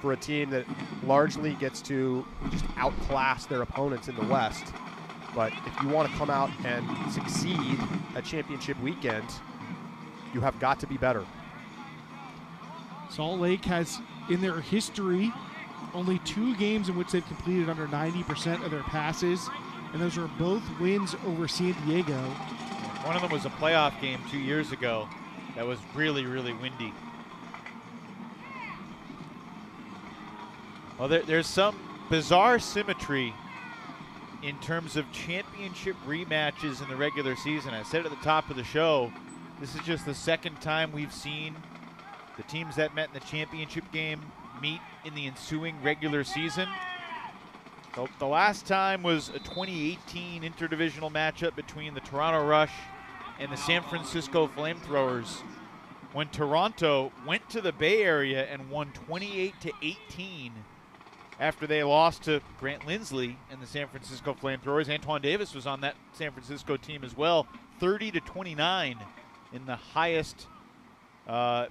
for a team that largely gets to just outclass their opponents in the West. But if you want to come out and succeed at championship weekend, you have got to be better. Salt Lake has, in their history, only 2 games in which they've completed under 90% of their passes, and those are both wins over San Diego. One of them was a playoff game 2 years ago that was really, really windy. Well, there's some bizarre symmetry in terms of championship rematches in the regular season. I said at the top of the show, this is just the second time we've seen the teams that met in the championship game meet in the ensuing regular season. So the last time was a 2018 interdivisional matchup between the Toronto Rush and the San Francisco Flamethrowers, when Toronto went to the Bay Area and won 28-18 after they lost to Grant Lindsley and the San Francisco Flamethrowers. Antoine Davis was on that San Francisco team as well. 30-29 in the highest, one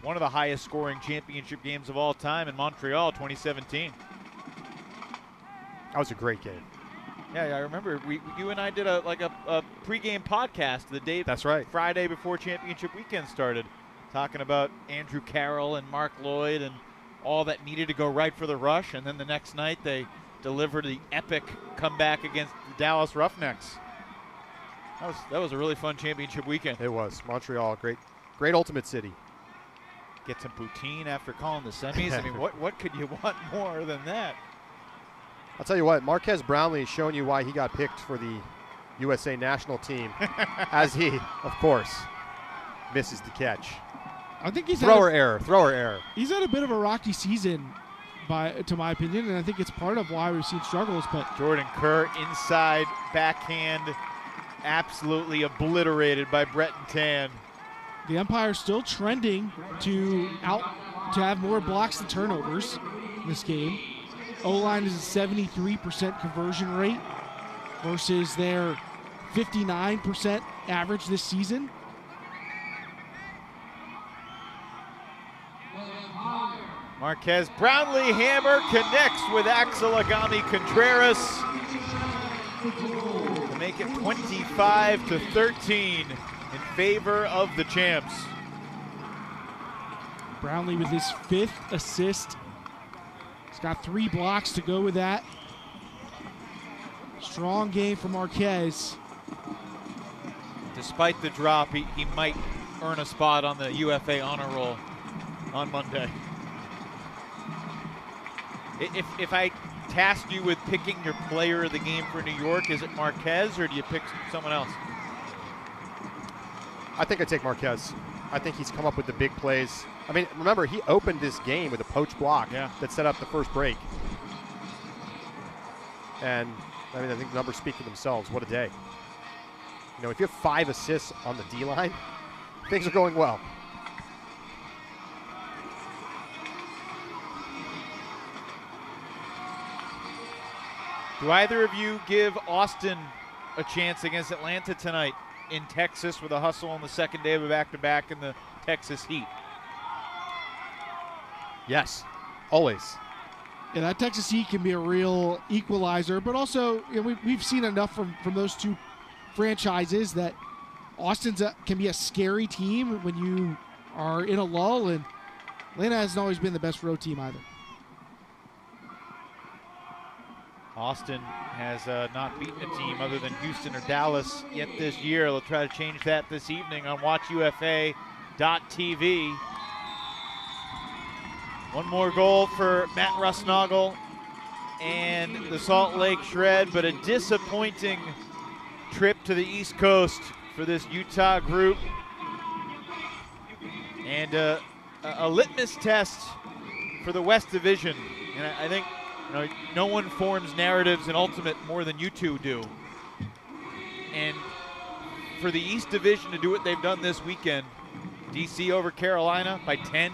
of the highest scoring championship games of all time in Montreal, 2017. That was a great game. Yeah, I remember you and I did a pregame podcast the day. That's right. Friday before championship weekend started, talking about Andrew Carroll and Mark Lloyd and all that needed to go right for the Rush, and then the next night they delivered the epic comeback against the Dallas Roughnecks. That was a really fun championship weekend. It was. Montreal, great Ultimate City. Get some poutine after calling the semis. I mean, what could you want more than that? I'll tell you what, Marquez Brownlee is showing you why he got picked for the USA national team, as he, of course, misses the catch. I think he's thrower error. He's had a bit of a rocky season, to my opinion, and I think it's part of why we've seen struggles. But Jordan Kerr inside backhand, absolutely obliterated by Breton Tan. The umpire's still trending to have more blocks than turnovers in this game. O-line is a 73% conversion rate versus their 59% average this season. Marquez Brownlee hammer connects with Axel Agami Contreras to make it 25-13 in favor of the champs. Brownlee with his 5th assist. He's got 3 blocks to go with that. Strong game for Marquez. Despite the drop, he might earn a spot on the UFA honor roll on Monday. If I tasked you with picking your player of the game for New York, is it Marquez or do you pick someone else? I think I take Marquez. I think he's come up with the big plays. I mean, remember, he opened this game with a poach block that set up the first break. And, I mean, I think the numbers speak for themselves. What a day. You know, if you have 5 assists on the D-line, things are going well. Do either of you give Austin a chance against Atlanta tonight in Texas with a hustle on the second day of a back-to-back in the Texas heat? Yes, always. Yeah, that Texas heat can be a real equalizer, but also we've seen enough from those two franchises that Austin's can be a scary team when you are in a lull, and Atlanta hasn't always been the best road team either. Austin has not beaten a team other than Houston or Dallas yet this year. They'll try to change that this evening on WatchUFA.tv. One more goal for Matt Rusnagel and the Salt Lake Shred, but a disappointing trip to the East Coast for this Utah group. And a litmus test for the West Division. And I think no one forms narratives in Ultimate more than you two do. And for the East Division to do what they've done this weekend, DC over Carolina by 10,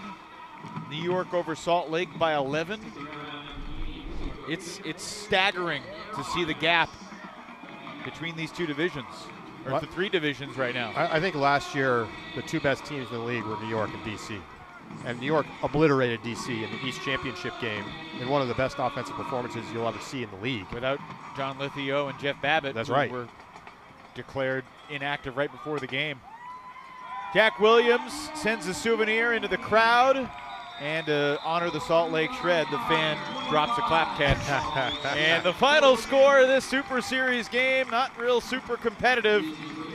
New York over Salt Lake by 11, it's staggering to see the gap between these two divisions, or the 3 divisions right now. I think last year the 2 best teams in the league were New York and DC. And New York obliterated DC in the East Championship game in one of the best offensive performances you'll ever see in the league. Without John Lithio and Jeff Babbitt, That's who right. were declared inactive right before the game. Jack Williams sends a souvenir into the crowd, and to honor the Salt Lake Shred, the fan drops a clap catch. And the final score of this Super Series game, not real super competitive.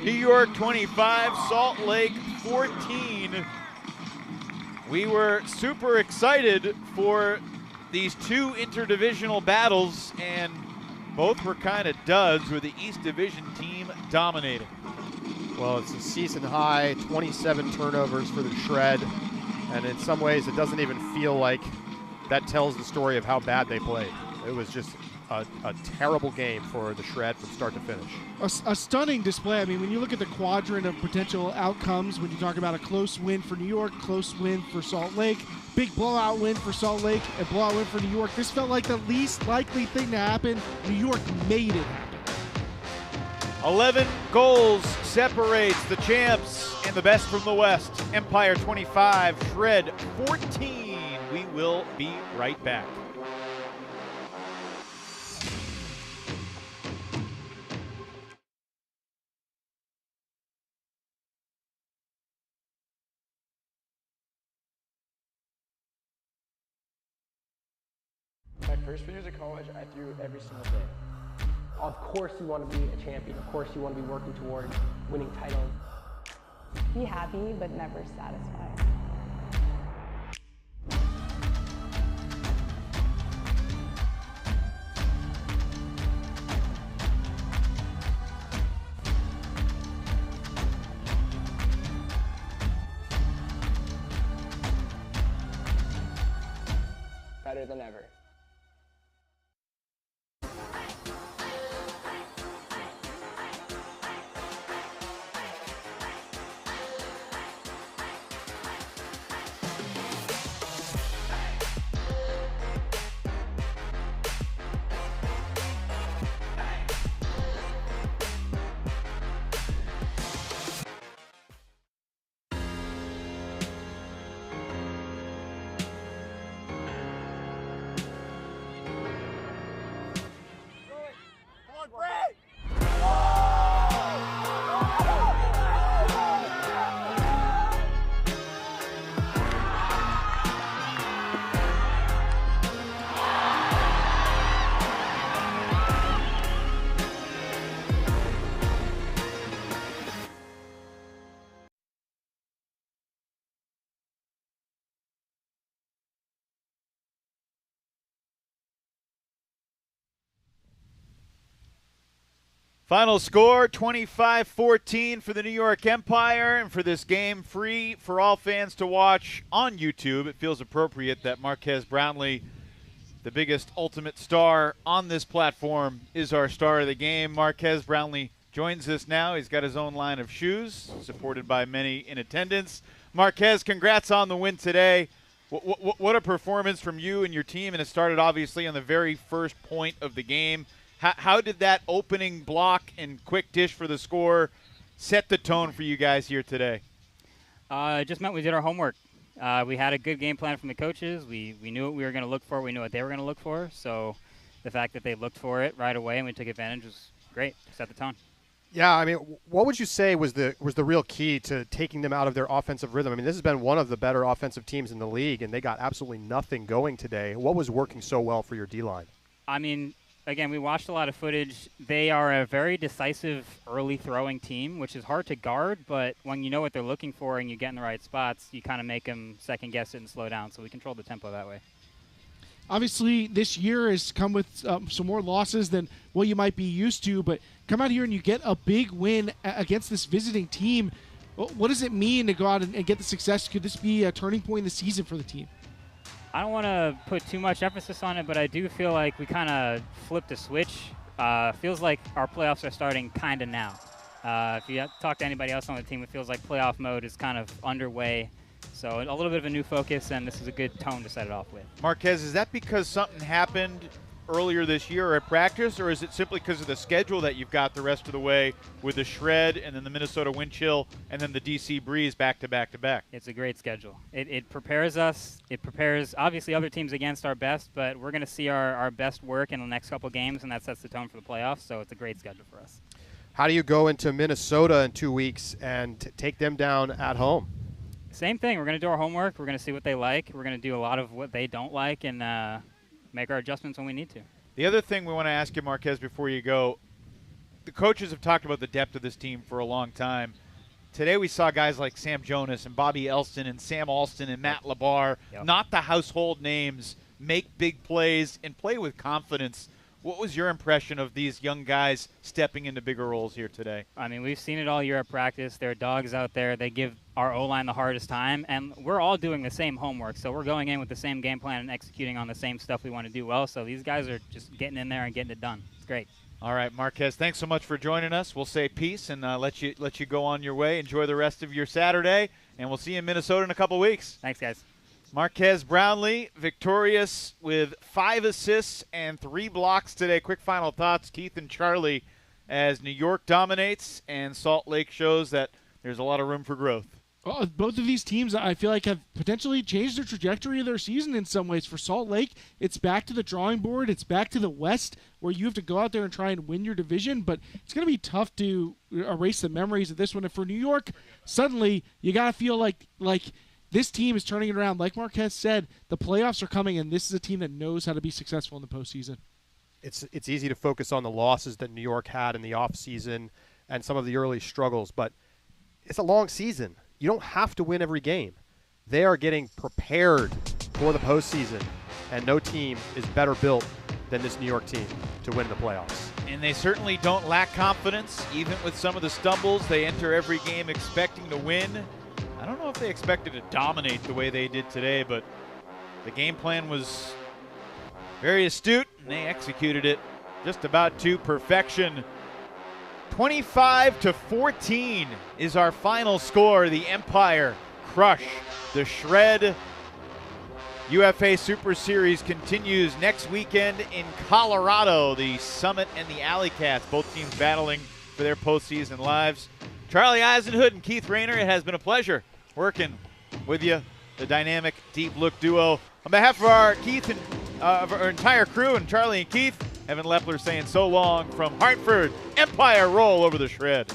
New York 25, Salt Lake 14. We were super excited for these 2 interdivisional battles, and Both were kind of duds, with the East Division team dominating. Well, it's a season high 27 turnovers for the Shred, and in some ways it doesn't even feel like that tells the story of how bad they played. It was just a terrible game for the Shred from start to finish. A stunning display. I mean, when you look at the quadrant of potential outcomes, when you talk about a close win for New York, close win for Salt Lake, big blowout win for Salt Lake, a blowout win for New York, this felt like the least likely thing to happen. New York made it happen. 11 goals separates the champs and the best from the West. Empire 25, Shred 14. We will be right back. My first few years of college, I threw every single day. Of course you want to be a champion. Of course you want to be working toward winning titles. Be happy, but never satisfied. Better than ever. Final score, 25-14 for the New York Empire, and for this game free for all fans to watch on YouTube. It feels appropriate that Marquez Brownlee, the biggest ultimate star on this platform, is our star of the game. Marquez Brownlee joins us now. He's got his own line of shoes, supported by many in attendance. Marquez, congrats on the win today. What a performance from you and your team, and it started obviously on the very first point of the game. How did that opening block and quick dish for the score set the tone for you guys here today? It just meant we did our homework. We had a good game plan from the coaches. We knew what we were going to look for. We knew what they were going to look for. So the fact that they looked for it right away and we took advantage was great. Set the tone. Yeah, I mean, what would you say was the real key to taking them out of their offensive rhythm? I mean, this has been one of the better offensive teams in the league, and they got absolutely nothing going today. What was working so well for your D-line? I mean, again, we watched a lot of footage. They are a very decisive early throwing team, which is hard to guard, but when you know what they're looking for and you get in the right spots, you kind of make them second guess it and slow down. So we control the tempo that way. Obviously, this year has come with some more losses than what you might be used to, but come out here and you get a big win against this visiting team. What does it mean to go out and get the success? Could this be a turning point in the season for the team? I don't want to put too much emphasis on it, but I do feel like we kind of flipped a switch. Feels like our playoffs are starting kind of now. If you talk to anybody else on the team, it feels like playoff mode is kind of underway. So a little bit of a new focus, and this is a good tone to set it off with. Marquez, is that because something happened earlier this year or at practice, or is it simply because of the schedule that you've got the rest of the way with the Shred and then the Minnesota Wind Chill and then the DC Breeze back to back to back? It's a great schedule. It prepares us. It prepares, obviously, other teams against our best, but we're going to see our best work in the next couple games, and that sets the tone for the playoffs, so it's a great schedule for us. How do you go into Minnesota in 2 weeks and take them down at home? Same thing. We're going to do our homework. We're going to see what they like. We're going to do a lot of what they don't like and make our adjustments when we need to. The other thing we want to ask you, Marquez, before you go, the coaches have talked about the depth of this team for a long time. Today we saw guys like Sam Jonas and Bobby Elston and Sam Alston and Matt Labar, not the household names, make big plays and play with confidence. What was your impression of these young guys stepping into bigger roles here today? I mean, we've seen it all year at practice. There are dogs out there. They give our O-line the hardest time, and we're all doing the same homework. So we're going in with the same game plan and executing on the same stuff we want to do well. So these guys are just getting in there and getting it done. It's great. All right, Marquez, thanks so much for joining us. We'll say peace and let you go on your way. Enjoy the rest of your Saturday, and we'll see you in Minnesota in a couple weeks. Thanks, guys. Marquez Brownlee, victorious with 5 assists and 3 blocks today. Quick final thoughts, Keith and Charlie, as New York dominates and Salt Lake shows that there's a lot of room for growth. Well, both of these teams, I feel like, have potentially changed the trajectory of their season in some ways. For Salt Lake, it's back to the drawing board. It's back to the West, where you have to go out there and try and win your division. But it's going to be tough to erase the memories of this one. And for New York, suddenly you got to feel like this team is turning it around. Like Marquez said, the playoffs are coming, and this is a team that knows how to be successful in the postseason. It's easy to focus on the losses that New York had in the offseason and some of the early struggles, but it's a long season. You don't have to win every game. They are getting prepared for the postseason, and no team is better built than this New York team to win the playoffs. And they certainly don't lack confidence. Even with some of the stumbles, they enter every game expecting to win. I don't know if they expected to dominate the way they did today, but the game plan was very astute, and they executed it just about to perfection. 25-14 is our final score. The Empire crush the Shred. UFA Super Series continues next weekend in Colorado. The Summit and the AlleyCats, both teams battling for their postseason lives. Charlie Eisenhood and Keith Rayner, it has been a pleasure working with you, the dynamic Deep Look duo. On behalf of our Keith and of our entire crew and Charlie and Keith, Evan Lepler saying so long from Hartford. Empire roll over the Shred.